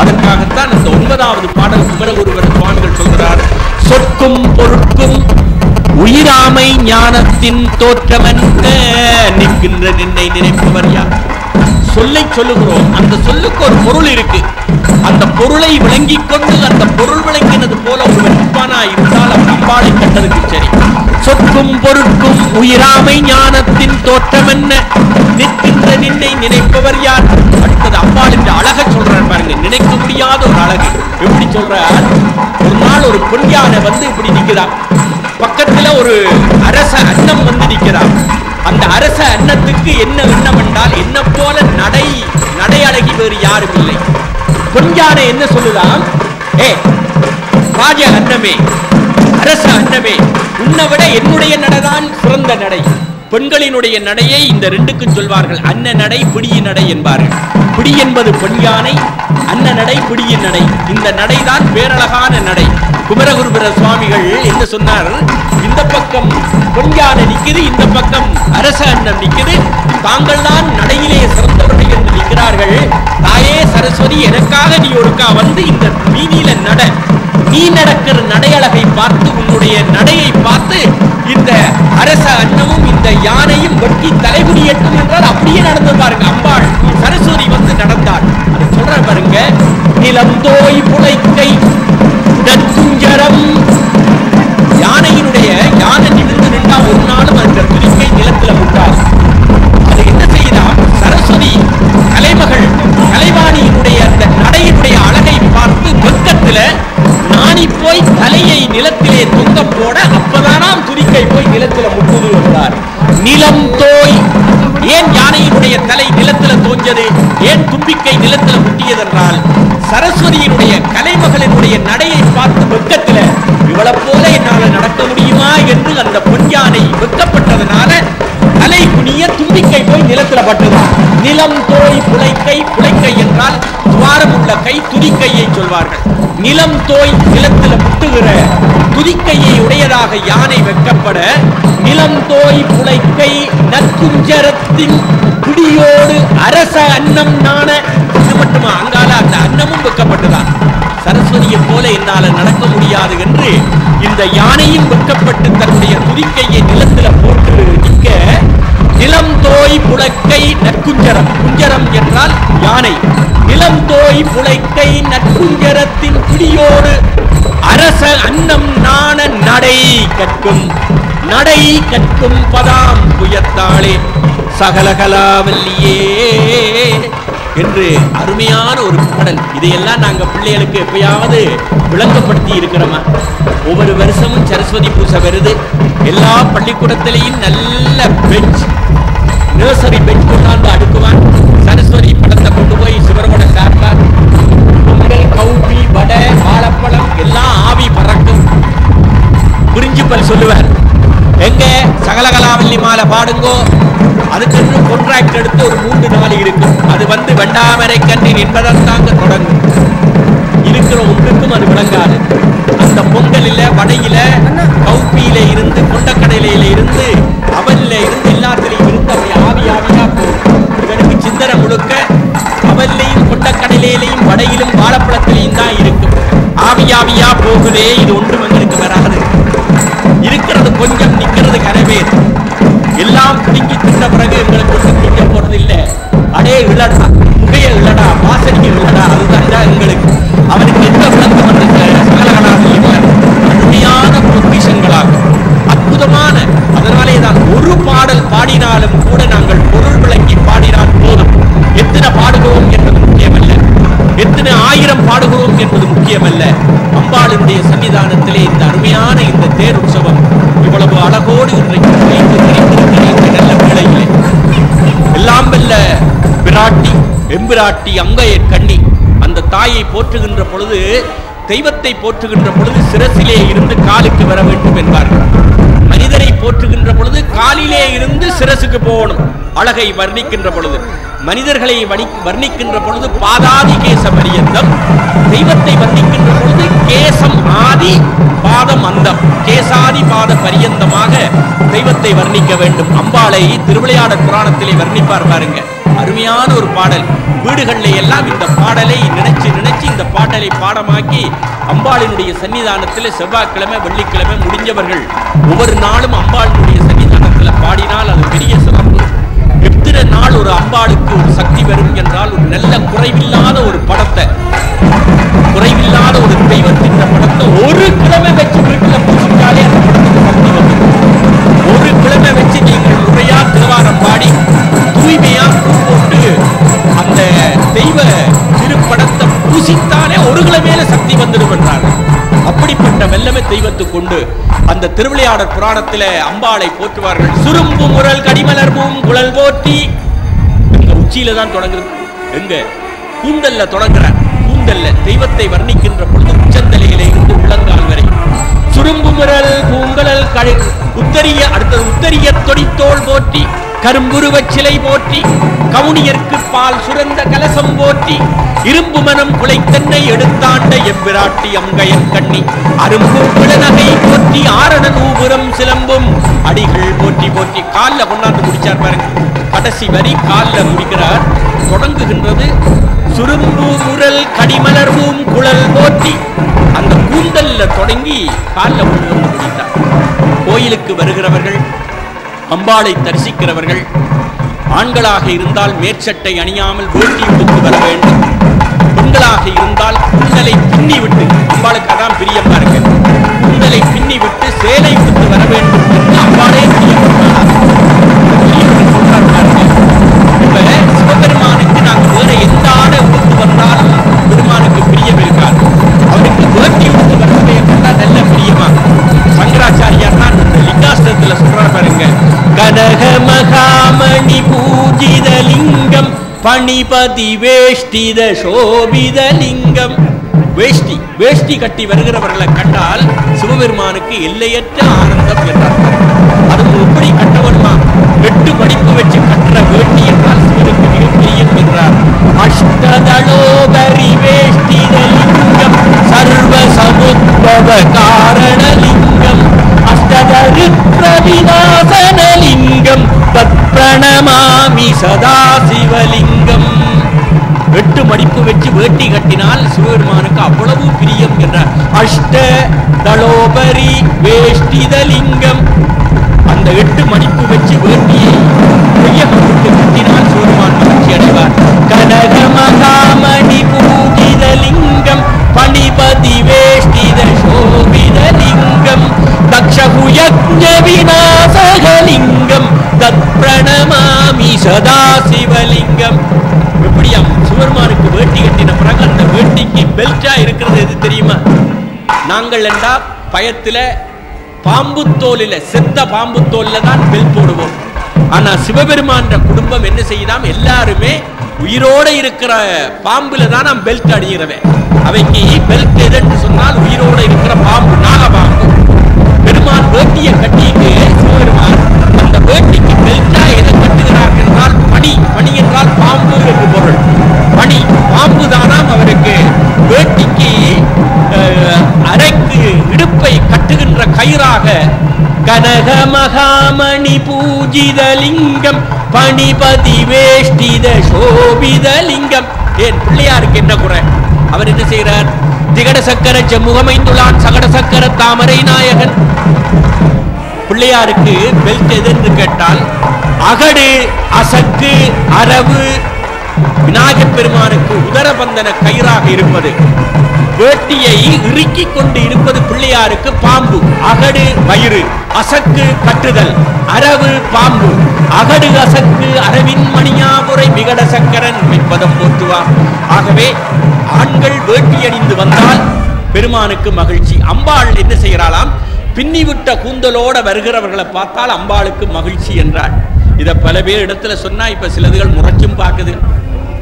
அதற்காகத்தான் அந்த 9வது பாடல் குமரகுருபர சுவாமிகள் சொல்கிறார். சொற்கும் பொருட்கும் உயிராமை ஞானத்தின் தோற்றமென்ன நிற்கின்ற நின்னை நினைப்பவர் யார்? சொல்லை சொல்லுகிறோம், அந்த சொல்லுக்கு ஒரு பொருள் இருக்கு. அந்த பொருளை விளங்கிக் கொண்டு அந்த பொருள் விளங்கினது போல ஒருவர் நிற்பானா இருந்தால் அவர் அம்பாளை கண்டதுக்கு சரி. சொற்கும் பொருட்கும் உயிராமை ஞானத்தின் தோற்றமென்ன நிற்கின்ற நின்னை நினைப்பவர் யார்? அடுத்தது அம்பாள் இந்த அழகை சொல்றார் பாருங்க. நினைக்க முடியாத ஒரு அழகு. எப்படி சொல்றார்? ஒரு நாள் ஒரு பொன் யானை வந்து இப்படி நிற்கிறார். பக்கத்துல ஒரு அரச அன்னம் வந்து நிற்கிறார். அந்த அரச அன்னத்துக்கு என்ன எண்ணம் என்றால், என்ன போல நடை அழகி வேறு யாரும் இல்லை. பொன் யானை என்ன சொல்லுதான்? ராஜ அன்னமே, அரச அன்னமே, உன்னை விட என்னுடைய நடைதான் சிறந்த நடை. பெண்களினுடைய நடையை இந்த ரெண்டுக்கும் சொல்வார்கள். அன்ன நடை, பிடிய நடை என்பார்கள். பிடி என்பது பொன் யானை, அன்ன நடை பிடிய நடை. இந்த நடைதான் பேரழகான நடை. குமரகுருபர சுவாமிகள் என்ன சொன்னார்? இந்த பக்கம் பொன் யானை நிற்குது, இந்த பக்கம் அரச அன்னம் நிற்குது. தாங்கள் தான் நடையிலே சிறந்தவர்கள் என்று நிற்கிறார்கள். தாயே சரஸ்வதி, எனக்காக நீ ஒருக்கா வந்து இந்த வீதியில நட. நீ நடக்கிற நடையழகை பார்த்து, உன்னுடைய நடையை பார்த்து இந்த அரச அன்னமும் இந்த யானையும் வெட்டி தலைகுடியேற்றும் என்றால் அப்படியே நடந்து பாருங்க. அம்பாள் சரஸ்வதி வந்து நடந்தாள். அதை சொல்ற பாருங்க. நிலந்தோய் புழைக்கை நற்குஞ்சரம். யானை நிமிர்ந்து நின்றா ஒரு நாளும் அந்த துதிக்கை நிலத்துல முட்டாது. அது என்ன செய்யலாம்? சரஸ்வதி கலைமகள் கலைவாணியினுடைய அந்த நடையினுடைய அழகை பார்த்து வெக்கத்துல நாணி போய் தலையை நிலத்திலே தொங்க போட, அப்பதானாம் துதிக்கை போய் நிலத்தில முட்டுது என்றார். நிலம் தோய். ஏன் யானையினுடைய தலை நிலத்தில தோஞ்சது? ஏன் தும்பிக்கை நிலத்தில முட்டியதென்றால், சரஸ்வதியினுடைய கலைமகளினுடைய நடையை பார்த்து வெக்கத்துல இவளை போல என்னால நடக்க முடியுமா என்று அந்த பொன் யானை வெக்கப்பட்டதனால தலை குனிய தும்பிக்கை போய் நிலத்துல பட்டுதான். நிலம் தோய் புழைக்கை. புழைக்கை என்றால் துவாரம் உள்ள கை, துதிக்கையை சொல்வார்கள். நிலம் தோய், நிலத்துல முட்டுகிற துதிக்கையை உடையதாக யானை வெக்கப்பட, நிலம் தோய் புழைக்கை நற்குஞ்சரத்தின் பிடியோடு அரச அன்னம் நாண. இது மட்டுமா? அங்கால அந்த அன்னமும் வெக்கப்பட்டுதான். சரஸ்வதியை போல என்னால நடக்க முடியாது என்று இந்த யானையும் வெக்கப்பட்டு தன்னுடைய துதிக்கையை நிலத்துல போட்டு நிற்க, நிலம் தோய் புழைக்கை நற்குஞ்சரம். குஞ்சரம் என்றால் யானை. நிலம் தோய் புழைக்கை நற்குஞ்சரத்தின் பிடியோடு அரச அன்னம் நாண நடை கற்கும். நடை கற்கும் பதாம் புயத்தாளே சகலகலாவல்லியே என்று அருமையான ஒரு பாடல். இதையெல்லாம் நாங்க பிள்ளைகளுக்கு எப்பயாவது விளங்கப்படுத்தி இருக்கிறோமா? ஒவ்வொரு வருஷமும் சரஸ்வதி பூஜை வருது. எல்லா பள்ளிக்கூடத்திலையும் நல்ல பெஞ்ச், நர்சரி பெஞ்ச் கொண்டாந்து அடுக்குவான். சரஸ்வதி படத்தை கொண்டு போய் சிவரோட சார்பார். பொங்கல், கௌபி, வடை, வாழைப்பழம் எல்லாம் ஆவி பறக்கும். பிரின்சிபல் சொல்லுவார், எங்க சகலகலாவல்லி மாலை பாடுங்கோ. அதுக்கு கான்ட்ராக்ட் எடுத்து ஒரு 3 நாள் இருக்கு. அது வந்து வெண்டாமரை கண்ணின் என்பதாங்க தொடங்கும். இருக்கிற ஒன்றுக்கும் அது விளங்காது. அந்த பொங்கலில, வடையில, கௌப்பியில இருந்து, கொண்டக்கடலையில இருந்து, அவல்ல இருந்து, எல்லாத்திலையும் இருந்து அப்படி ஆவி ஆவியா போகும். இவனுக்கு சிந்தனை முழுக்க அவல்லையும் கொண்டக்கடலையிலையும் வடையிலும் வாழைப்பழத்திலையும் தான் இருக்கும். ஆவி ஆவியா போகுதே. இது ஒன்றும் எங்களுக்கு வராது. இருக்கிறது கொஞ்சம், நிற்கிறது கனவேர். எல்லாம் பிடிங்கி தின்ற பிறகு எங்களுக்கு ஒன்றும் பிடிக்க போறது இல்லை. அடே இல்லடா, புகைய இல்லடா, வாசனைக்கு இல்லடா, அதுதான் எங்களுக்கு. அவனுக்கு எந்த விளக்கம் வந்து அருமையான பொக்கிஷங்களாக அற்புதமான. அதனாலே தான் ஒரு பாடல் பாடினாலும் கூட நாங்கள் பொருள் விளங்கி பாடினால் போதும். சன்னிதானத்திலே இந்த அருமையான இந்த தேர் உற்சவம் இவ்வளவு அழகோடு இன்றைக்கு நிறைந்திருக்கிற நல்ல வேளையிலே எல்லாம் வெல்ல பிராட்டி எம்பிராட்டி அங்கையர் கண்ணி அந்த தாயை போற்றுகின்ற பொழுது, தெய்வத்தை போற்றுகின்ற பொழுது சிரசிலே இருந்து காலுக்கு வர வேண்டும் என்பார்கள். மனிதரை போற்றுகின்ற பொழுது காலிலே இருந்து சிரசுக்கு போகணும். அழகை வர்ணிக்கின்ற பொழுது, மனிதர்களை வர்ணிக்கின்ற பொழுது பாதாதி கேச பரியந்தம், தெய்வத்தை வர்ணிக்கின்ற பொழுது கேசம் ஆதி பாதம் அந்தம், கேசாதி பாத பரியந்தமாக தெய்வத்தை வர்ணிக்க வேண்டும். அம்பாளை திருவிளையாடற் புராணத்திலே வர்ணிப்பார் பாருங்க, அருமையான ஒரு பாடல். வீடுகளில் எல்லாம் இந்த பாடலை நினைச்சு இந்த பாடலை பாடமாக்கி அம்பாளினுடைய சன்னிதானத்தில் செவ்வாய்க்கிழமை வெள்ளிக்கிழமை முடிஞ்சவர்கள் ஒவ்வொரு நாளும் அம்பாளினுடைய சன்னிதானத்தில் பாடினால் அது பெரிய சிறப்பு. எத்தனை நாள் ஒரு அம்பாளுக்கு ஒரு சக்தி வரும் என்றால், ஒரு நல்ல குறைவில்லாத ஒரு படத்தை, குறைவில்லாத ஒரு தெய்வத்தின் படத்தை ஒரு கிழமை வச்சு வீட்டில் பூசிட்டாலே அந்த படத்துக்கு சக்தி வந்து, ஒரு கிழமை வச்சு நீங்கள் முறையா தேவாரம் பாடி தூய்மையா போட்டு அந்த தெய்வ திருப்படத்தை பூசித்தாலே ஒரு கிழமையில சக்தி வந்துடும் என்றார்கள். அப்படிப்பட்ட வெல்லமை தெய்வத்துக்கு கொண்டு அந்த திருவிளையாடற் புராணத்திலே அம்பாளை போற்றுவார்கள். சுரும்பு முரல் கடிமலர் பூம் குழல் போற்றி, எங்க உச்சியில தான் தொடங்குறது, எங்க கூந்தல்ல தொடங்குறார். கூந்தல்ல தெய்வத்தை வர்ணிக்கின்ற பொழுது உச்சந்தலையிலே இருந்து உள்ளங்கால் வரை சுரும்பு முரல் பூங்கலல் உத்தரிய, அடுத்தது உத்தரிய தொடித்தோள் போற்றி, கரும்புருவ சிலை போற்றி, கவுனியர்க்கு பால் சுரந்த கலசம் போற்றி, இரும்பு மனம் குலைத்தன்னை எடுத்தாண்ட எம்பிராட்டி அங்கையர் கண்ணி, அரும்பும் விளநகை போற்றி, ஆரண நூபுரம் சிலம்பும் அடிகள் போற்றி போற்றி. காலில் கொண்டாந்து முடிச்சார் பாருங்க, கடைசி வரி காலில் முடிக்கிறார். தொடங்குகின்றது சுரும்பு முரல் கடிமலர்வும் குழல் போற்றி, அந்த கூந்தல்ல தொடங்கி காலில் கொண்டு வந்து முடித்தார். கோயிலுக்கு வருகிறவர்கள், அம்பாளை தரிசிக்கிறவர்கள் ஆண்களாக இருந்தால் மேற்சட்டை அணியாமல் வேட்டி உடுத்து வர வேண்டும். பெண்களாக இருந்தால் கூந்தலை பின்னி விட்டு, அம்பாளுக்கு அதான் பிரியம் பாருங்க, கூந்தலை பின்னி விட்டு சேலை உடுத்து வர வேண்டும் என்று அம்பாளே பிரியப்பட்டார். இப்ப சிவபெருமானுக்கு நாங்கள் வேற எந்த ஆடை உடுத்து வந்தாலும் பெருமானுக்கு பிரியம் இருக்காது. அவருக்கு வேட்டி உடுத்து வரவே என்றால் நல்ல பிரியமா. சங்கராச்சாரியார் தான் லிங்காஷ்டத்துல சொல்றார் பாருங்க, கனக மகாமணி பூஜித லிங்கம் பணிபதி வேஷ்டித சோபித லிங்கம். வேஷ்டி கட்டி வருகிறவர்களை கண்டால் சிவபெருமானுக்கு எல்லையற்ற ஆனந்தம் என்றார். அது எப்படி கட்ட வருமா, 8 மடிப்பு வச்சு கட்டுற வேட்டி என்றால் சிவனுக்கு மிகப்பெரியம் என்றார். அஷ்டதளோபரி வேஷ்டித லிங்கம் சர்வ சமுத்பவ காரண லிங்கம் அஷ்டதரித்ரவிநாசனலிங்கம் தத் பிரணமாமி சதா சிவலிங்கம். 8 மடிப்பு வச்சு வேட்டி கட்டினால் சிவபெருமானுக்கு அவ்வளவு பிரியம் என்றார். அஷ்ட தளோபரி வேஷ்டித லிங்கம், அந்த 8 மடிப்பு வச்சு வேட்டியை கையப்பட்டு கட்டினால் சிவபெருமான் மகிழ்ச்சி அடைவார். கனக மகாமணி பூஜித லிங்கம் பணிபதி வேஷ்டித சோபித லிங்கம் தக்ஷகுயஜ்ஞ விநாசகலிங்கம் தத் பிரணமாமி சதா சிவலிங்கம். எப்படியாம் சிவபெருமானுக்கு வேட்டி கட்டின பிறகு அந்த வேட்டிக்கு பெல்ட்டா இருக்கிறது எது தெரியுமா? நாங்கள் என்றா பயத்துல பாம்பு தோலில, செத்த பாம்பு தோல்ல தான் பெல்ட் போடுவோம். ஆனா சிவபெருமான் குடும்பம் என்ன செய்யலாம், எல்லாருமே உயிரோட இருக்கிற பாம்புல தான் நாம் பெல்ட் அணிகிறவன். அவைக்கு பெல்ட் எதுன்னு சொன்னால் உயிரோட இருக்கிற பாம்பு, நாகபாம்பு. பெருமான் வேட்டியை கட்டிட்டு சிவபெருமான் அந்த வேட்டிக்கு பெல்ட்டா எதை கட்டுகிறார்கள் என்றால் பனி. பனி என்றால் பாம்பு என்று பொருள். பனி பாம்பு தானாம் அவருக்கு வேட்டிக்கு அரைக்கு இடுப்பை கட்டுகின்ற கயிறாக. கனக மகாமணி பூஜித லிங்கம் பணிபதி வேஷ்டித சோபித லிங்கம். ஏன் பிள்ளையாருக்கு என்ன குறை? அவர் என்ன செய்கிறார்? திகட சக்கர செம்முகமைந்துள்ளான் சகட சக்கர தாமரை நாயகன். பிள்ளையாருக்கு பெல்ட் எதுன்னு கேட்டால் அகடு, அசக்கு, அரவு. விநாயகப் பெருமானுக்கு உதரபந்தன கயிறாக இருப்பது, வேட்டியை இறுக்கிக் கொண்டு இருப்பது பிள்ளையாருக்கு பாம்பு. அகடு வயிறு, அசக்கு கட்டுதல், அரவு பாம்பு. அகடு அசக்கு அரவின் மணியாபுரை விகட சக்கரன் என்பதம் போற்றுவார். ஆகவே ஆண்கள் வேட்டி அணிந்து வந்தால் பெருமானுக்கு மகிழ்ச்சி. அம்பாள் என்ன செய்கிறாளாம்? பின்னிவிட்ட கூந்தலோட வருகிறவர்களை பார்த்தால் அம்பாளுக்கு மகிழ்ச்சி என்றாள். இதை பல பேர் இடத்துல சொன்னா இப்ப சிலதுகள் முறைச்சும் பார்க்குது.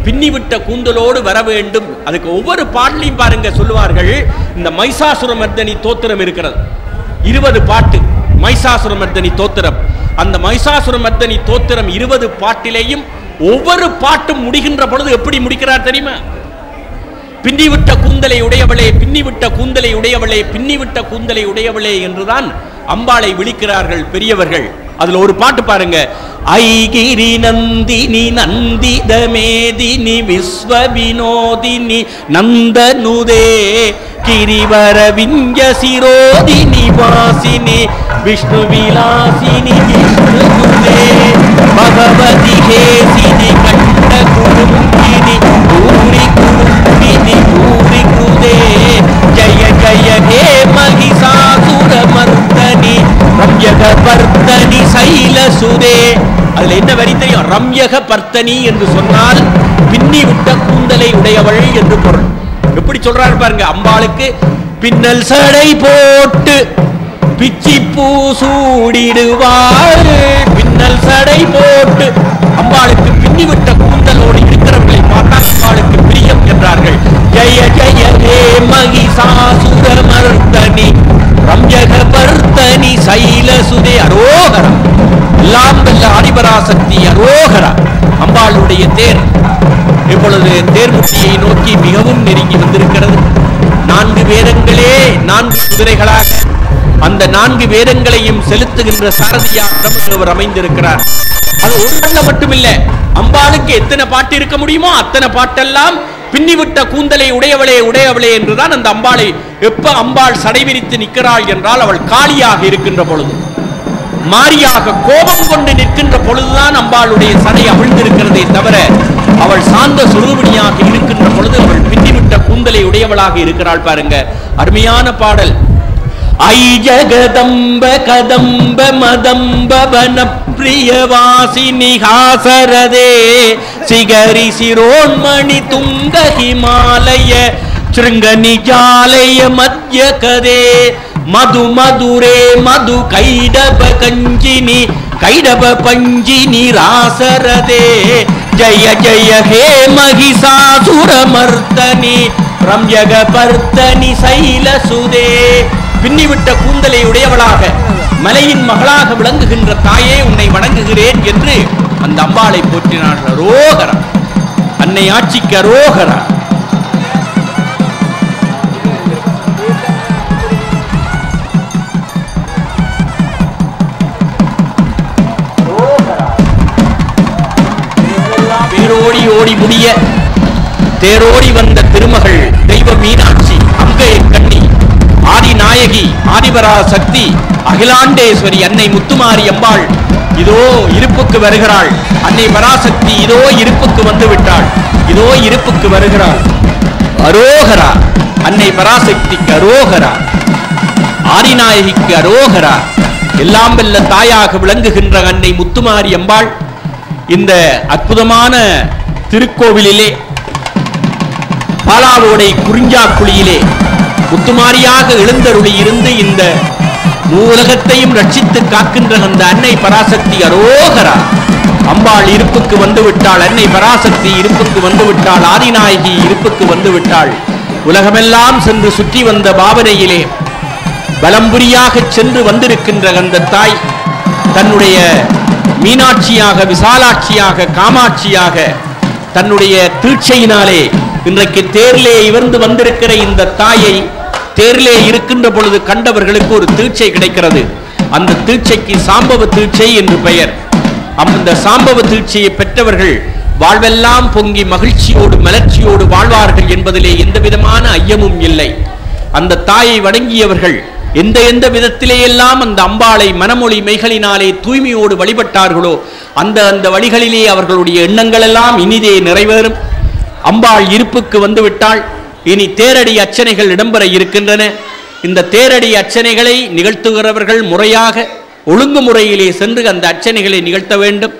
பின்னிவிட்ட கூந்தலோடு வர வேண்டும். அதுக்கு ஒவ்வொரு பாடலையும் பாருங்க சொல்லுவார்கள். இந்த மைசாசுரமர்தனி தோத்திரம் இருக்கிறது, 20 பாட்டு மைசாசுரமர்தனி தோத்திரம். அந்த மைசாசுரமர்தனி தோத்திரம் 20 பாட்டிலேயும் ஒவ்வொரு பாட்டும் முடிகின்ற பொழுது எப்படி முடிக்கிறார் தெரியுமா? பின்னிவிட்ட கூந்தலை உடையவளே, பின்னிவிட்ட கூந்தலை உடையவளே, பின்னிவிட்ட கூந்தலை உடையவளே என்றுதான் அம்பாளை விழிக்கிறார்கள் பெரியவர்கள். அதுல ஒரு பாட்டு பாருங்க. ஐகிரி நந்தினி நந்தித மேதினி விஸ்வ வினோதினி நந்தனுதே கிரிவர விஞ்ச சிரோதினி வாசினி விஷ்ணு விலாசினி விஷ்ணுதே பகவதி ஹேசினி கண்ட குருங்கினி பூரி குருங்கினி பூரி குதே ஜய ஜய ஹே மகிஷாசுர மர்தனி ரம்யக பர்த்தனி சைலசுதே. அதுல என்ன வரி தெரியும்? ரம்யக பர்த்தனி என்று சொன்னால் பின்னி விட்ட கூந்தலை உடையவள் என்று பொருள். எப்படி சொல்றாரு பாருங்க. அம்பாளுக்கு பின்னல் சடை போட்டு பிச்சி பூ சூடிடுவாள். பின்னல் சடை போட்டு அம்பாளுக்கு பின்னிவிட்ட கூந்தலோடு இருக்கிறவர்களை பார்த்தால் அம்பாளுக்கு பிரியம் என்றார்கள். ஜெய ஜெய ஹே மகிஷாசுர மர்தனி ரம்யக பர்த்தனி சைலசுதே. அரோகரம். எல்லாம் வல்ல ஆதிபராசக்தி அரோகரா. அம்பாளுடைய தேர் இப்பொழுது தேர்முட்டியை நோக்கி மிகவும் நெருங்கி வந்திருக்கிறது. 4 வேதங்களே 4 குதிரைகளாக அந்த 4 வேதங்களையும் செலுத்துகின்ற சாரதியாக அவர் அமைந்திருக்கிறார். அது ஒரு நல்ல மட்டுமில்ல, அம்பாளுக்கு எத்தனை பாட்டு இருக்க முடியுமோ அத்தனை பாட்டெல்லாம் பின்னிவிட்ட கூந்தலை உடையவளே உடையவளே என்றுதான் அந்த அம்பாளை. எப்ப அம்பாள் சடை விரித்து நிற்கிறாள் என்றால் அவள் காளியாக இருக்கின்ற பொழுது, மாரியாக கோபம் கொண்டு நிற்கின்ற பொழுதுதான் அம்பாளுடைய சடை அவிழ்ந்திருக்கிறதே தவிர அவள் சாந்த சுரூபிணியாக இருக்கின்ற பொழுது அவள் பின்னிவிட்ட கூந்தலை உடையவளாக இருக்கிறாள். பாருங்க, அருமையான பாடல். ஐ ஜகதம்ப கதம்ப மதம்ப வன பிரியவாசினி ஹாசரதே சிகரி சிரோன்மணி துங்க ஹிமாலய சிருங்க நிஜாலய மத்ய கதே மது மதுரே மது கைடப கஞ்சினி கைடப பஞ்சினி ராசரதே ஜய ஜய ஹே மகிஷாசுர மர்தனி ரம்யக பர்த்தனி சைலசுதே. பின்னிவிட்ட கூந்தலை உடையவளாக மலையின் மகளாக விளங்குகின்ற தாயே உன்னை வணங்குகிறேன் என்று அந்த அம்பாளை போற்றினார். அரோகரா. அன்னை ஆட்சிக்கு அரோகரா. பேரோடி ஓடி முடிய தேரோடி வந்த திருமகள் தெய்வ மீனாட்சி அங்கைய கண்ணி ஆதிநாயகி ஆதிபராசக்தி அகிலாண்டேஸ்வரி அன்னை முத்துமாரி அம்பாள் இதோ இருப்புக்கு வருகிறாள். அன்னை பராசக்தி இதோ இருப்புக்கு வந்து விட்டாள். இதோ இருப்புக்கு வருகிறாள். அரோகரா. அன்னை பராசக்திக்கு அரோகரா. ஆதிநாயகிக்கு அரோகரா. எல்லாம் வல்ல தாயாக விளங்குகின்ற அன்னை முத்துமாரி அம்பாள் இந்த அற்புதமான திருக்கோவிலிலே பாலாவோடை குறிஞ்சாக்குழியிலே முத்துமாரியாக எழுந்தருளி இருந்து இந்த மூலகத்தையும் ரட்சித்து காக்கின்ற அந்த அன்னை பராசக்தி அரோகரா. அம்பாள் இருப்புக்கு வந்து விட்டாள். அன்னை பராசக்தி இருப்புக்கு வந்து விட்டாள். ஆதிநாயகி இருப்புக்கு வந்து விட்டாள். உலகமெல்லாம் சென்று சுற்றி வந்த பாவனையிலே பலம்புரியாக சென்று வந்திருக்கின்ற அந்த தாய் தன்னுடைய மீனாட்சியாக விசாலாட்சியாக காமாட்சியாக தன்னுடைய தீட்சையினாலே இன்றைக்கு தேரிலே இவர்ந்து வந்திருக்கிற இந்த தாயை தேரிலே இருக்கின்ற பொழுது கண்டவர்களுக்கு ஒரு தீட்சை கிடைக்கிறது. அந்த தீட்சைக்கு சாம்பவ தீட்சை என்று பெயர். அந்த சாம்பவ தீட்சையை பெற்றவர்கள் வாழ்வெல்லாம் பொங்கி மகிழ்ச்சியோடு மலர்ச்சியோடு வாழ்வார்கள் என்பதிலே எந்த விதமான ஐயமும் இல்லை. அந்த தாயை வணங்கியவர்கள் எந்த விதத்திலே எல்லாம் அந்த அம்பாளை மனமொழி மெய்களினாலே தூய்மையோடு வழிபட்டார்களோ அந்த வழிகளிலே அவர்களுடைய எண்ணங்கள் எல்லாம் இனிதே நிறைவேறும். அம்பாள் இருப்புக்கு வந்து விட்டாள். இனி தேரடி அர்ச்சனைகள் இடம்பெற இருக்கின்றன. இந்த தேரடி அர்ச்சனைகளை நிகழ்த்துகிறவர்கள் முறையாக ஒழுங்குமுறையிலே சென்று அந்த அர்ச்சனைகளை நிகழ்த்த வேண்டும்.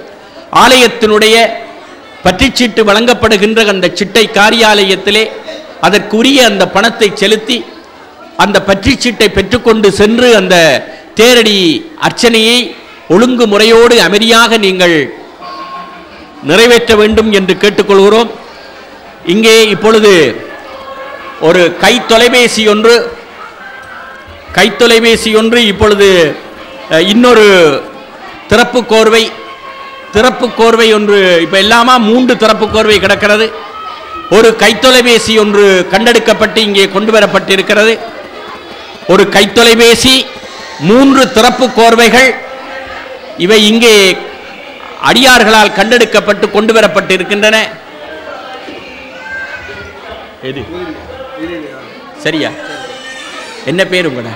ஆலயத்தினுடைய பற்றிச்சீட்டு வழங்கப்படுகின்ற அந்த சிட்டை காரியாலயத்திலே அதற்குரிய அந்த பணத்தை செலுத்தி அந்த பற்றிச்சீட்டை பெற்றுக்கொண்டு சென்று அந்த தேரடி அர்ச்சனையை ஒழுங்கு முறையோடு அமைதியாக நீங்கள் நிறைவேற்ற வேண்டும் என்று கேட்டுக்கொள்கிறோம். இங்கே இப்பொழுது ஒரு கைத்தொலைபேசி ஒன்று இப்பொழுது இன்னொரு திறப்பு கோர்வை ஒன்று, இப்ப எல்லாமா 3 திறப்பு கோர்வை கிடக்கிறது. ஒரு கைத்தொலைபேசி ஒன்று கண்டெடுக்கப்பட்டு இங்கே கொண்டு வரப்பட்டிருக்கிறது. ஒரு கைத்தொலைபேசி, 3 திறப்பு கோர்வைகள் இவை இங்கே அடியார்களால் கண்டெடுக்கப்பட்டு கொண்டு வரப்பட்டிருக்கின்றன. எது சரியா? என்ன பேர் உங்கள?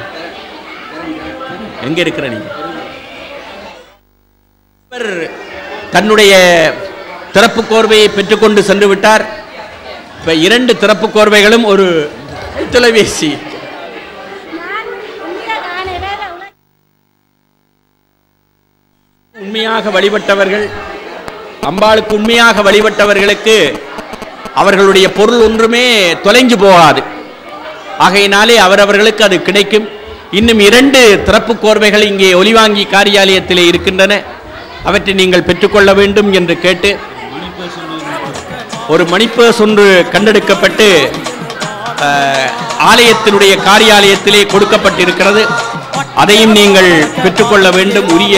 எங்க இருக்கிற நீங்க? தன்னுடைய திறப்பு கோர்வையை பெற்றுக்கொண்டு சென்று விட்டார். இப்ப 2 திறப்பு கோர்வைகளும் ஒரு தொலைபேசி. உண்மையாக வழிபட்டவர்கள், அம்பாளுக்கு உண்மையாக வழிபட்டவர்களுக்கு அவர்களுடைய பொருள் ஒன்றுமே தொலைஞ்சு போகாது. ஆகையினாலே அவரவர்களுக்கு அது கிடைக்கும். இன்னும் 2 திறப்பு கோர்வைகள் இங்கே ஒலிவாங்கி காரியாலயத்திலே இருக்கின்றன. அவற்றை நீங்கள் பெற்றுக்கொள்ள வேண்டும் என்று கேட்டு ஒரு மணிப்பர்ஸ் ஒன்று கண்டெடுக்கப்பட்டு ஆலயத்தினுடைய காரியாலயத்திலே கொடுக்கப்பட்டிருக்கிறது. அதையும் நீங்கள் பெற்றுக்கொள்ள வேண்டும். உரிய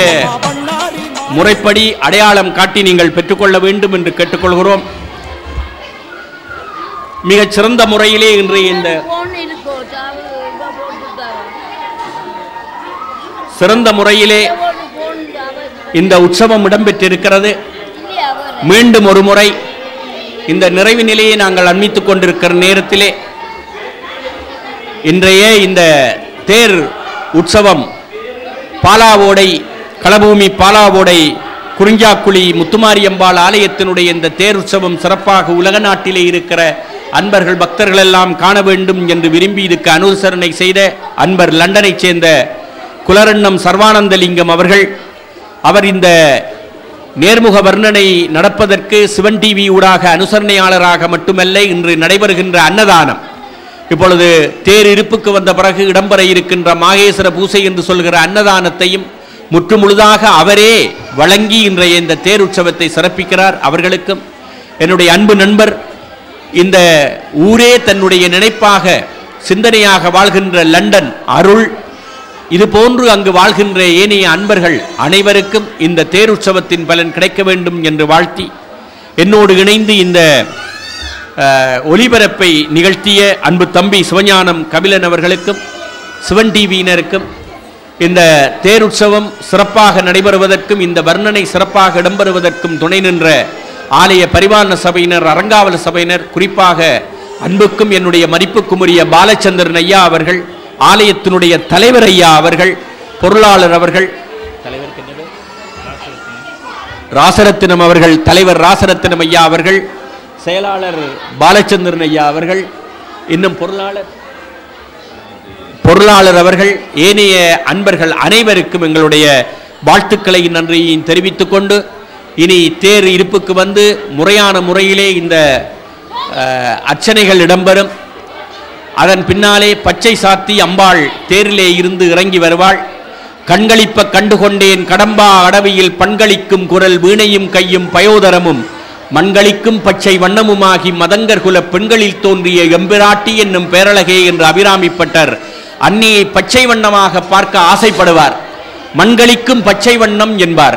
முறைப்படி அடையாளம் காட்டி நீங்கள் பெற்றுக்கொள்ள வேண்டும் என்று கேட்டுக்கொள்கிறோம். மிகச் சிறந்த முறையிலே இன்றைய இந்த சிறந்த முறையிலே இந்த உற்சவம் இடம்பெற்றிருக்கிறது. மீண்டும் ஒரு முறை இந்த நிறைவு நிலையை நாங்கள் அண்மித்துக் கொண்டிருக்கிற நேரத்திலே இன்றைய இந்த தேர் உற்சவம் பாலாவோடை களபூமி பாலாவோடை குறிஞ்சாக்குழி முத்துமாரியம்பாள் ஆலயத்தினுடைய இந்த தேர் உற்சவம் சிறப்பாக உலக நாட்டிலே இருக்கிற அன்பர்கள் பக்தர்கள் எல்லாம் காண வேண்டும் என்று விரும்பி இதுக்கு அனுசரணை செய்த அன்பர் லண்டனைச் சேர்ந்த குலரண்ணம் சர்வானந்தலிங்கம் அவர்கள், அவர் இந்த நேர்முக வர்ணனை நடப்பதற்கு சிவன் டிவி ஊடாக அனுசரணையாளராக மட்டுமல்ல, இன்று நடைபெறுகின்ற அன்னதானம், இப்பொழுது தேர் இருப்புக்கு வந்த பிறகு இடம்பெற இருக்கின்ற மாகேஸ்வர பூசை என்று சொல்கிற அன்னதானத்தையும் முற்றுமுழுதாக அவரே வழங்கி இன்றைய இந்த தேர் உற்சவத்தை சிறப்பிக்கிறார். அவர்களுக்கும் என்னுடைய அன்பு நண்பர், இந்த ஊரே தன்னுடைய நினைப்பாக சிந்தனையாக வாழ்கின்ற லண்டன் அருள், இது போன்று அங்கு வாழ்கின்ற ஏனைய அன்பர்கள் அனைவருக்கும் இந்த தேர் உற்சவத்தின் பலன் கிடைக்க வேண்டும் என்று வாழ்த்தி, என்னோடு இணைந்து இந்த ஒலிபரப்பை நிகழ்த்திய அன்பு தம்பி சிவஞானம் கபிலன் அவர்களுக்கும் சிவன் டிவியினருக்கும் இந்த தேர் உற்சவம் சிறப்பாக நடைபெறுவதற்கும் இந்த வர்ணனை சிறப்பாக இடம்பெறுவதற்கும் துணை நின்ற ஆலய பரிபாலன சபையினர், அறங்காவல சபையினர், குறிப்பாக அன்புக்கும் என்னுடைய மதிப்புக்குரிய பாலச்சந்திரன் ஐயா அவர்கள், ஆலயத்தினுடைய தலைவர் ஐயா அவர்கள், பொருளாளர் அவர்கள், ராசரத்தினம் அவர்கள், தலைவர் ராசரத்தினம் ஐயா அவர்கள், செயலாளர் பாலச்சந்திரன் ஐயா அவர்கள், இன்னும் பொருளாளர் அவர்கள், ஏனைய அன்பர்கள் அனைவருக்கும் எங்களுடைய வாழ்த்துக்களை நன்றியையும் தெரிவித்துக் கொண்டு, இனி தேர் இருப்புக்கு வந்து முறையான முறையிலே இந்த அர்ச்சனைகள் இடம்பெறும். அதன் பின்னாலே பச்சை சாத்தி அம்பாள் தேரிலே இருந்து இறங்கி வருவாள். கண்களிப்ப கண்டுகொண்டேன் கடம்பா அடவியில் பண்களிக்கும் குரல் வீணையும் கையும் பயோதரமும் மண்களிக்கும் பச்சை வண்ணமுமாகி மதங்கர் குல பெண்களில் தோன்றிய எம்பிராட்டி என்னும் பேரழகே என்று அபிராமிப்பட்டர் அன்னியை பச்சை வண்ணமாக பார்க்க ஆசைப்படுவார். மண்களிக்கும் பச்சை வண்ணம் என்பார்.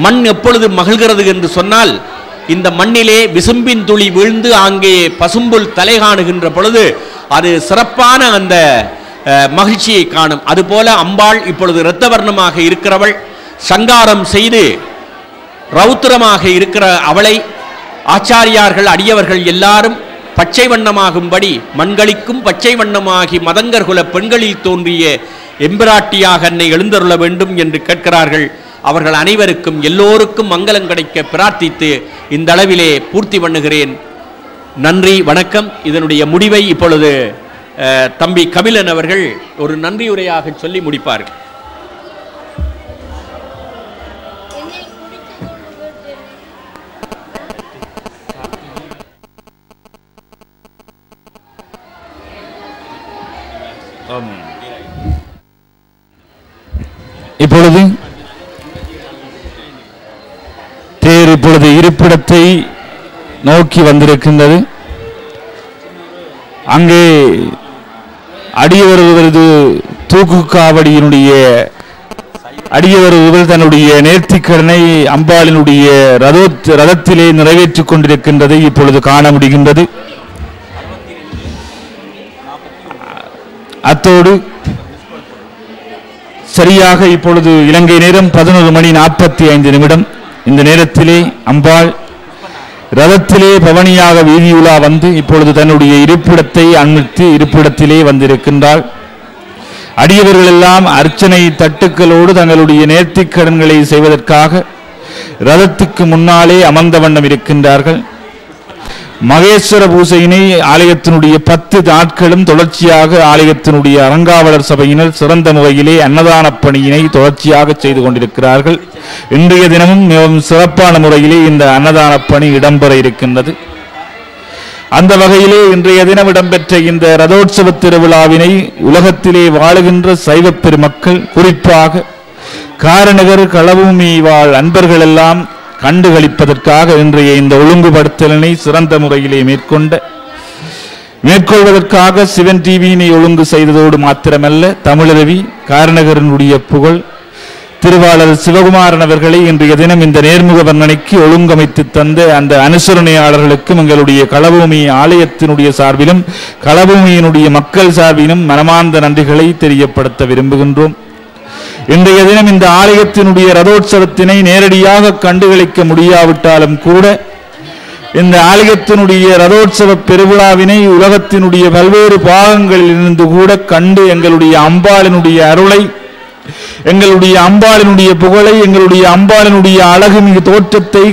மண் எப்பொழுது மகிழ்கிறது என்று சொன்னால், இந்த மண்ணிலே விசும்பின் துளி வீழ்ந்து அங்கே பசும்புல் தலை காணுகின்ற பொழுது அது சிறப்பான அந்த மகிழ்ச்சியை காணும். அதுபோல அம்பாள் இப்பொழுது இரத்த வர்ணமாக இருக்கிறவள், சங்காரம் செய்து ரௌத்திரமாக இருக்கிற அவளை ஆச்சாரியார்கள் அடியவர்கள் எல்லாரும் பச்சை வண்ணமாகும்படி மண்களிக்கும் பச்சை வண்ணமாகி மதங்கர் குல பெண்களில் தோன்றிய எம்பிராட்டியாக அன்னை எழுந்தருள வேண்டும் என்று கேட்கிறார்கள். அவர்கள் அனைவருக்கும் எல்லோருக்கும் மங்களம் கிடைக்க பிரார்த்தித்து இந்த அளவிலே பூர்த்தி பண்ணுகிறேன். நன்றி, வணக்கம். இதனுடைய முடிவை இப்பொழுது தம்பி கபிலன் அவர்கள் ஒரு நன்றியுரையாக சொல்லி முடிப்பார்கள். இப்பொழுது தேர் இப்பொழுது இருப்பிடத்தை நோக்கி வந்திருக்கின்றது. அங்கே அடியவரது தூக்கு காவடியினுடைய அடியவர்கள் தன்னுடைய நேர்த்திக்கடனை அம்பாளினுடைய ரதத்திலே நிறைவேற்றிக் கொண்டிருக்கின்றதை இப்பொழுது காண முடிகின்றது. அத்தோடு சரியாக இப்பொழுது இலங்கை நேரம் 11:45. இந்த நேரத்திலே அம்பாள் ரதத்திலே பவனியாக வீதியுலா வந்து இப்பொழுது தன்னுடைய இருப்பிடத்தை அண்மித்து இருப்பிடத்திலே வந்திருக்கின்றாள். அடியவர்கள் எல்லாம் அர்ச்சனை தட்டுக்களோடு தங்களுடைய நேர்த்திக்கடன்களை செய்வதற்காக ரதத்துக்கு முன்னாலே அமர்ந்த வண்ணம் இருக்கின்றார்கள். மகேஸ்வர பூசையினை ஆலயத்தினுடைய 10 நாட்களும் தொடர்ச்சியாக ஆலயத்தினுடைய அறங்காவலர் சபையினர் சிறந்த முறையிலே அன்னதான பணியினை தொடர்ச்சியாக செய்து கொண்டிருக்கிறார்கள். இன்றைய தினமும் மிகவும் சிறப்பான முறையிலே இந்த அன்னதான பணி இடம்பெற இருக்கின்றது. அந்த வகையிலே இன்றைய தினம் இடம்பெற்ற இந்த ரதோற்சவ திருவிழாவினை உலகத்திலே வாழுகின்ற சைவ பெருமக்கள், குறிப்பாக காரநகர் களபூமி வாழ் அன்பர்கள் எல்லாம் கண்டுகளிப்பதற்காக இன்றைய இந்த ஒழுங்குபடுத்தலினை சிறந்த முறையிலே மேற்கொள்வதற்காக சிவன் டிவியினை ஒழுங்கு செய்ததோடு மாத்திரமல்ல, தமிழருவி காரநகரனுடைய புகழ் திருவாளர் சிவகுமாரன் அவர்களை இன்றைய தினம் இந்த நேர்முக வர்ணனைக்கு ஒழுங்கமைத்து தந்த அந்த அனுசரணையாளர்களுக்கும் எங்களுடைய களபூமி ஆலயத்தினுடைய சார்பிலும் களபூமியினுடைய மக்கள் சார்பிலும் மனமார்ந்த நன்றிகளை தெரியப்படுத்த விரும்புகின்றோம். இன்றைய தினம் இந்த ஆலயத்தினுடைய ரதோற்சவத்தினை நேரடியாக கண்டுகளிக்க முடியாவிட்டாலும் கூட இந்த ஆலயத்தினுடைய ரதோற்சவ பெருவிழாவினை உலகத்தினுடைய பல்வேறு பாகங்களில் இருந்து கூட கண்டு எங்களுடைய அம்பாளினுடைய அருளை, எங்களுடைய அம்பாளினுடைய புகழை, எங்களுடைய அம்பாளினுடைய அழகுமிகு தோற்றத்தை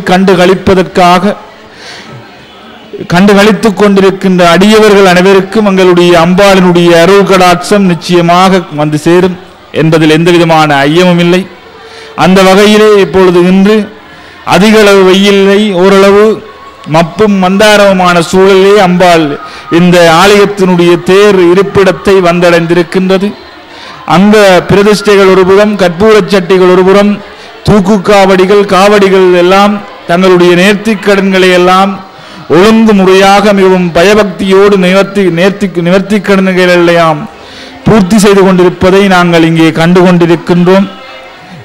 கண்டுகளித்துக் கொண்டிருக்கின்ற அடியவர்கள் அனைவருக்கும் எங்களுடைய அம்பாளினுடைய அருள் கடாட்சம் நிச்சயமாக வந்து சேரும் என்பதில் எந்த விதமான ஐயமும் இல்லை. அந்த வகையிலே இப்பொழுது இன்று அதிகளவு வெயிலை, ஓரளவு மப்பும் மந்தாரமுமான சூழலே அம்பாள் இந்த ஆலயத்தினுடைய தேர் இருப்பிடத்தை வந்தடைந்திருக்கின்றது. அங்க பிரதிஷ்டைகள் ஒருபுறம், கற்பூரச் சட்டிகள் ஒருபுறம், தூக்கு காவடிகள் எல்லாம் தங்களுடைய நேர்த்திக்கடன்களை எல்லாம் ஒழுங்கு முறையாக மிகவும் பயபக்தியோடு நிவர்த்திக்கடன்கள் எல்லாம் பூர்த்தி செய்து கொண்டிருப்பதை நாங்கள் இங்கே கண்டு கொண்டிருக்கின்றோம்.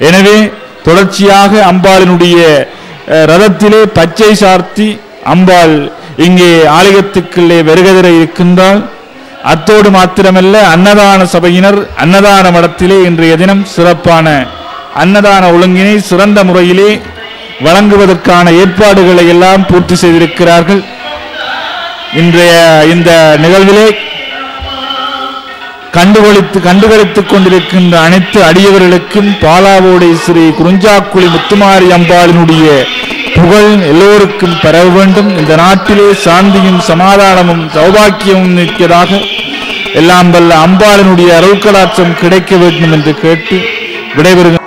எனவே தொடர்ச்சியாக அம்பாளினுடைய ரதத்திலே பச்சை சார்த்தி அம்பாள் இங்கே ஆலயத்துக்குள்ளே வருகதர இருக்கின்றாள். அத்தோடு மாத்திரமல்ல, அன்னதான சபையினர் அன்னதான மடத்திலே இன்றைய தினம் சிறப்பான அன்னதான ஒழுங்கினை சிறந்த முறையிலே வழங்குவதற்கான ஏற்பாடுகளை எல்லாம் பூர்த்தி செய்திருக்கிறார்கள். இன்றைய இந்த நிகழ்விலே கண்டுகளித்துக் கொண்டிருக்கின்ற அனைத்து அடியவர்களுக்கும் பாலாவோடை ஸ்ரீ குறிஞ்சாக்குழி முத்துமாரி அம்பாளினுடைய புகழ் எல்லோருக்கும் பரவ வேண்டும். இந்த நாட்டிலே சாந்தியும் சமாதானமும் சௌபாக்கியமும் நிற்கிறதாக எல்லாம் வல்ல அம்பாளினுடைய அருள்கடாட்சம் கிடைக்க வேண்டும் என்று கேட்டு விடைபெறுகிறேன்.